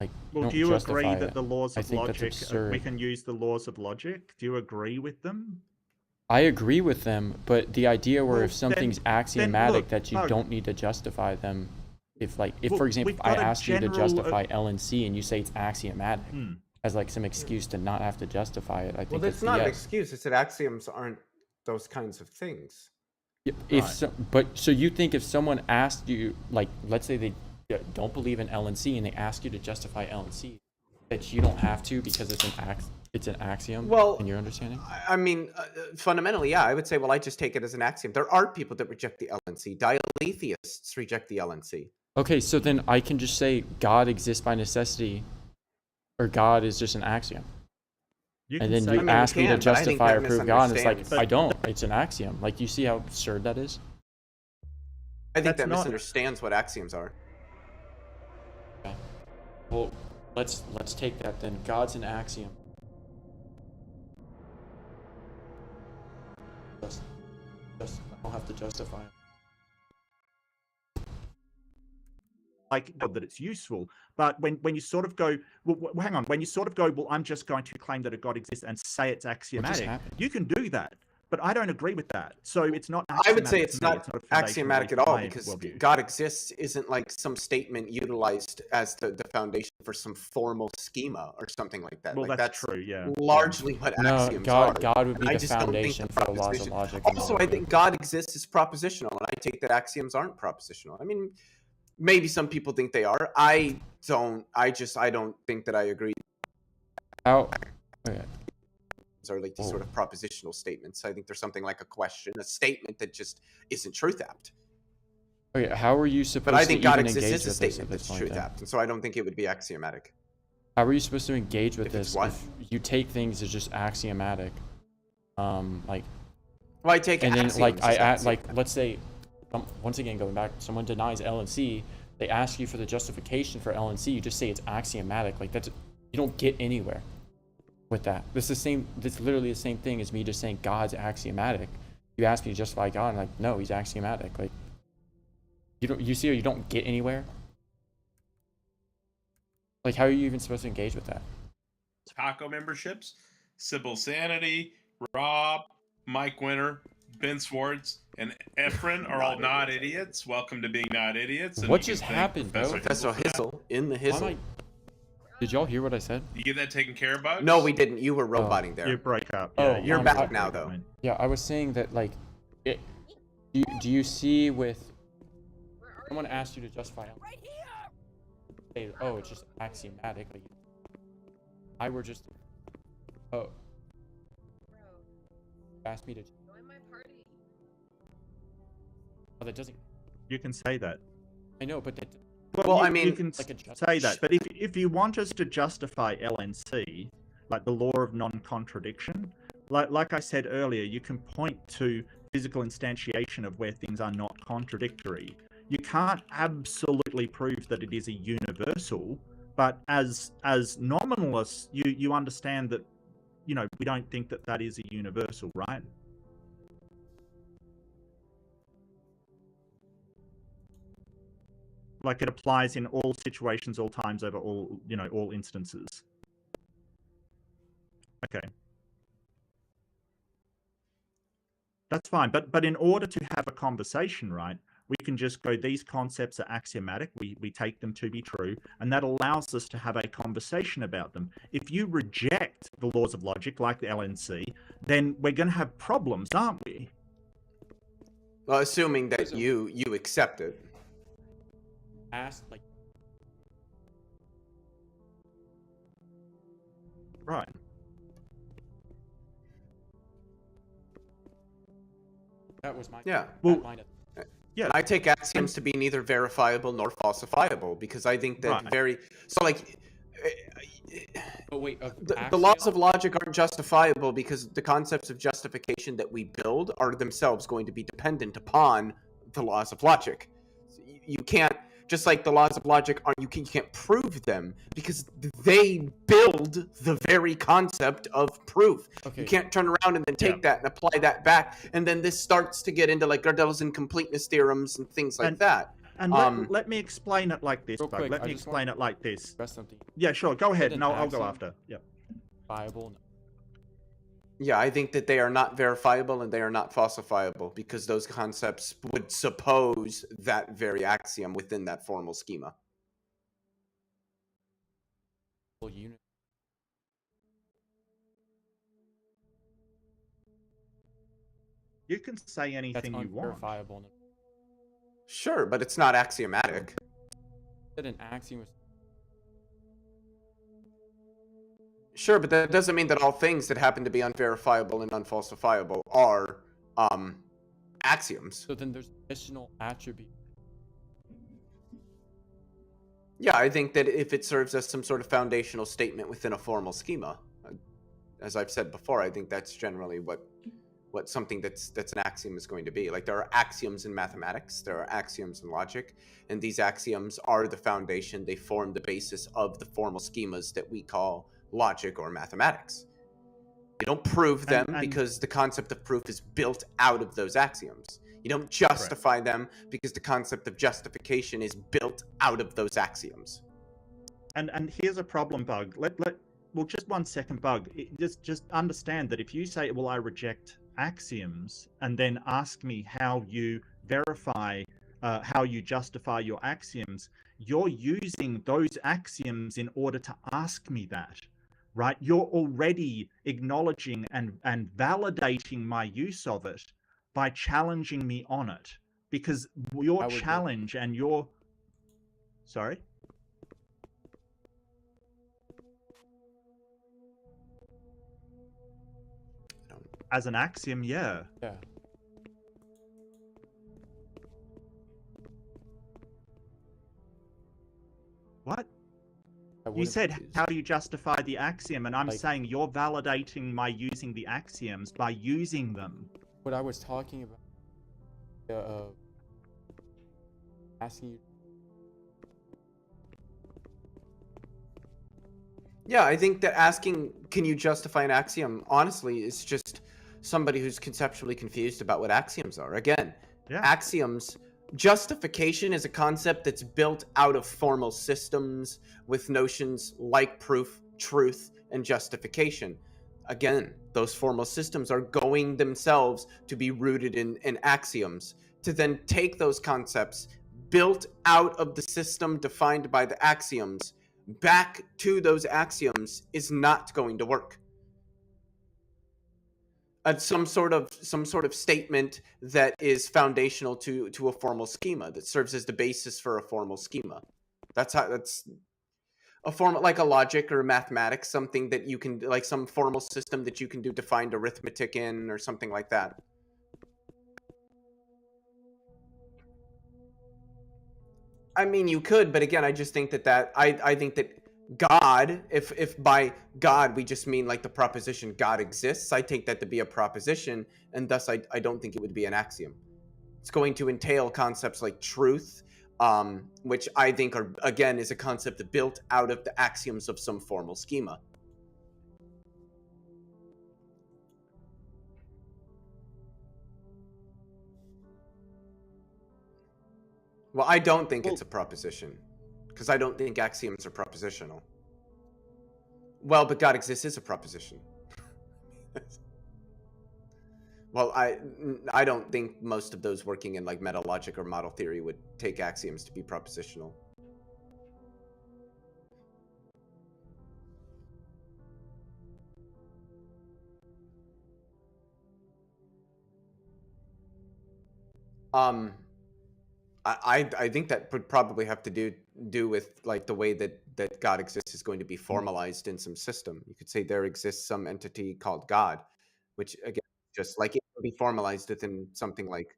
Well, don't do you justify agree it. that the laws I of think that's logic, absurd. we can use the laws of logic? Do you agree with them? I agree with them, but the idea where Well, if something's then axiomatic look, that you Bug. don't need to justify them, if Well, for example, we've I got a ask you to general, justify L and C and you say it's axiomatic as some Hmm. excuse to not have to justify it, I think Well, that's it's not an BS. excuse. It's that axioms aren't those kinds of things. So you think if someone asked you, let's say they don't believe in L and C and they ask you to justify L and C, that you don't have to because it's an axiom? Well, in your understanding? I mean, fundamentally, yeah, I would say, well, I just take it as an axiom. There are people that reject the LNC. Dialetheists reject the LNC. Okay, so then I can just say God exists by necessity, or God is just an axiom. And then you ask me to justify or prove God, and it's like, I don't. It's an axiom. Like, you see how absurd that is? I think that misunderstands what axioms are. Okay. Well, let's take that then. God's an axiom. I don't have to justify it. That it's useful, but when you sort of go, well, hang on, when you sort of go, well, I'm just going to claim that a God exists and say it's axiomatic, you can do that, but I don't agree with that. So it's not axiomatic. I would say it's not axiomatic at all, because God exists isn't like some statement utilized as the foundation for some formal schema or something like that. Well, like, that's true, yeah. Largely what axioms are. God would be the foundation for the laws of logic. Also, I think God exists is propositional, and I take that axioms aren't propositional. I mean, maybe some people think they are. I don't. I don't think that I agree. How? Okay. Are like these sort of propositional statements. I think there's something like a question, a statement that just isn't truth apt. Okay, how are you supposed to? But I think God even exists engage is a with statement this that's truth apt, and so I don't think it would be axiomatic. How are you supposed to engage with If this it's if you take things as just axiomatic? Well, I take and then axioms let's say, once again going back, someone denies L and C. They ask you for the justification for L and C. You just say it's axiomatic. Like, that's, you don't get anywhere with that. This is literally the same thing as me just saying God's axiomatic. You ask me to justify God, and I'm like, no, he's axiomatic. Like, you see how you don't get anywhere? Like, how are you even supposed to engage with that? Taco memberships, Sybil Sanity, Rob, Mike Winter, Ben Swartz, and Efren are all not idiots. Welcome to being not idiots. And what just happened, bro? Professor Hizzle in the Hizzle. Did y'all hear what I said? You get that taken care of, Bugs? No, we didn't. You were roboting there. You break up. Yeah, you're back now, though. Yeah, I was saying that, like, do you see with someone asked you to justify right here? Say, oh, it's just axiomatic. Like, I were just, asked me to. Oh, that doesn't. You can say that. I know, but that. Well, I mean, you can say that, but if you want us to justify LNC, like the law of non-contradiction, like I said earlier, you can point to physical instantiation of where things are not contradictory. You can't absolutely prove that it is a universal, but as nominalists, you understand that, we don't think that that is a universal, right? Like, it applies in all situations, all times, over all, all instances. Okay. That's fine. But in order to have a conversation, right, we can just go, these concepts are axiomatic. We take them to be true. And that allows us to have a conversation about them. If you reject the laws of logic, like the LNC, then we're going to have problems, aren't we? Well, assuming that you accept it. Right. That was my yeah. Well, yeah. And I take axioms to be neither verifiable nor falsifiable because I think that But wait, the laws of logic aren't justifiable because the concepts of justification that we build are themselves going to be dependent upon the laws of logic. You can't, just like the laws of logic you can't prove them because they build the very concept of proof. Okay. You can't turn around and then take that and apply that back, and then this starts to get into like Gödel's incompleteness theorems and things like that. And let me explain it like this, Bug. Let me explain it like this. Something. Yeah, sure. Go ahead, and I'll go after. Yeah. Viable. Yeah, I think that they are not verifiable and they are not falsifiable because those concepts would suppose that very axiom within that formal schema. You can say anything you want. Sure, but it's not axiomatic. An axiom. Sure, but that doesn't mean that all things that happen to be unverifiable and unfalsifiable are axioms. So then there's additional attributes. Yeah, I think that if it serves as some sort of foundational statement within a formal schema, as I've said before, I think that's generally what something that's an axiom is going to be. Like there are axioms in mathematics, there are axioms in logic, and these axioms are the foundation. They form the basis of the formal schemas that we call logic or mathematics. You don't prove them because the concept of proof is built out of those axioms. You don't justify them because the concept of justification is built out of those axioms. And here's a problem, Bug. Well, just 1 second, Bug. Just understand that if you say, well, I reject axioms, and then ask me how you verify, how you justify your axioms, you're using those axioms in order to ask me that. Right? You're already acknowledging and validating my use of it by challenging me on it. Because your challenge and your... Sorry? As an axiom, yeah. Yeah. What? You said, how do you justify the axiom? And I'm saying you're validating my using the axioms by using them. What I was talking about, asking you. Yeah, I think that asking, can you justify an axiom, honestly, is just somebody who's conceptually confused about what axioms are. Again, axioms... Justification is a concept that's built out of formal systems with notions like proof, truth, and justification. Again, those formal systems are going themselves to be rooted in axioms. To then take those concepts built out of the system defined by the axioms back to those axioms is not going to work. Some sort of statement that is foundational to a formal schema that serves as the basis for a formal schema. That's a form like a logic or mathematics, something that you can, like some formal system that you can do defined arithmetic in or something like that. I mean, you could, but again, I just think that I think that God, if by God we just mean like the proposition God exists, I take that to be a proposition, and thus I don't think it would be an axiom. It's going to entail concepts like truth, which I think are, again, is a concept built out of the axioms of some formal schema. Well, I don't think it's a proposition. Because I don't think axioms are propositional. Well, but God exists is a proposition. Well, I don't think most of those working in like meta logic or model theory would take axioms to be propositional. I think that would probably have to do with like the way that God exists is going to be formalized in some system. You could say there exists some entity called God, which again, just like it can be formalized within something like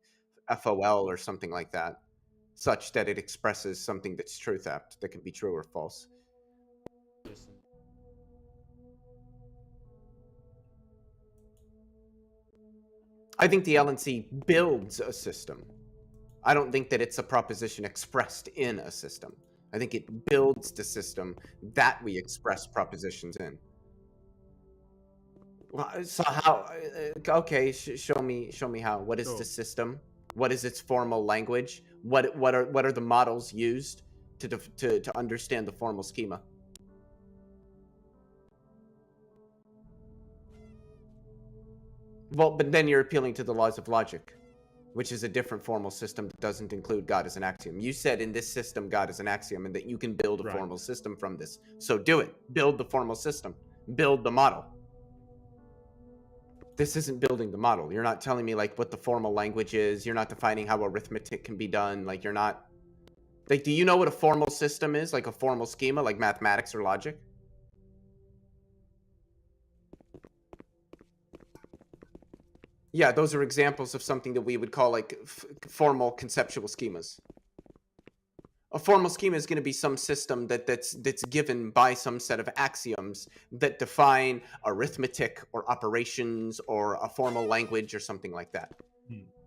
FOL or something like that, such that it expresses something that's truth apt, that can be true or false. I think the LNC builds a system. I don't think that it's a proposition expressed in a system. I think it builds the system that we express propositions in. Well, so how? Okay, show me how. What is the system? What is its formal language? What are the models used to understand the formal schema? Well, but then you're appealing to the laws of logic, which is a different formal system that doesn't include God as an axiom. You said in this system God is an axiom and that you can build a formal system from this. So do it. Build the formal system. Build the model. This isn't building the model. You're not telling me like what the formal language is. You're not defining how arithmetic can be done. Like you're not like, do you know what a formal system is? Like a formal schema, like mathematics or logic? Yeah, those are examples of something that we would call like formal conceptual schemas. A formal schema is going to be some system that's given by some set of axioms that define arithmetic or operations or a formal language or something like that.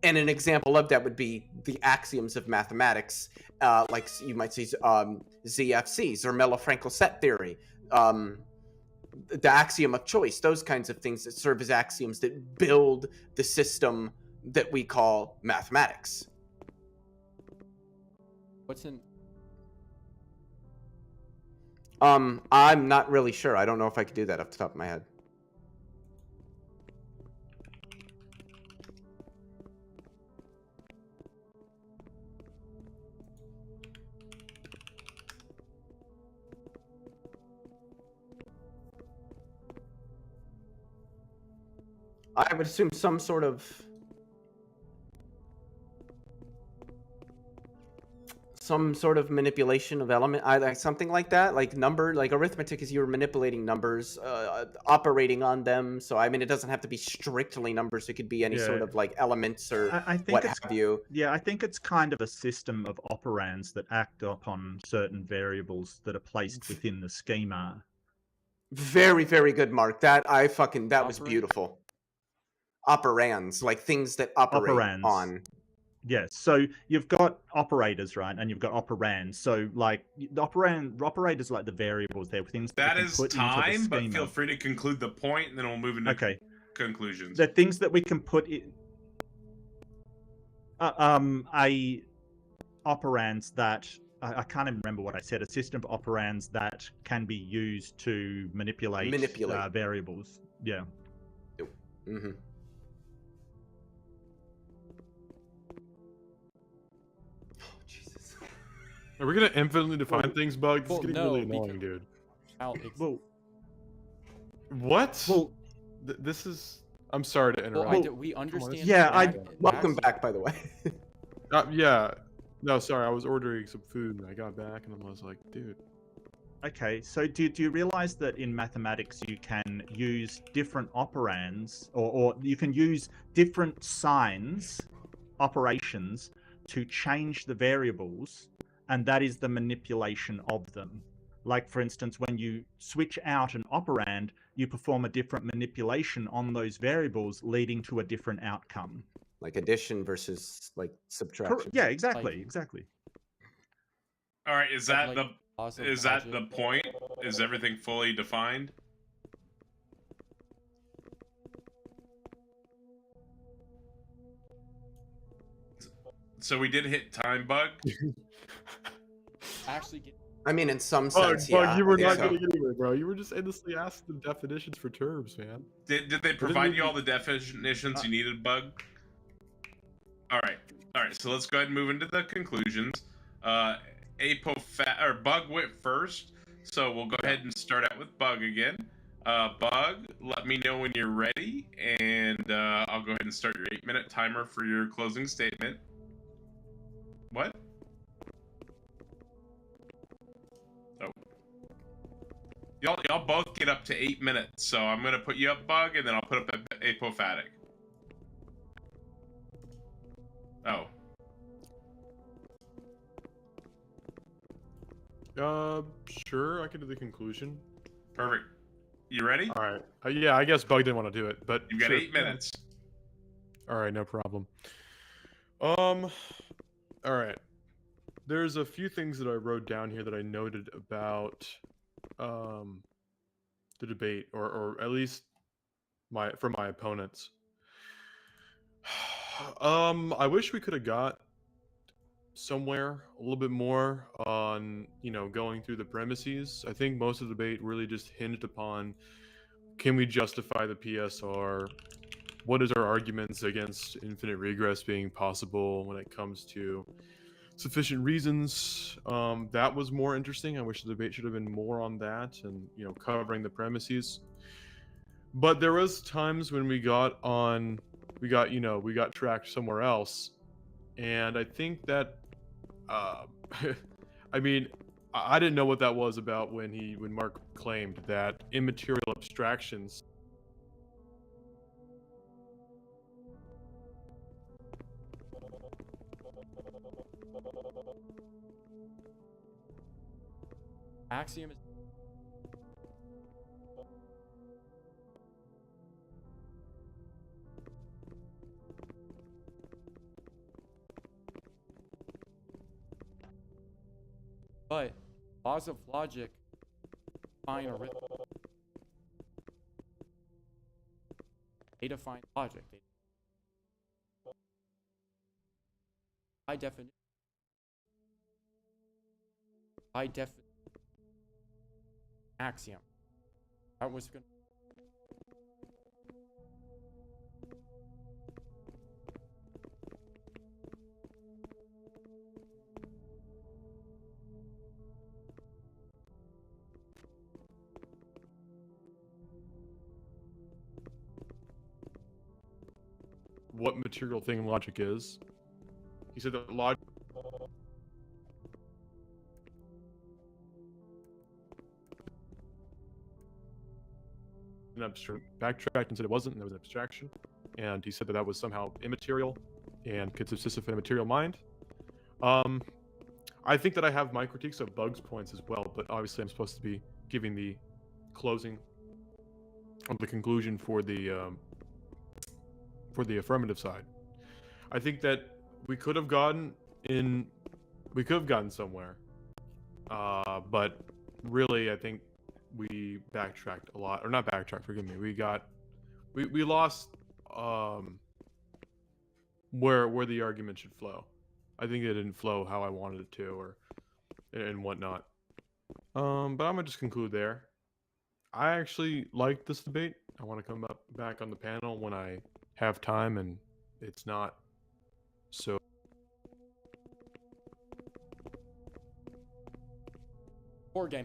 And an example of that would be the axioms of mathematics, like you might say ZFCs or Mello-Frankel set theory, the axiom of choice, those kinds of things that serve as axioms that build the system that we call mathematics. What's in? I'm not really sure. I don't know if I could do that off the top of my head. I would assume some sort of manipulation of element, something like that, like arithmetic is you're manipulating numbers, operating on them. So I mean, it doesn't have to be strictly numbers. It could be any sort of like elements or I think what have you. Yeah, I think it's kind of a system of operands that act upon certain variables that are placed within the schema. Very, very good, Mark. That was beautiful. Operands, like things that operate on. Yes, so you've got operators, right, and you've got operands. So, like, the operators, like the variables, they're things that is put time, into the but schema. feel free to conclude the point, and then we'll move into conclusions. The things that we can put in, operands that I can't even remember what I said. A system of operands that can be used to manipulate variables. Yeah. Mm-hmm. Are we gonna infinitely define things, Bug? It's getting really annoying, dude. What? Well, this is. I'm sorry to interrupt. We understand. Yeah, welcome back, by the way. Yeah. No, sorry. I was ordering some food and I got back and I was like, dude. Okay, so do you realize that in mathematics you can use different operands, or you can use different signs, operations, to change the variables, and that is the manipulation of them. Like, for instance, when you switch out an operand, you perform a different manipulation on those variables, leading to a different outcome. Like addition versus like subtraction. Yeah, exactly. All right, is that the point? Is everything fully defined? So we did hit time, Bug. Actually, I mean, in some Bug, sense, Bug, yeah, you I were think not so. getting anywhere, bro. You were just endlessly asking the definitions for terms, man. Did they provide you all the definitions you needed, Bug? All right. So let's go ahead and move into the conclusions. Bug went first, so we'll go ahead and start out with Bug again. Bug, let me know when you're ready, and I'll go ahead and start your 8-minute timer for your closing statement. What? Oh. Y'all both get up to 8 minutes, so I'm gonna put you up, Bug, and then I'll put up Apophatic. Oh. Sure, I can do the conclusion. Perfect. You ready? All right. Yeah, I guess Bug didn't want to do it, but You've got sure. 8 minutes. All right, no problem. All right. There's a few things that I wrote down here that I noted about the debate, or at least from my opponents. I wish we could have got somewhere a little bit more on, going through the premises. I think most of the debate really just hinged upon, can we justify the PSR? What is our arguments against infinite regress being possible when it comes to sufficient reasons? That was more interesting. I wish the debate should have been more on that and, covering the premises. But there was times when we got tracked somewhere else. And I think that I mean, I didn't know what that was about when Mark claimed that immaterial abstractions. Axiom is but laws of logic define arithmetic. They define logic. By definition, axiom. That was going. What material thing logic is. He said that logic. An abstract backtracked and said it wasn't, and there was an abstraction. And he said that that was somehow immaterial and could subsist within a material mind. I think that I have my critiques of Bug's points as well, but obviously I'm supposed to be giving the closing of the conclusion for the affirmative side. I think that we could have gotten somewhere, but really I think we backtracked a lot, or not backtracked. Forgive me. We lost where the argument should flow. I think it didn't flow how I wanted it to, and whatnot. But I'm gonna just conclude there. I actually like this debate. I want to come back on the panel when I have time and it's not so. Board game.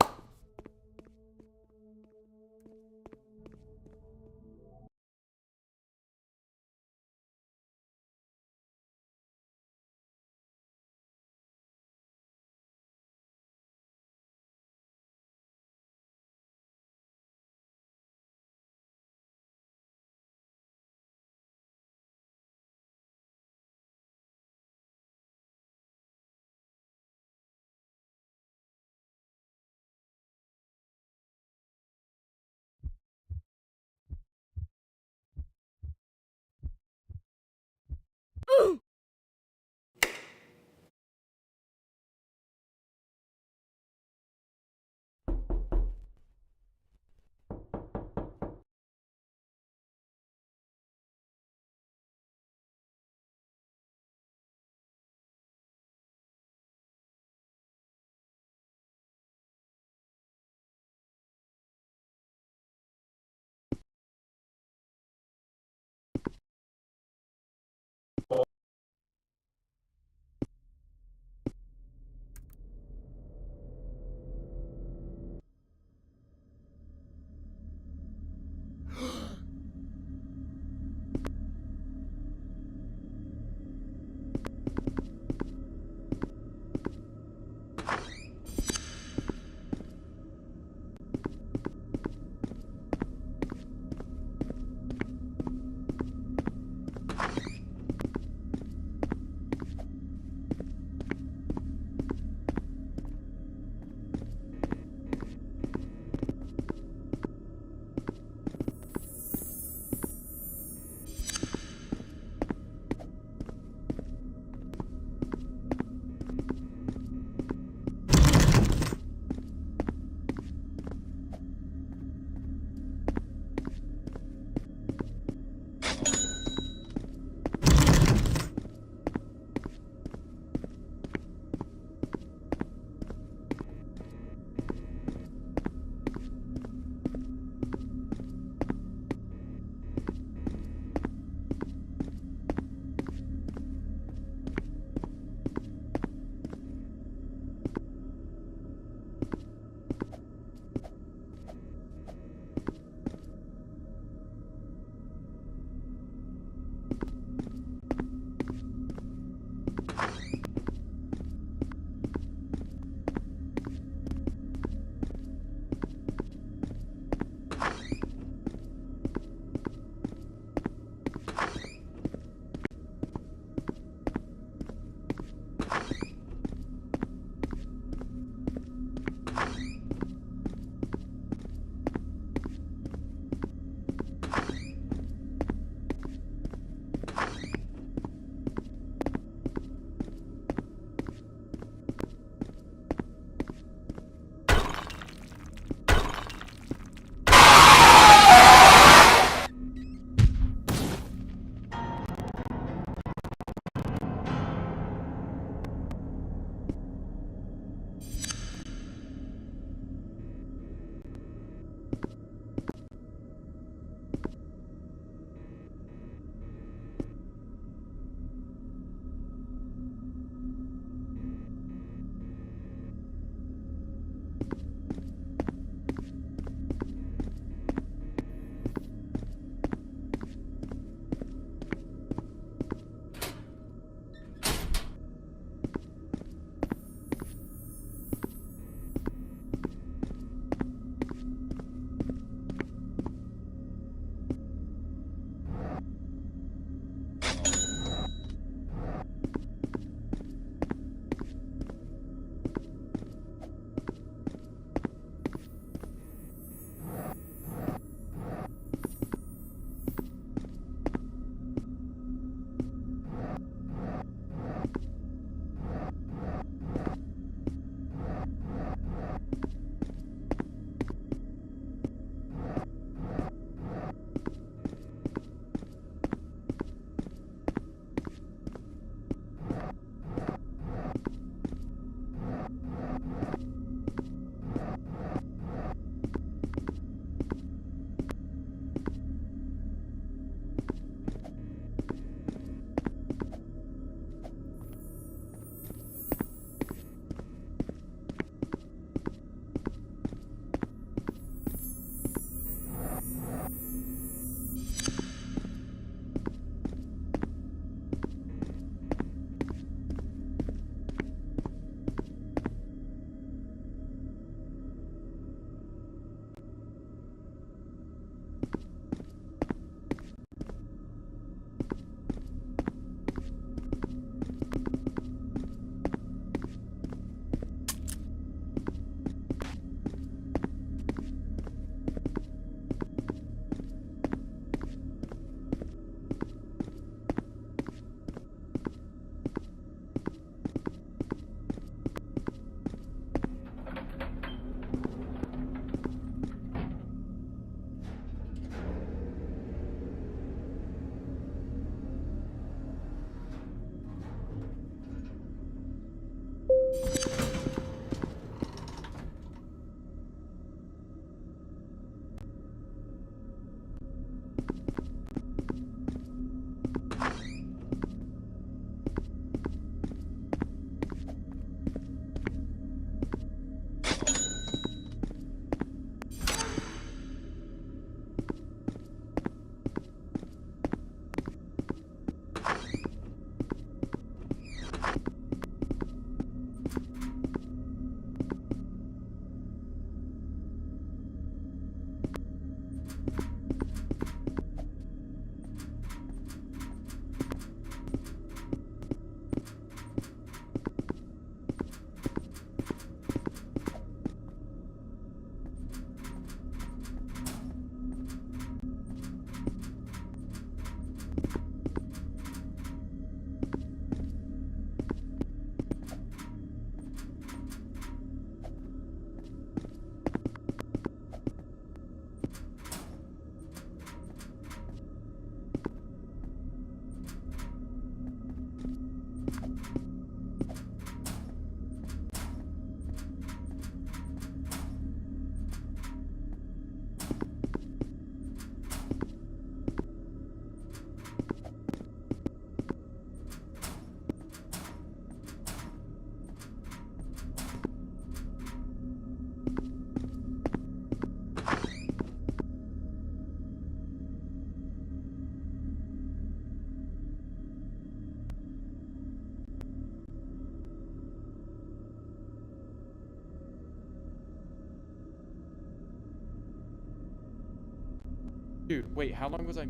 Dude, wait, how long was I?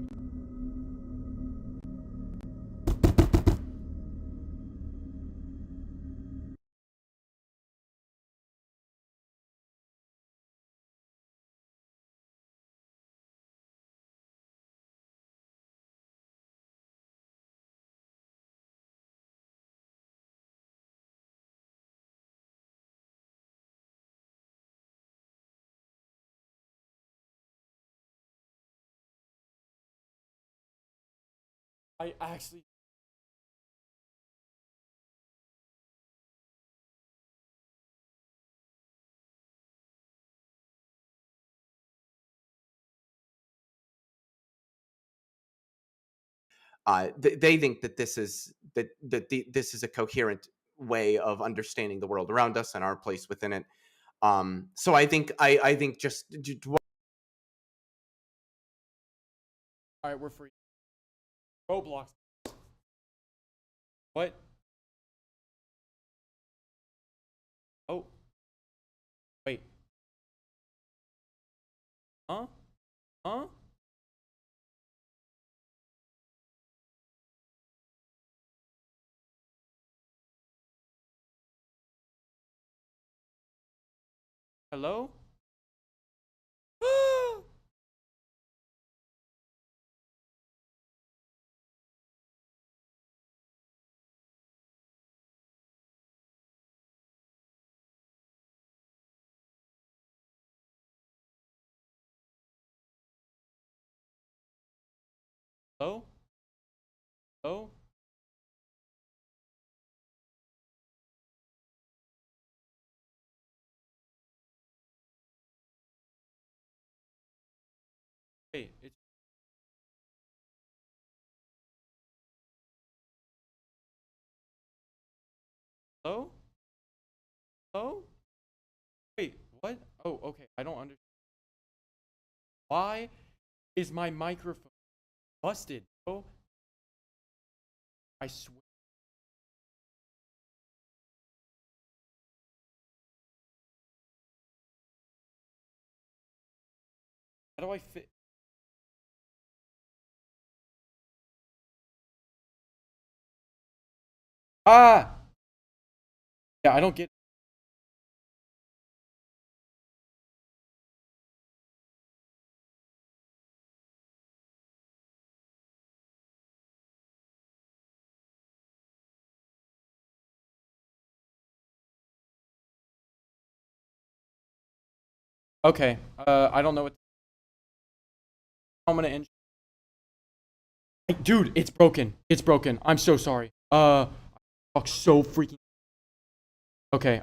I actually. They think that this is this is a coherent way of understanding the world around us and our place within it. So I think just All right, we're free. Roblox. What? Oh. Wait. Huh? Huh? Hello? Hello? Hello? Hey, it's hello? Hello? Wait, what? Oh, okay. I don't understand. Why is my microphone busted? Oh, I swear. How do I fit? Ah! Yeah, I don't get. Okay. I don't know what. I'm gonna end. Dude, it's broken. It's broken. I'm so sorry. I talk so freaking. Okay.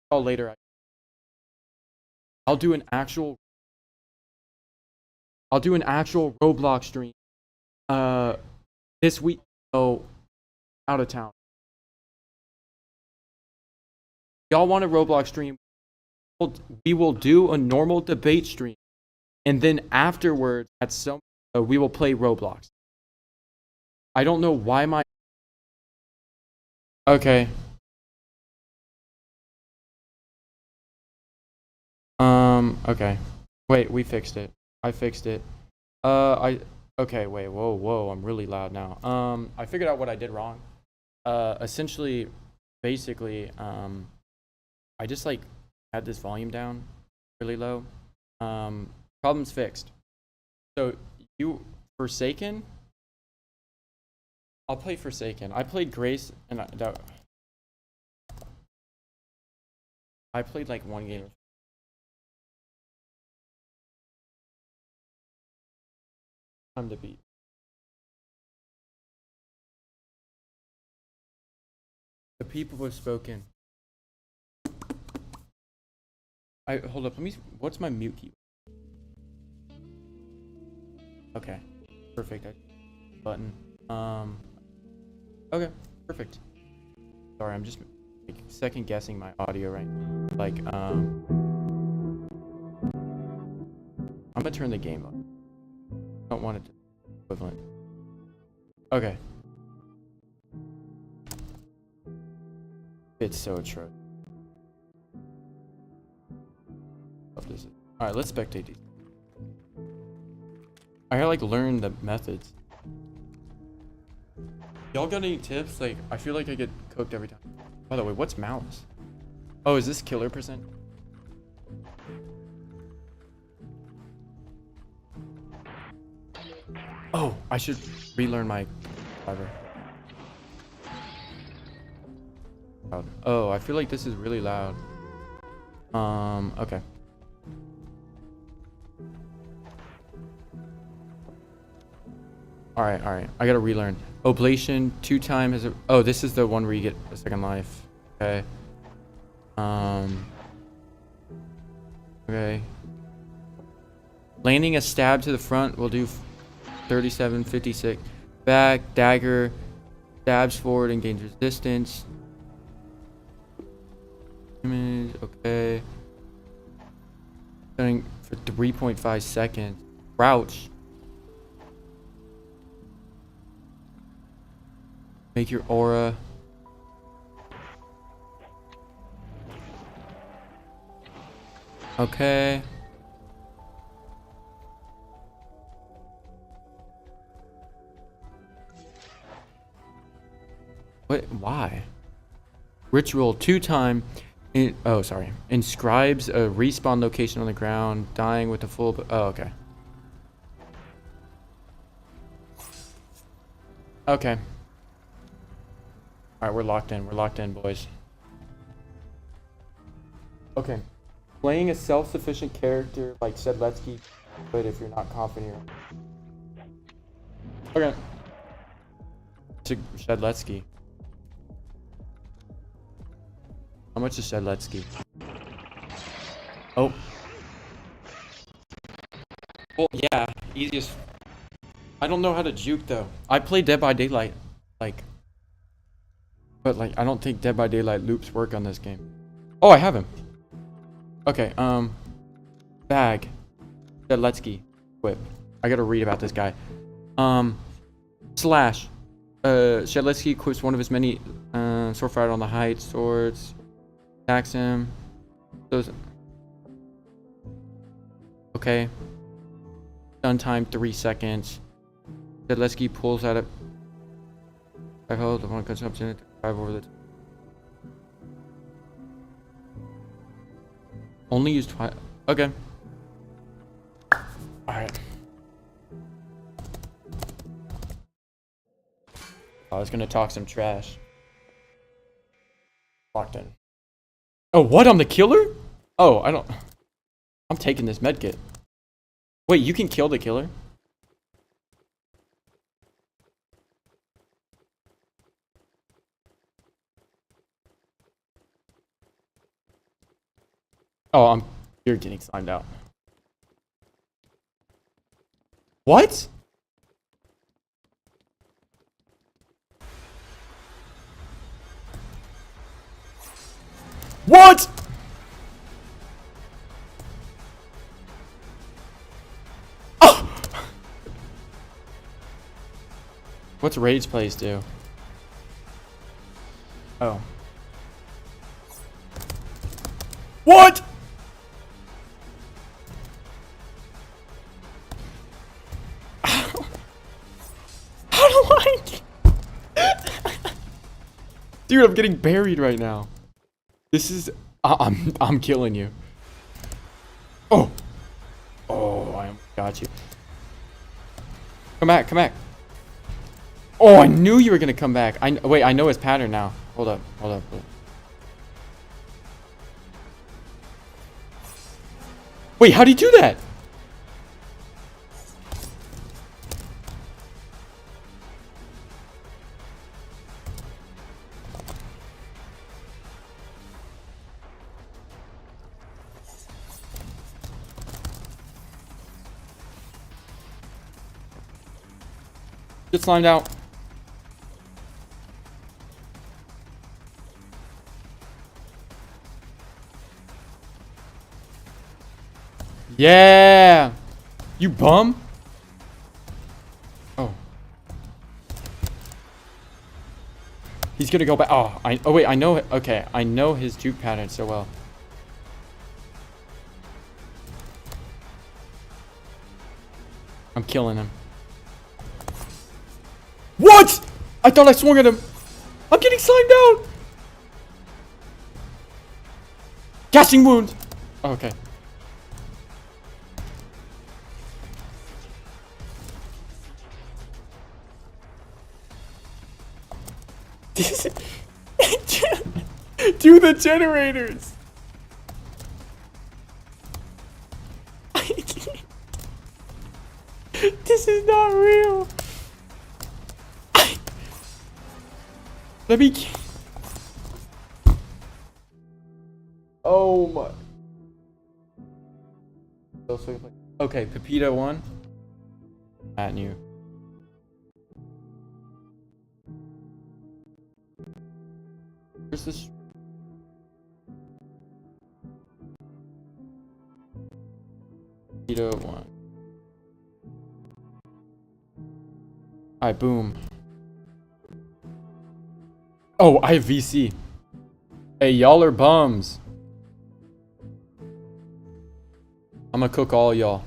I'll later. I'll do an actual. I'll do an actual Roblox stream. This week. Oh, out of town. Y'all want a Roblox stream? We will do a normal debate stream, and then afterwards, at some, we will play Roblox. I don't know why my. Okay. Okay. Wait, we fixed it. I fixed it. Okay, wait, whoa, I'm really loud now. I figured out what I did wrong. Essentially, basically, I just like had this volume down really low. Problem's fixed. So you Forsaken? I'll play Forsaken. I played Grace and I played like one game. Time to beat. The people have spoken. Hold up, let me. What's my mute key? Okay, perfect. Button. Okay, perfect. Sorry, I'm just like, second guessing my audio right now. Like, I'm gonna turn the game up. I don't want it to be equivalent. Okay. It's so atrocious. Alright, let's spectate these. I gotta like learn the methods. Y'all got any tips? Like, I feel like I get cooked every time. By the way, what's malice? Oh, is this killer percent? Oh, I should relearn my driver. Oh, I feel like this is really loud. Okay. All right. I gotta relearn. Oblation 2 times. Oh, this is the one where you get a second life. Okay. Okay. Landing a stab to the front will do 37, 56. Back, dagger, stabs forward and gains resistance. Image, okay. Stunning for 3.5 seconds. Crouch. Make your aura. Okay. What? Why? Ritual 2 times. Oh, sorry. Inscribes a respawn location on the ground. Dying with a full. Oh, okay. Okay. All right, we're locked in. We're locked in, boys. Okay. Playing a self-sufficient character like Sedletsky, but if you're not confident, okay. To Sedletsky. How much is Sedletsky? Oh. Well, yeah, easiest. I don't know how to juke though. I play Dead by Daylight, like, but like I don't think Dead by Daylight loops work on this game. Oh, I have him. Okay, bag. Sedletsky. Whip. I gotta read about this guy. Slash. Sedletsky equips one of his many sword fighter on the height swords. Attacks him. Those. Okay. Stun time 3 seconds. Sedletsky pulls out a. I hold the one consumption. Drive over the. Only use twice. Okay. Alright. I was gonna talk some trash. Locked in. Oh, what? I'm the killer? Oh, I don't. I'm taking this medkit. Wait, you can kill the killer? Oh, you're getting slimed out. What? What? Oh! What's Reid's plays do? Oh. What? How do I? Dude, I'm getting buried right now. This is. I'm killing you. Oh. Oh, I got you. Come back, come back. Oh, I knew you were gonna come back. Wait, I know his pattern now. Hold up, hold up, hold up. Wait, how'd he do that? Get slimed out. Yeah. You bum. Oh. He's gonna go back. Oh, wait, I know. Okay, I know his juke pattern so well. I'm killing him. What? I thought I swung at him. I'm getting slimed out. Casting wound. Okay. Do the generators. This is not real. Let me. Oh my. Okay, Pepita won. At you. Where's this? Pepita won. Alright, boom. Oh, I have VC. Hey, y'all are bums. I'm gonna cook all y'all.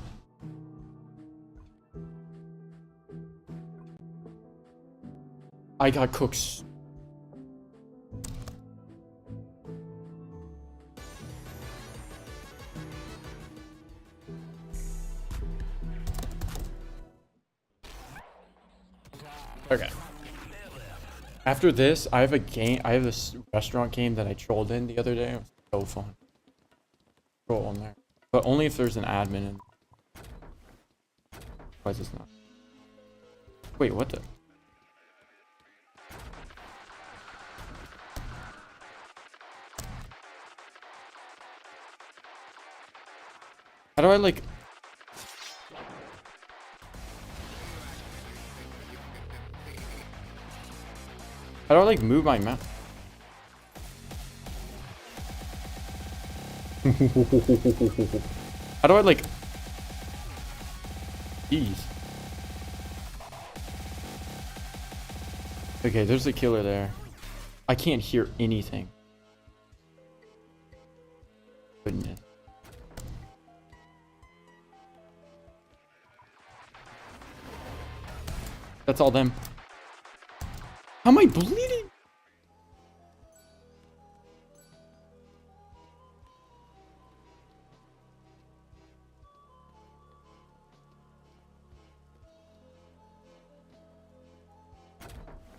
I got cooks. Okay. After this, I have a game. I have this restaurant game that I trolled in the other day. It was so fun. Troll on there, but only if there's an admin in. Why is this not? Wait, what the? How do I like? How do I like move my mouse? How do I like? Jeez. Okay, there's a killer there. I can't hear anything. Goodness. That's all them. How am I bleeding?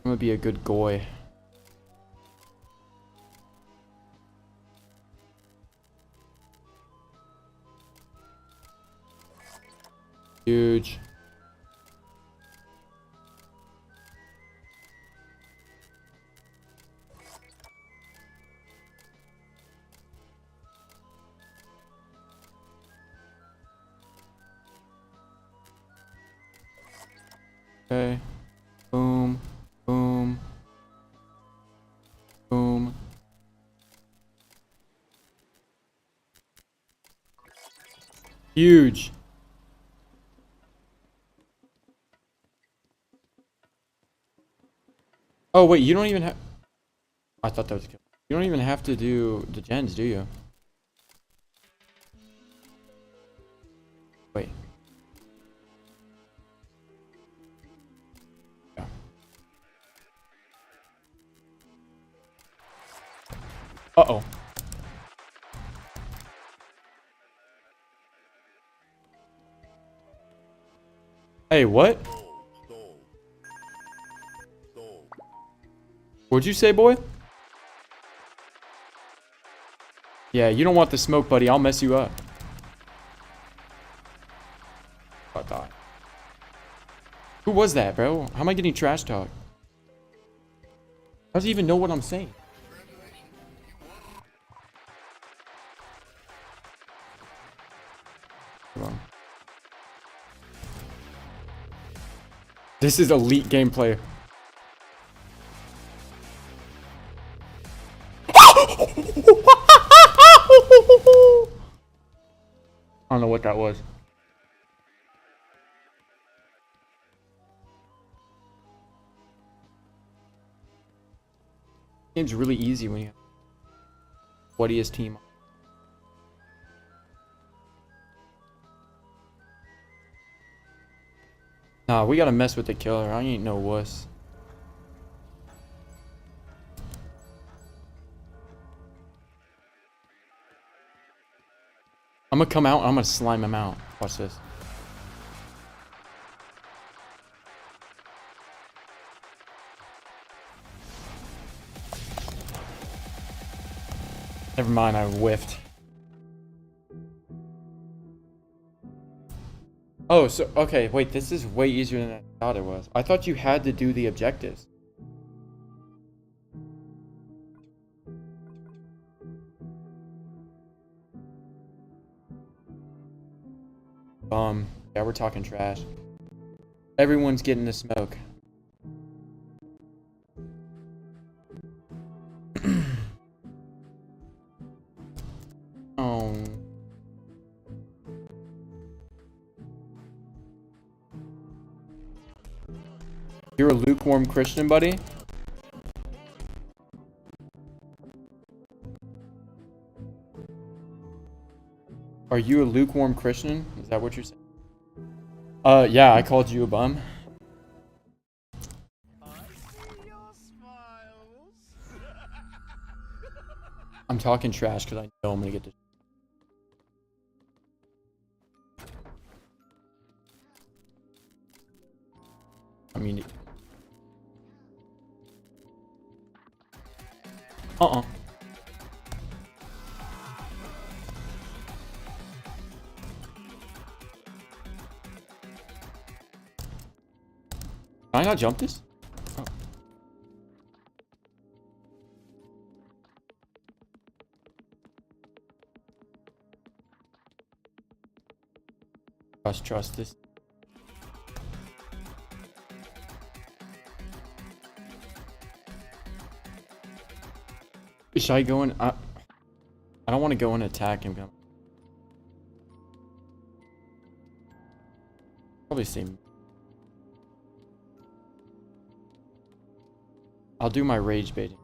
I'm gonna be a good goy. Huge. Okay. Boom. Boom. Boom. Huge. Oh wait, you don't even have. I thought that was good. You don't even have to do the gens, do you? Wait. Yeah. Uh-oh. Hey, what? What'd you say, boy? Yeah, you don't want the smoke, buddy. I'll mess you up. I thought. Who was that, bro? How am I getting trash talk? How does he even know what I'm saying? Come on. This is elite gameplay. I don't know what that was. Game's really easy when you have what is team. Nah, we gotta mess with the killer. I ain't no wuss. I'm gonna come out and I'm gonna slime him out. Watch this. Never mind, I whiffed. Oh, so, okay, wait, this is way easier than I thought it was. I thought you had to do the objectives. Yeah, we're talking trash. Everyone's getting the smoke. Oh. You're a lukewarm Christian, buddy? Are you a lukewarm Christian? Is that what you're saying? Yeah, I called you a bum. I'm talking trash because I know I'm gonna get this. I mean, Can I not jump this? Oh. Trust this. Should I go in? I don't want to go and attack him. Probably same. I'll do my rage baiting.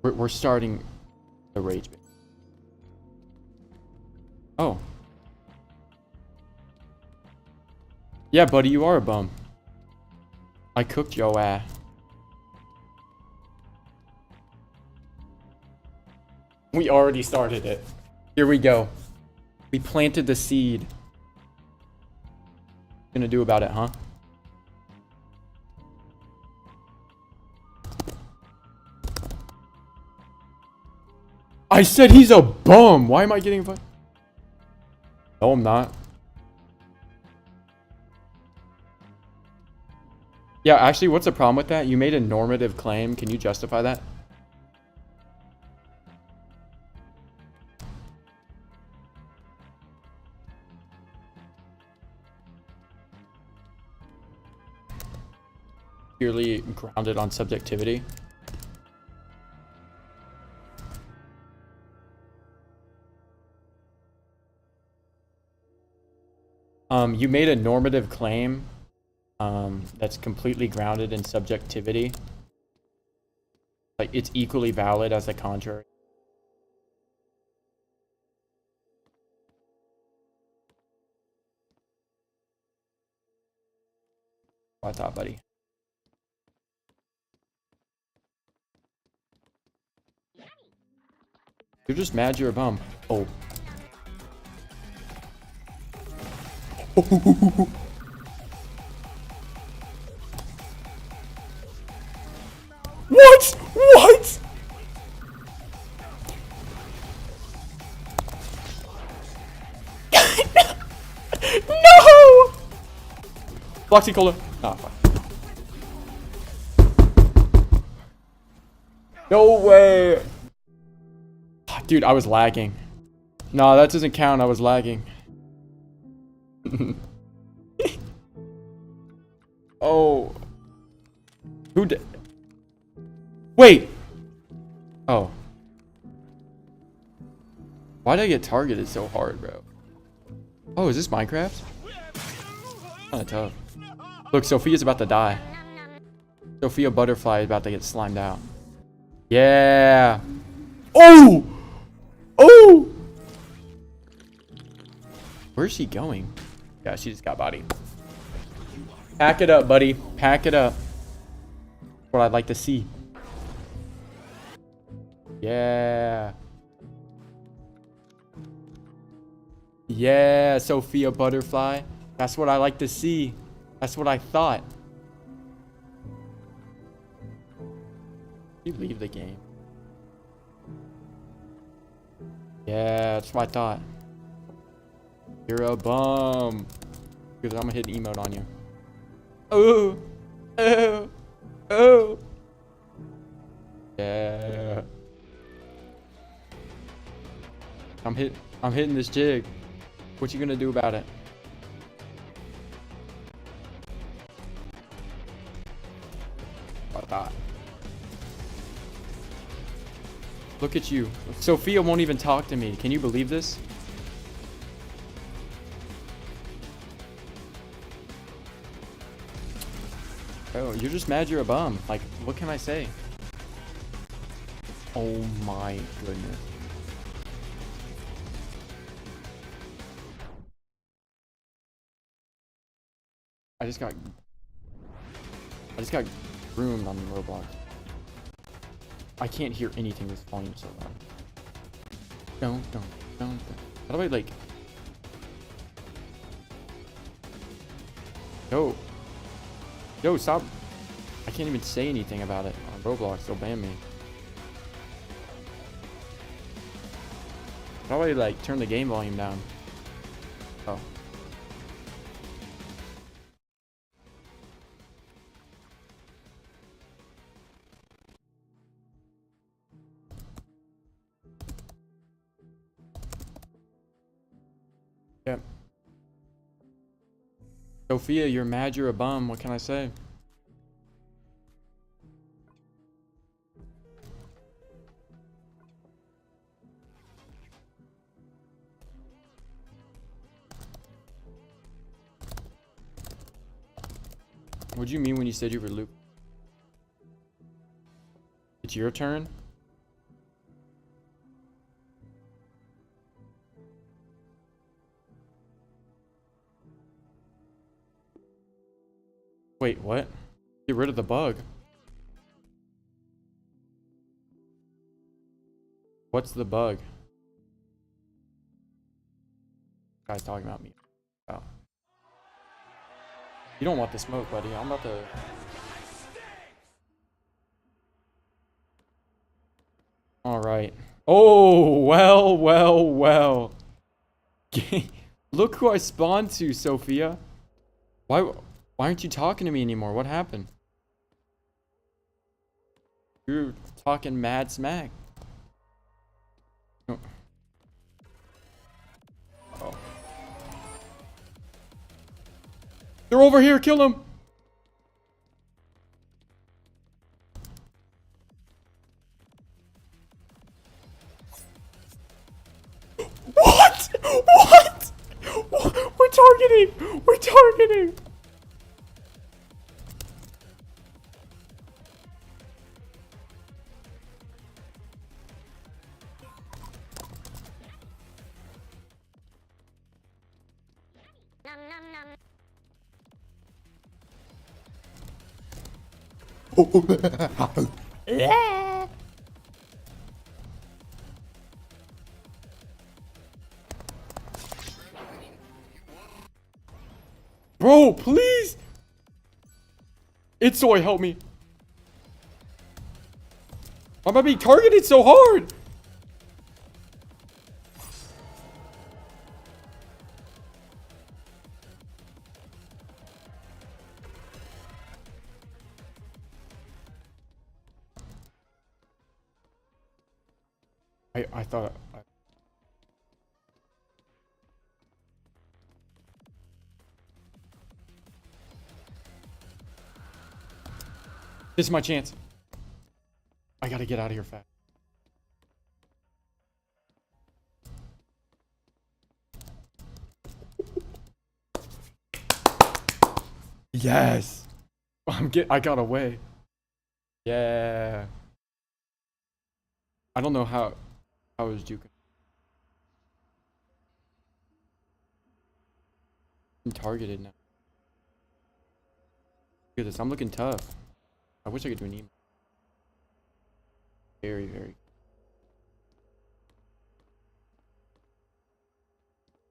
We're starting the rage bait. Oh. Yeah, buddy, you are a bum. I cooked your ass. We already started it. Here we go. We planted the seed. What gonna do about it, huh? I said he's a bum. Why am I getting fired? No, I'm not. Yeah, actually, what's the problem with that? You made a normative claim. Can you justify that? Purely grounded on subjectivity. You made a normative claim that's completely grounded in subjectivity. Like, it's equally valid as the contrary. I thought, buddy. You're just mad you're a bum. Oh. What? What? No! Bloxy Cola. Ah, fuck. No way. Dude, I was lagging. No, that doesn't count. I was lagging. Oh. Who did? Wait. Oh. Why did I get targeted so hard, bro? Oh, is this Minecraft? Kinda tough. Look, Sophia's about to die. Sophia Butterfly is about to get slimed out. Yeah. Oh! Oh! Where's she going? Yeah, she just got bodied. Pack it up, buddy. Pack it up. What I'd like to see. Yeah. Yeah, Sophia Butterfly. That's what I like to see. That's what I thought. You leave the game. Yeah, that's what I thought. You're a bum. Because I'm gonna hit an emote on you. Oh. Oh. Oh. Yeah. I'm hitting this jig. What you gonna do about it? I thought. Look at you. Sophia won't even talk to me. Can you believe this? Oh, you're just mad you're a bum. Like, what can I say? Oh my goodness. I just got groomed on Roblox. I can't hear anything. This volume so loud. Don't. How do I like? Yo, stop! I can't even say anything about it on Roblox. They'll ban me. How do I like turn the game volume down? Oh. Yep. Sophia, you're mad you're a bum. What can I say? What'd you mean when you said you were Luke? It's your turn? Wait, what? Get rid of the bug. What's the bug? Guy's talking about me. Oh. You don't want the smoke, buddy. I'm about to... Alright. Oh, well. Look who I spawned to, Sophia. Why aren't you talking to me anymore? What happened? You're talking mad smack. Oh. They're over here, kill them! What? We're targeting! Bro, please! It's Soy, help me. I'm not being targeted so hard! I thought... This is my chance. I gotta get out of here fast. Yes. I got away. Yeah. I don't know how I was juking. I'm targeted now. Look at this. I'm looking tough. I wish I could do an email. Very, very.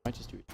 Might just do it.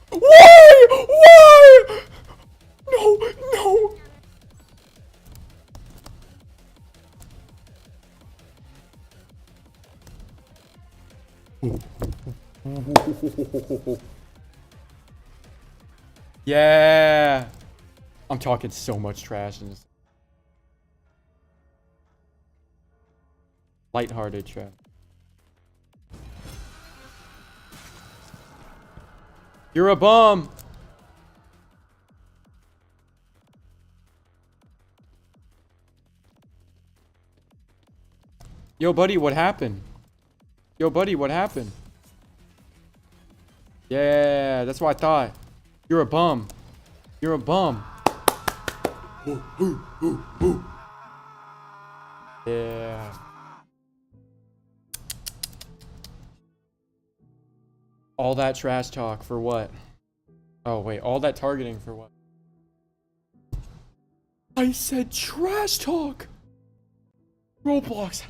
Why? Why? No, no. Yeah. I'm talking so much trash in this. Lighthearted trash. You're a bum. Yo, buddy, what happened? Yo, buddy, what happened? Yeah, that's what I thought. You're a bum. You're a bum. Yeah. All that trash talk for what? Oh, wait. All that targeting for what? I said trash talk. Roblox.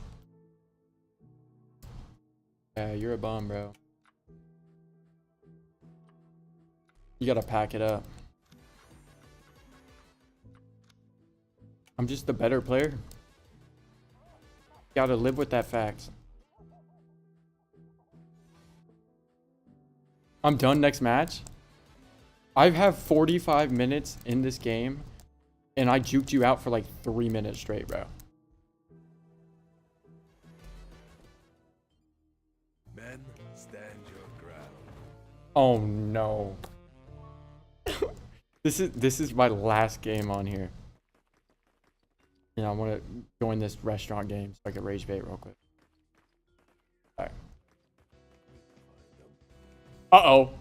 Yeah, you're a bum, bro. You gotta pack it up. I'm just the better player. Gotta live with that fact. I'm done next match. I have 45 minutes in this game, and I juked you out for like 3 minutes straight, bro. Men, stand your ground. Oh no. This is my last game on here. You know, I want to join this restaurant game so I can rage bait real quick. Alright. Uh-oh.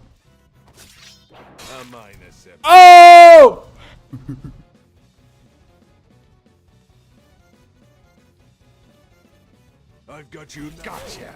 A minus. Oh! I've got you. Gotcha.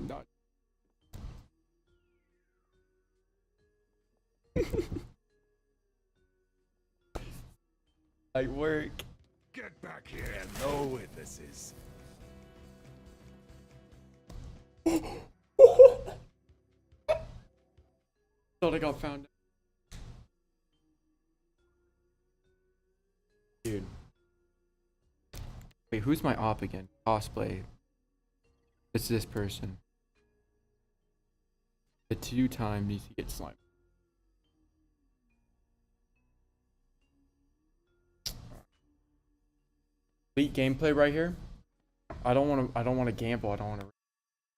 Not. I work. Get back here. No witnesses. Thought I got found. Dude. Wait, who's my op again? Cosplay. It's this person. The 2-time needs to get slime. Elite gameplay right here. I don't want to gamble. I don't want to,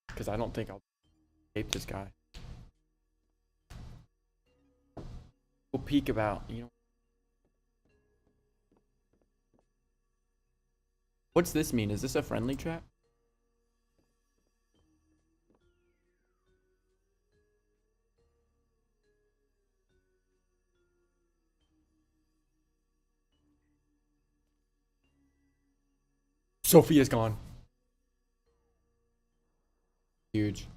because I don't think I'll escape this guy. We'll peek about, you know. What's this mean? Is this a friendly trap? Sophia's gone. Huge.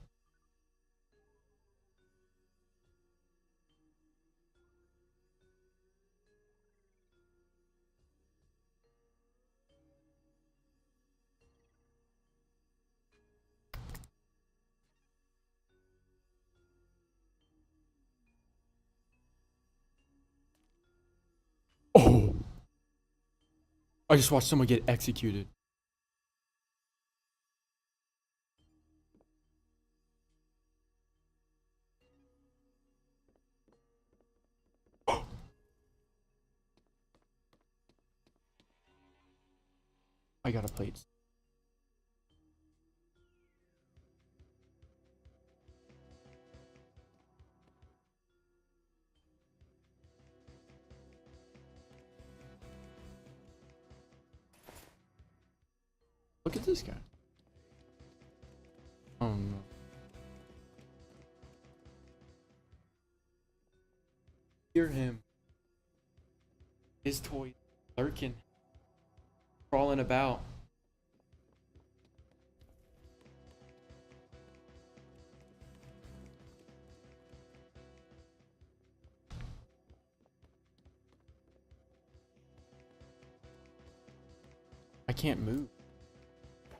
I just watched someone get executed. I got a plate. Look at this guy. Oh no. Hear him. His toy lurking, crawling about. I can't move.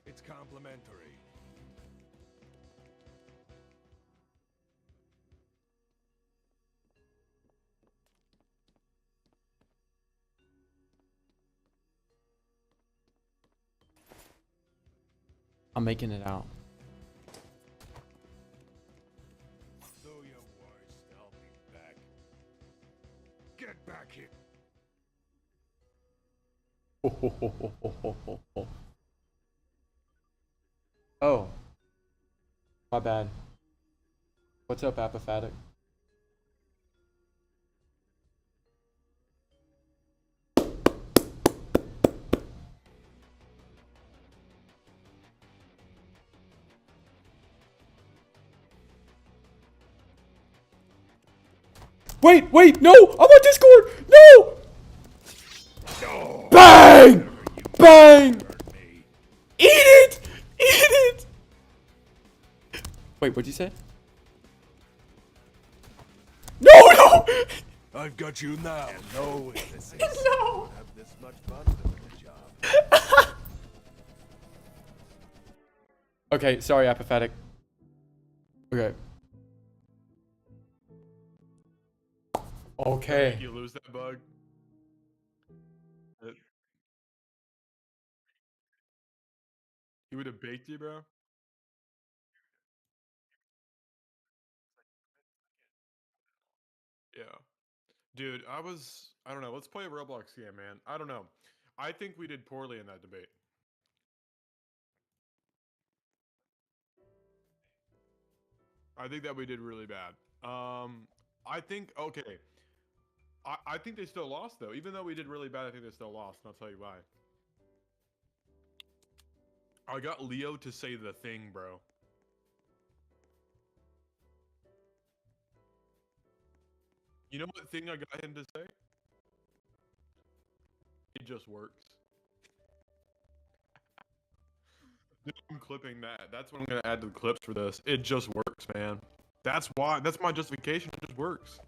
It's complimentary. I'm making it out. Do your worst, I'll be back. Get back here. Oh, my bad. What's up, Apophatic? Wait, no! I'm on Discord! No! No. Bang! Bang! Eat it! Eat it! Wait, what'd you say? No! I've got you now. No witnesses. No! Have this much fun doing the job. Okay, sorry, Apophatic. Okay. Okay. You lose that bug. He would have baked you, bro. Yeah. Dude, I don't know. Let's play a Roblox game, man. I don't know. I think we did poorly in that debate. I think that we did really bad. I think, okay. I think they still lost, though. Even though we did really bad, I think they still lost, and I'll tell you why. I got Leo to say the thing, bro. You know what thing I got him to say? It just works. Dude, I'm clipping that. That's what I'm gonna add to the clips for this. It just works, man. That's why. That's my justification. It just works.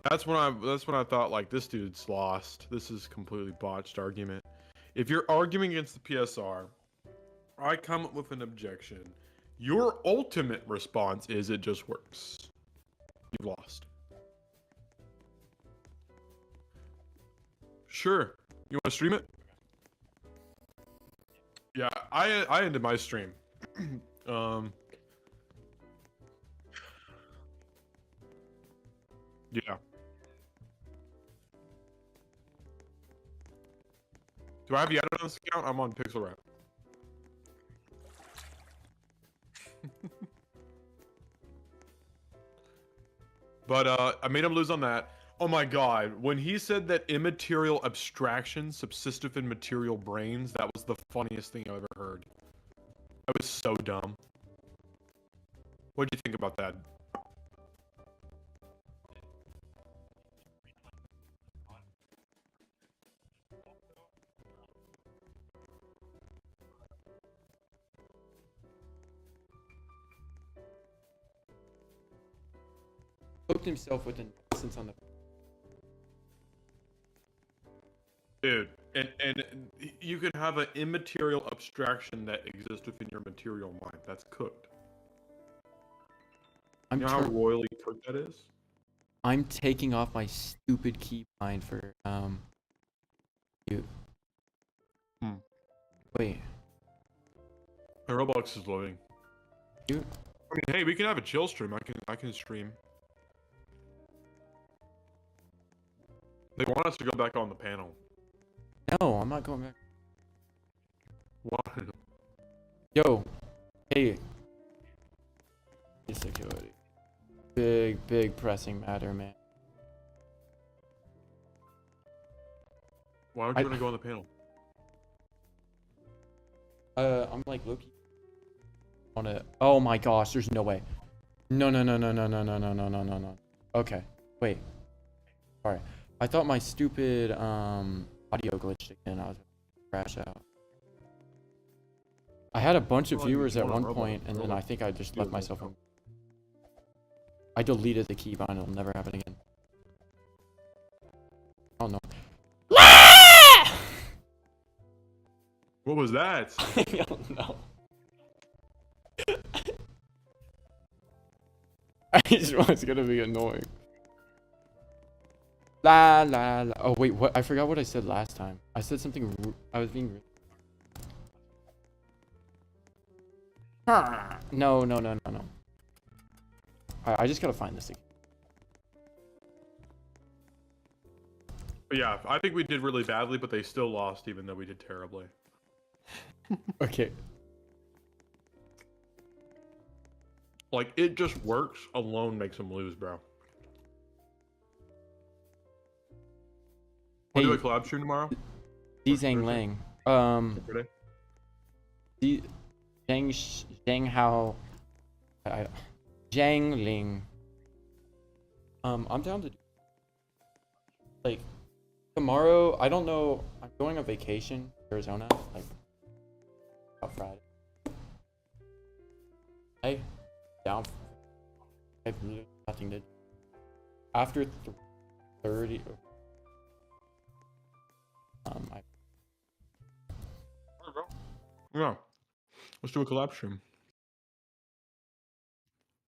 That's when I thought, like, this dude's lost. This is completely botched argument. If you're arguing against the PSR, I come up with an objection. Your ultimate response is it just works. You've lost. Sure. You want to stream it? Yeah, I ended my stream. Yeah. Do I have you added on this account? I'm on Pixel Rap. But I made him lose on that. Oh my god, when he said that immaterial abstractions subsist within material brains, that was the funniest thing I've ever heard. That was so dumb. What do you think about that? Hooked himself with an essence on the. Dude, and you can have an immaterial abstraction that exists within your material mind. That's cooked. You know how royally cooked that is? I'm taking off my stupid keybind for you. Wait. My Roblox is loading. You? I mean, hey, we can have a chill stream. I can stream. They want us to go back on the panel. No, I'm not going back. What? Yo. Hey. Security. Big pressing matter, man. Why don't you want to go on the panel? I'm like Loki. Oh my gosh, there's no way. No. Okay, wait. Alright. I thought my stupid audio glitched again. I was gonna crash out. I had a bunch of viewers at one point, and then I think I just left myself in. I deleted the keybind. It'll never happen again. Oh no. What was that? I don't know. I just know it's gonna be annoying. La la la. Oh wait, what? I forgot what I said last time. I said something. I was being. No. I just gotta find this again. But yeah, I think we did really badly, but they still lost, even though we did terribly. Okay. Like, it just works alone makes them lose, bro. Hey, Wanna do a collab stream tomorrow? Zhang Lang. Friday? Zhang Hao. Zhang Ling. I'm down to like tomorrow. I don't know. I'm going on vacation, Arizona. Like about Friday. Hey, down. I have nothing to do. After 30. Yeah. Let's do a collab stream.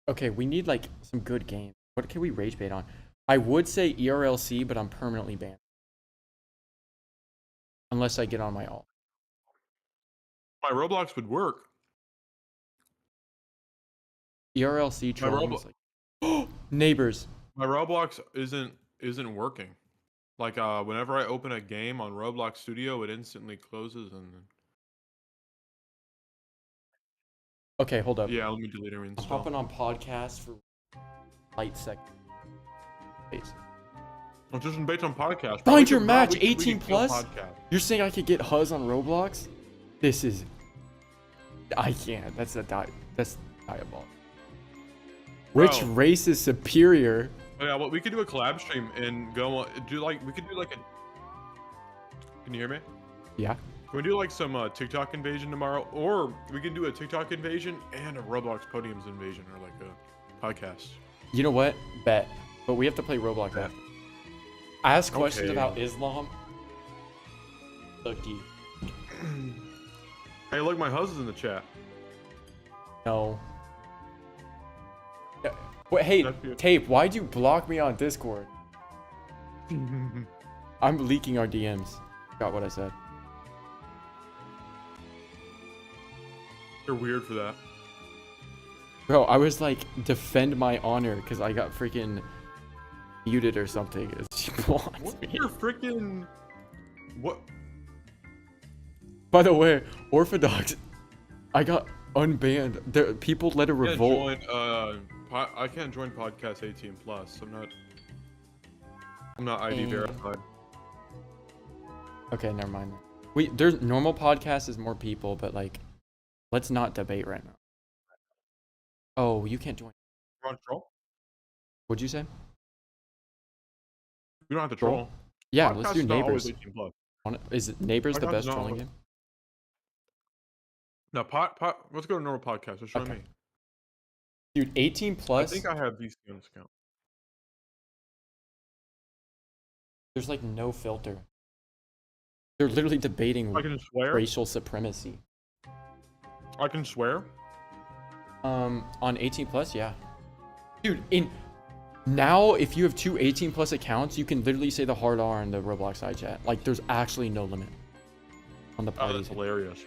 Okay, we need like some good games. What can we rage bait on? I would say ERLC, but I'm permanently banned. Unless I get on my alt. My Roblox would work. ERLC trolling is like neighbors. My Roblox isn't working. Like whenever I open a game on Roblox Studio, it instantly closes and Okay, hold up. yeah, let me delete and I'm reinstall. hopping on podcast for light second. I'm just based on podcast. Find your match 18 plus. You're saying I could get Huzz on Roblox? This is. I can't. That's diabolical. Which race is superior? Oh, yeah, well, we could do a collab stream and go do like we could do like a. Can you hear me? Yeah. Can we do like some TikTok invasion tomorrow, or we can do a TikTok invasion and a Roblox podiums invasion, or like a podcast. You know what? Bet. But we have to play Roblox after. Ask questions Okay. about Islam. Look deep. Hey, look, my husband's in the chat. No. Yeah. Wait, hey, That's good. Tape, why'd you block me on Discord? I'm leaking our DMs. Forgot what I said. You're weird for that. Bro, I was like, defend my honor because I got freaking muted or something. She blocked What's me. your freaking what? By the way, Orthodox, I got unbanned. There, people let a revolt. I can't join podcast 18 plus. I'm not ID verified. Okay, never mind. There's normal podcast is more people, but like, let's not debate right now. Oh, you can't join. You want to troll? What'd you say? We don't have to Troll? troll. Yeah, Podcast let's do is not always neighbors. 18 plus. Is it neighbors the Podcast best is not trolling always- game? No, let's go to normal podcast. Just show Okay. me. Dude, 18 I plus. think I have these skins count. There's like no filter. They're literally debating I can swear. racial supremacy. I can swear. On 18 plus, yeah. Dude, now if you have two 18 plus accounts, you can literally say the hard R in the Roblox side chat. Like, there's actually no limit. on the Oh, party. that's hilarious.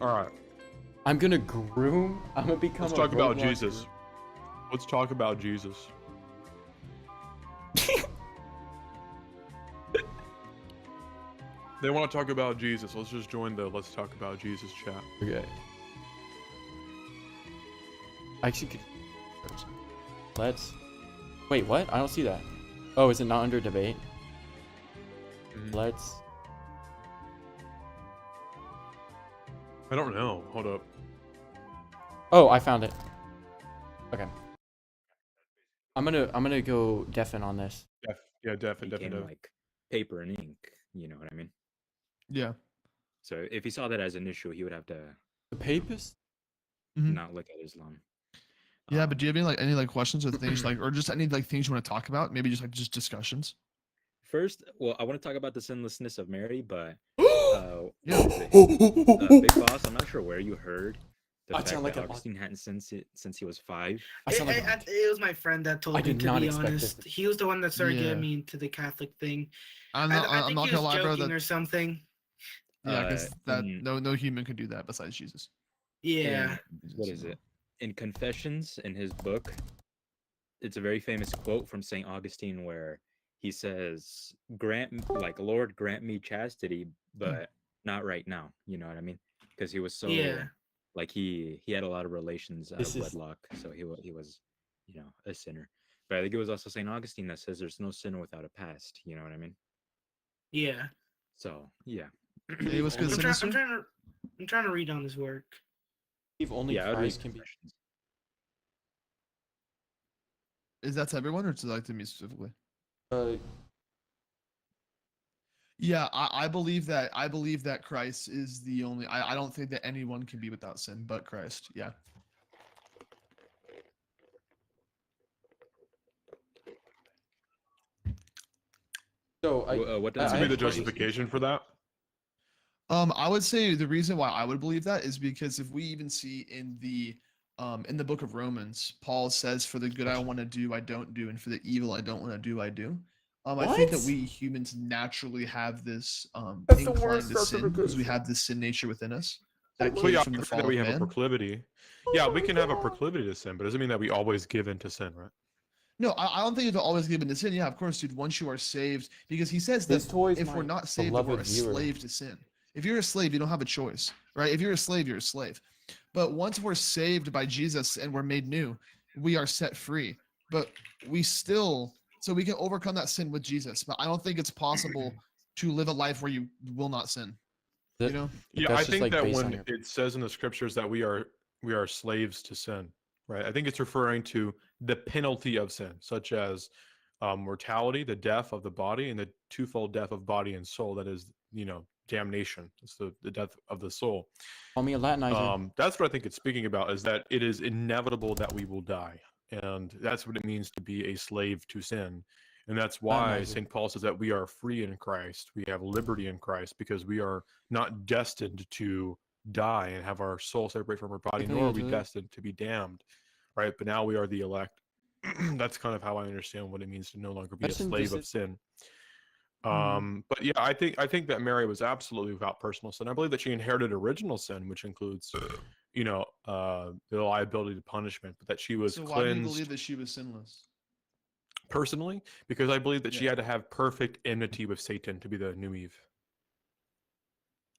All right, I'm gonna groom. I'm gonna become. let's a talk about Roblox Jesus. groom. Let's talk about Jesus. They want to talk about Jesus. Let's just join the Let's Talk About Jesus chat. Okay. I actually could. Let's. Wait, what? I don't see that. Oh, is it not under debate? Let's. I don't know. Hold up. Oh, I found it. Okay. I'm gonna go deafen on this. Definitely. Like paper and ink. You know what I mean? Yeah. So if he saw that as an issue, he would have to The papist? Mhm. not look at Islam. Yeah, but do you have any questions or things or just any things you want to talk about? Maybe just discussions. First, well, I want to talk about the sinlessness of Mary, but Yeah. Big Boss, I'm not sure where you heard the I fact sound like that an Augustine hadn't since he was 5. I sound like It was my friend that told I me, did to not be expect honest. this. He was the one that started Yeah. getting me into the Catholic thing. I'm I not, think I'm he not was gonna lie, bro. joking That, or something. yeah, because in- no human could do that besides Jesus. Yeah. What is it? In Confessions, in his book, it's a very famous quote from St. Augustine where he says, Lord, grant me chastity, but not right now. You know what I mean? Because he was so, Yeah. like, he had a lot of relations out This of is- wedlock, so he was, a sinner. But I think it was also St. Augustine that says there's no sin without a past. You know what I mean? Yeah. So, yeah. Hey, what's good, I'm Sinister? trying to read on his work. If only Yeah, I'd read Christ can be. Confessions. Is that to everyone or to me specifically? Yeah, I believe that Christ is the only. I don't think that anyone can be without sin but Christ. Yeah. So What This does would be I- the justification for that. I would say the reason why I would believe that is because if we even see in the book of Romans, Paul says, "For the good I want to do, I don't do, and for the evil I don't want to do, I do." I think that What? we humans naturally have this That's the incline worst to sin because we justification. have this sin nature within us that Well, came yeah, from I the agree fall that of we have a man. proclivity. Yeah, we can have a proclivity to sin, but it doesn't mean that we always give in to sin, right? No, I don't think it's always given to sin. Yeah, of course, dude. Once you are saved, because he says This that toy is if we're my not saved, beloved we're a viewer. slave to sin. If you're a slave, you don't have a choice, right? If you're a slave, you're a slave. But once we're saved by Jesus and we're made new, we are set free. But so we can overcome that sin with Jesus. But I don't think it's possible to live a life where you will not sin. That- You know? Yeah, that's I just, think like, that based on when your- it says in the scriptures that we are slaves to sin, right? I think it's referring to the penalty of sin, such as mortality, the death of the body, and the twofold death of body and soul. That is, damnation. It's the death of the soul. Call me a Latinizer. That's what I think it's speaking about, is that it is inevitable that we will die. And that's what it means to be a slave to sin. And that's why Latinizer. St. Paul says that we are free in Christ. We have liberty in Christ because we are not destined to die and have our soul separate from our body, Can nor you are we do it? destined to be damned, right? But now we are the elect. That's kind of how I understand what it means to no longer be a Imagine slave this of is- sin. But yeah, I think that Mary was absolutely without personal sin. I believe that she inherited original sin, which includes, the liability to punishment, but that she was So why do you cleansed believe that she was sinless? personally, because I believe that she Yeah. had to have perfect enmity with Satan to be the new Eve.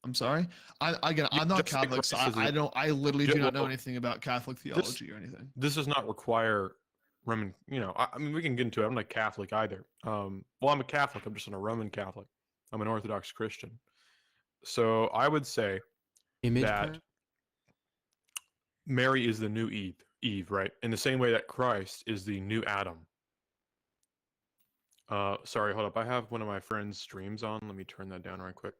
I'm sorry. I'm not just like Catholic, so Christ is a- I literally do not know well, anything about Catholic theology or anything. This does not require Roman, I mean, we can get into it. I'm not Catholic either. Well, I'm a Catholic. I'm just not a Roman Catholic. I'm an Orthodox Christian. So I would say Image that print? Mary is the new Eve, right? In the same way that Christ is the new Adam. Sorry, hold up. I have one of my friends' streams on. Let me turn that down right quick.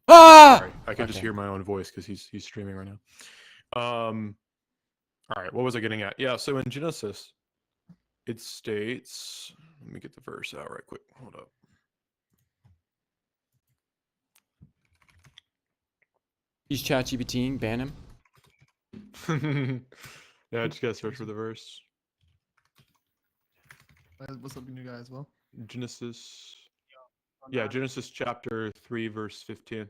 Ah! Sorry, I can just Okay. hear my own voice because he's streaming right now. All right, what was I getting at? Yeah, so in Genesis, it states. Let me get the verse out right quick. Hold up. He's ChatGPTing, ban him. Yeah, I just gotta search for the verse. What's up, new guy as well? Genesis. Yeah, Genesis chapter 3, verse 15.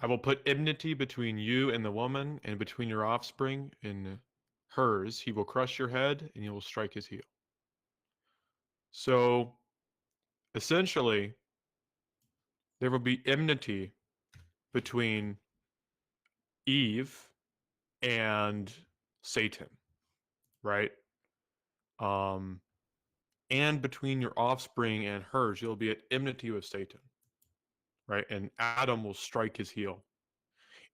I will put enmity between you and the woman, and between your offspring and hers. He will crush your head, and you will strike his heel. So, essentially, there will be enmity between Eve and Satan, right? And between your offspring and hers, you'll be at enmity with Satan, right? And Adam will strike his heel.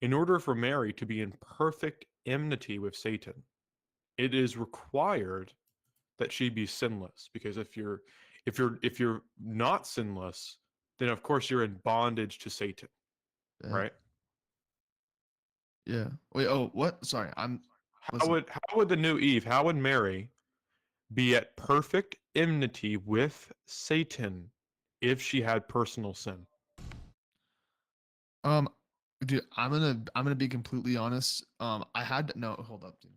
In order for Mary to be in perfect enmity with Satan, it is required that she be sinless. Because if you're not sinless, then of course you're in bondage to Satan, right? Yeah. Wait. Oh, what? Sorry. How would the new Eve? How would Mary be at perfect enmity with Satan if she had personal sin? Dude, I'm gonna be completely honest. I had to, no, hold up, dude.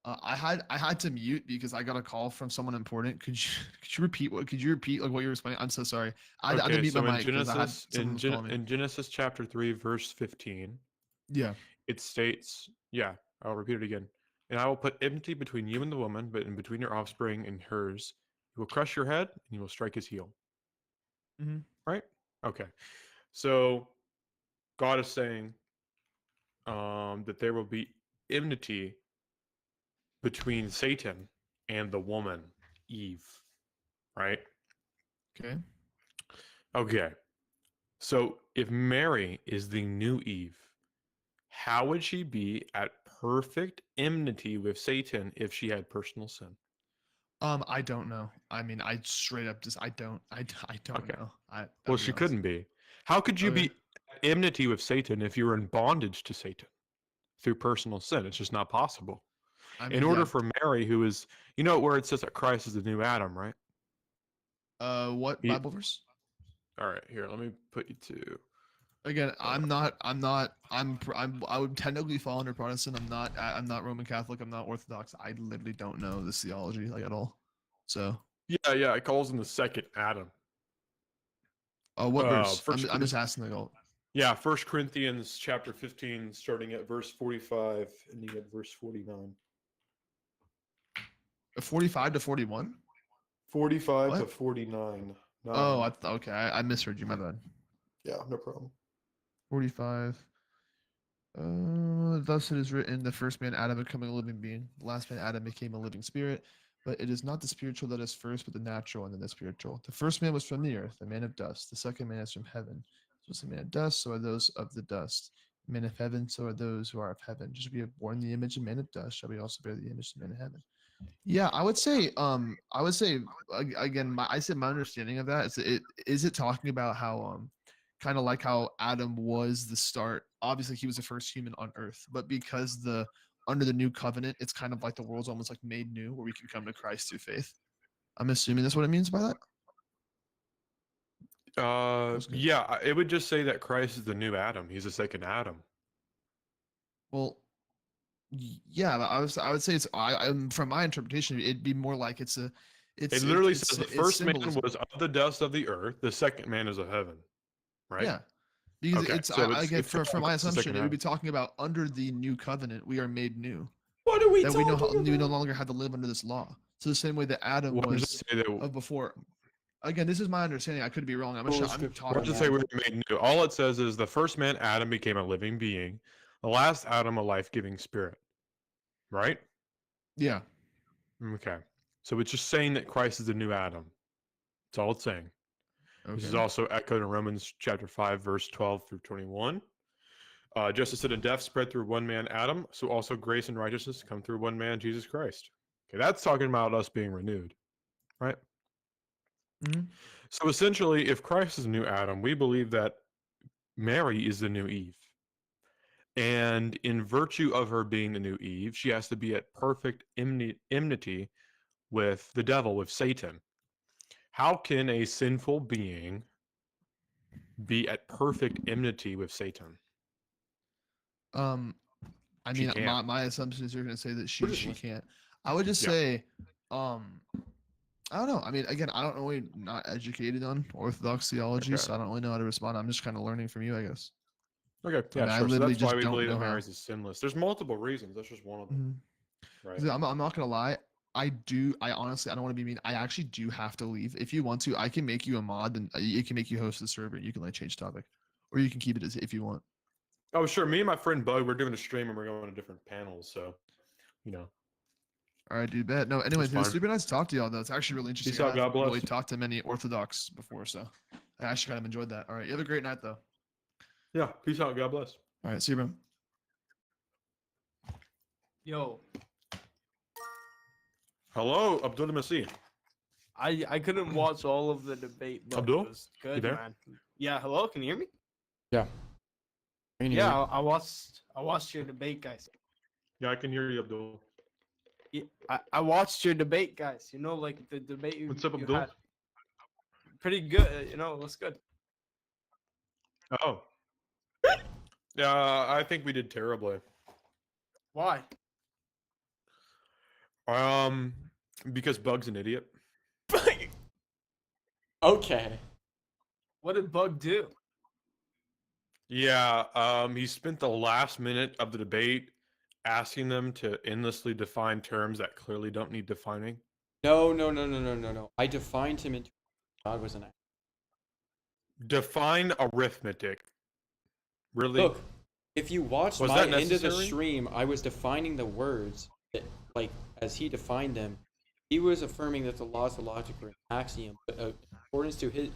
I had to mute because I got a call from someone important. Could you repeat what you were explaining? I'm so sorry. I had to mute my mic because I had someone was calling me. In Genesis chapter 3, verse 15, Yeah. it states, yeah, I'll repeat it again. And I will put enmity between you and the woman, but in between your offspring and hers. You will crush your head, and you will strike his heel. Mm-hmm. Right? Okay. So God is saying that there will be enmity between Satan and the woman, Eve. Right? Okay. Okay. So if Mary is the new Eve, how would she be at perfect enmity with Satan if she had personal sin? I don't know. I mean, I straight up just I don't Okay. know. Well, she couldn't be. How could you be at enmity with Satan if you were in bondage to Satan through personal sin? It's just not possible. I mean, In order for Mary, who is, you know, where it says that Christ is the new Adam, right? What Bible verse? All right, here, let me put you to. Again, I would technically fall under Protestant. I'm not Roman Catholic. I'm not Orthodox. I literally don't know this theology like at all. So Yeah, it calls him the second Adam. What verse? I'm just asking the goal. Yeah, 1 Corinthians chapter 15, starting at verse 45, ending at verse 49. 45 to 41? 45 to 49. Oh, okay. I misheard you. My bad. Yeah, no problem. 45. Thus it is written, the first man Adam becoming a living being. The last man Adam became a living spirit. But it is not the spiritual that is first, but the natural and then the spiritual. The first man was from the earth, the man of dust. The second man is from heaven. So is the man of dust, so are those of the dust. The man of heaven, so are those who are of heaven. Just as we have borne the image of man of dust, shall we also bear the image of man of heaven. Yeah, I would say again, I said my understanding of that is it talking about how kind of like how Adam was the start. Obviously, he was the first human on earth, but because under the new covenant, it's kind of like the world's almost like made new, where we can come to Christ through faith. I'm assuming that's what it means by that. Yeah, it would just say that Christ is the new Adam. He's the second Adam. Well, yeah, I would say it's from my interpretation, it'd be more like it literally says the first man was of the dust of the earth, the second man is of heaven, right? Yeah, because again, from my assumption, it would be talking about under the new covenant, we are made new. What are we that talking about? We no longer have to live under this law. So the same way that Adam was of before. Again, this is my understanding. I could be wrong. I'm talking. Let's just say we were made new. All it says is the first man Adam became a living being, the last Adam a life-giving spirit. Right? Yeah. Okay. So it's just saying that Christ is the new Adam. That's all it's saying. Okay. This is also echoed in Romans chapter 5, verse 12 through 21. Just as sin and death spread through one man, Adam, so also grace and righteousness come through one man, Jesus Christ. Okay, that's talking about us being renewed. Right? Mm-hmm. So essentially, if Christ is the new Adam, we believe that Mary is the new Eve. And in virtue of her being the new Eve, she has to be at perfect enmity with the devil, with Satan. How can a sinful being be at perfect enmity with Satan? I mean, my assumption is you're going to say that she can't. I would just say, I don't know. I mean, again, I don't really not educated on Orthodox theology, so I don't really know how to respond. I'm just kind of learning from you, I guess. Okay, And yeah, I sure. So literally that's why just we don't believe know that how. marriage is sinless. There's multiple reasons. That's just one of them. Right. 'Cause I'm not gonna lie. I honestly, I don't want to be mean. I actually do have to leave. If you want to, I can make you a mod, and it can make you host the server. You can like change topic, or you can keep it as if you want. Oh, sure. Me and my friend Bug, we're doing a stream and we're going to different panels. So, you know. All right, dude. Bet. No. Anyways, it was fine. super nice to talk to y'all. Though it's actually really interesting. Peace out. I God haven't really bless. talked to many Orthodox before, so I actually kind of enjoyed that. All right, you have a great night, though. Yeah. Peace out. God bless. All right, see you, bro. Yo, Hello, Abdul Masih. I couldn't watch all of the debate, but Abdul? it was good, there? man. Yeah, hello, can you hear me? Yeah. I can hear Yeah, you. I watched your debate, guys. Yeah, I can hear you, Abdul. Yeah, I watched your debate, guys. You know, like the debate you, What's up, you Abdul? had. Pretty good, you know, it was good. Oh. Yeah, I think we did terribly. Why? Because Bug's an idiot. Okay. What did Bug do? Yeah, he spent the last minute of the debate asking them to endlessly define terms that clearly don't need defining. No. I defined him into God was an. Define arithmetic. Really? Look, if you watched Was my that end of the necessary? stream, I was defining the words that, like as he defined them. He was affirming that the laws of logic were an axiom, but according to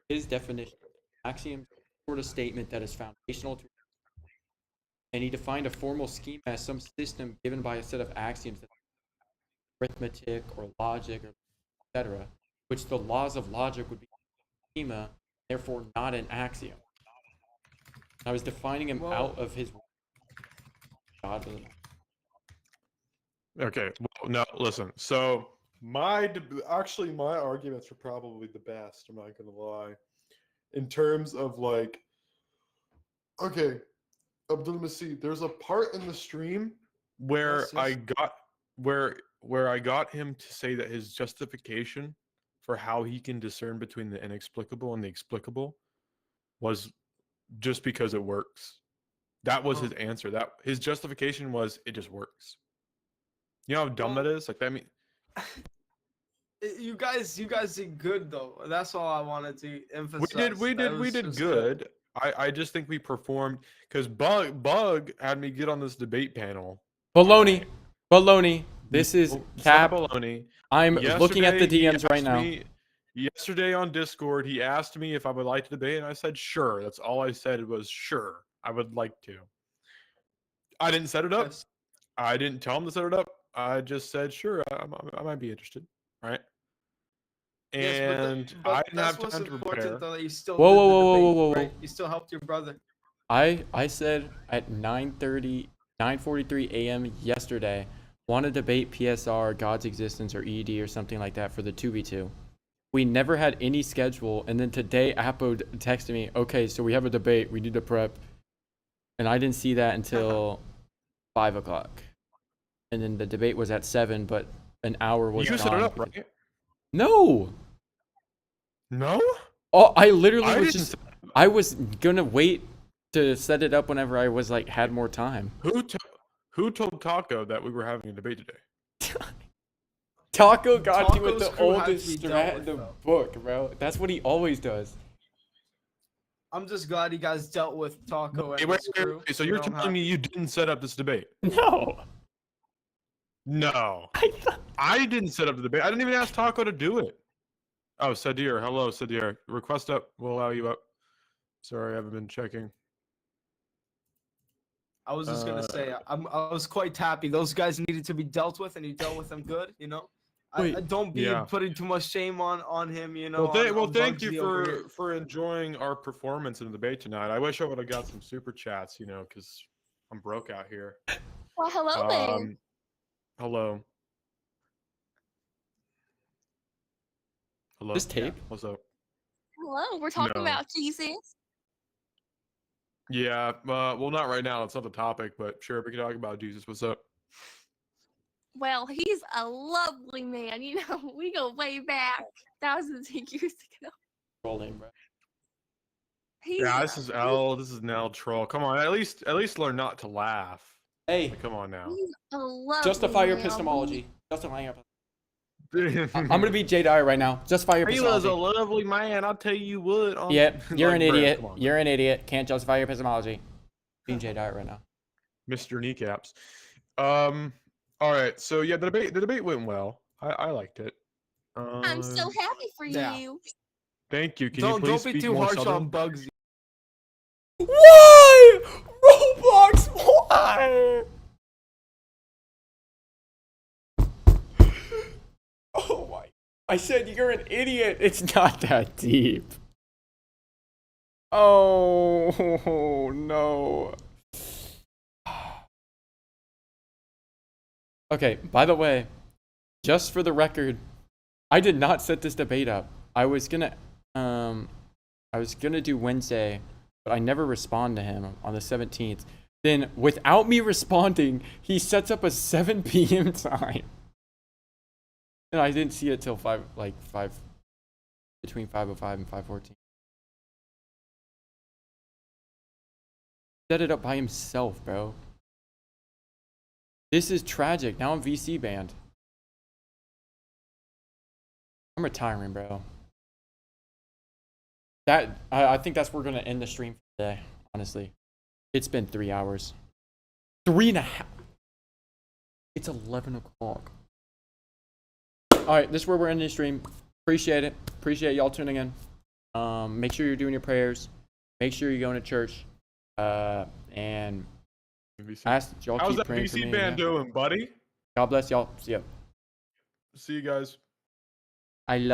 his definition, axiom is a sort of statement that is foundational to. And he defined a formal scheme as some system given by a set of axioms, that arithmetic or logic, or etc., which the laws of logic would be a schema, therefore not an axiom. I was defining him out of his God. Okay. Well, no, listen. So my arguments are probably the best. I'm not gonna lie. In terms of like, okay, Abdul Masih, there's a part in the stream where Yes. I got where I got him to say that his justification for how he can discern between the inexplicable and the explicable was just because it works. That was his answer. That his justification was it just works. You know how dumb that is? Like that mean You guys did good though. That's all I wanted to emphasize. we did good. I just think we performed because Bug had me get on this debate panel. Baloney. This is cap. Baloney. I'm looking at the DMs right now. Yesterday on Discord, he asked me if I would like to debate, and I said sure. That's all I said was sure. I would like to. I didn't set it up. Yes. I didn't tell him to set it up. I just said sure. I might be interested, right? And I didn't have time to prepare. Though, that you still Whoa. right? You still helped your brother. I said at 9:43 a.m. yesterday, want to debate PSR, God's existence, or ED, or something like that for the 2v2. We never had any schedule, and then today Apo texted me, okay, so we have a debate, we need to prep. And I didn't see that until 5 o'clock. And then the debate was at 7, but an hour was You gone. set it up, right? No! No? Oh, I literally I was gonna wait to set it up whenever I was like had more time. Who told Taco that we were having a debate today? Taco got you with Taco's the crew had to oldest be strat dealt in with, the though. book, bro. That's what he always does. I'm just glad you guys dealt with Taco and Wait, his crew. so you're telling me you didn't set up this debate? No. No. I didn't set up the debate. I didn't even ask Taco to do it. Oh, Sadir. Hello, Sadir. Request up. We'll allow you up. Sorry, I haven't been checking. I was just gonna say I was quite happy. Those guys needed to be dealt with, and you dealt with them good. You know, I don't be putting too much shame on him. You know. Thank you for enjoying our performance in the debate tonight. I wish I would have got some super chats, you know, because I'm broke out here. Well, hello there. Hello. Hello. This tape? Yeah, what's up? Hello, we're talking about Jesus. Yeah, well, not right now. It's not the topic, but sure, we can talk about Jesus. What's up? Well, he's a lovely man. You know, we go way back thousands of years ago. Rolling, bro. Yeah, this is L. This is an L troll. Come on, at least learn not to laugh. Hey, Like, come on now. He's a lovely justify your man. epistemology. Justify your. I'm gonna be Jay Dyer right now. Justify your He was epistemology. a lovely man. I'll tell you what. Yeah, you're like, an bro, idiot. come on. You're an idiot. Can't justify your epistemology. Being Jay Dyer right now. Mr. Kneecaps. All right. So yeah, the debate went well. I liked it. I'm so happy for Yeah. you. Thank you. Can you Don't please be speak too more harsh Southern? on Bugsy. Why? Roblox, why? Oh my. I said you're an idiot. It's not that deep. Oh, no. Okay, by the way, just for the record, I did not set this debate up. I was gonna do Wednesday, but I never respond to him on the 17th. Then, without me responding, he sets up a 7 p.m. time. And I didn't see it till between 5:05 and 5:14. Set it up by himself, bro. This is tragic. Now I'm VC banned. I'm retiring, bro. I think that's where we're gonna end the stream for today, honestly. It's been 3 hours. 3.5. It's 11 o'clock. Alright, this is where we're ending the stream. Appreciate it. Appreciate y'all tuning in. Make sure you're doing your prayers. Make sure you're going to church. And I ask that y'all How's keep that praying for me. VC band doing, buddy? God bless y'all. See ya. See you guys. I love you.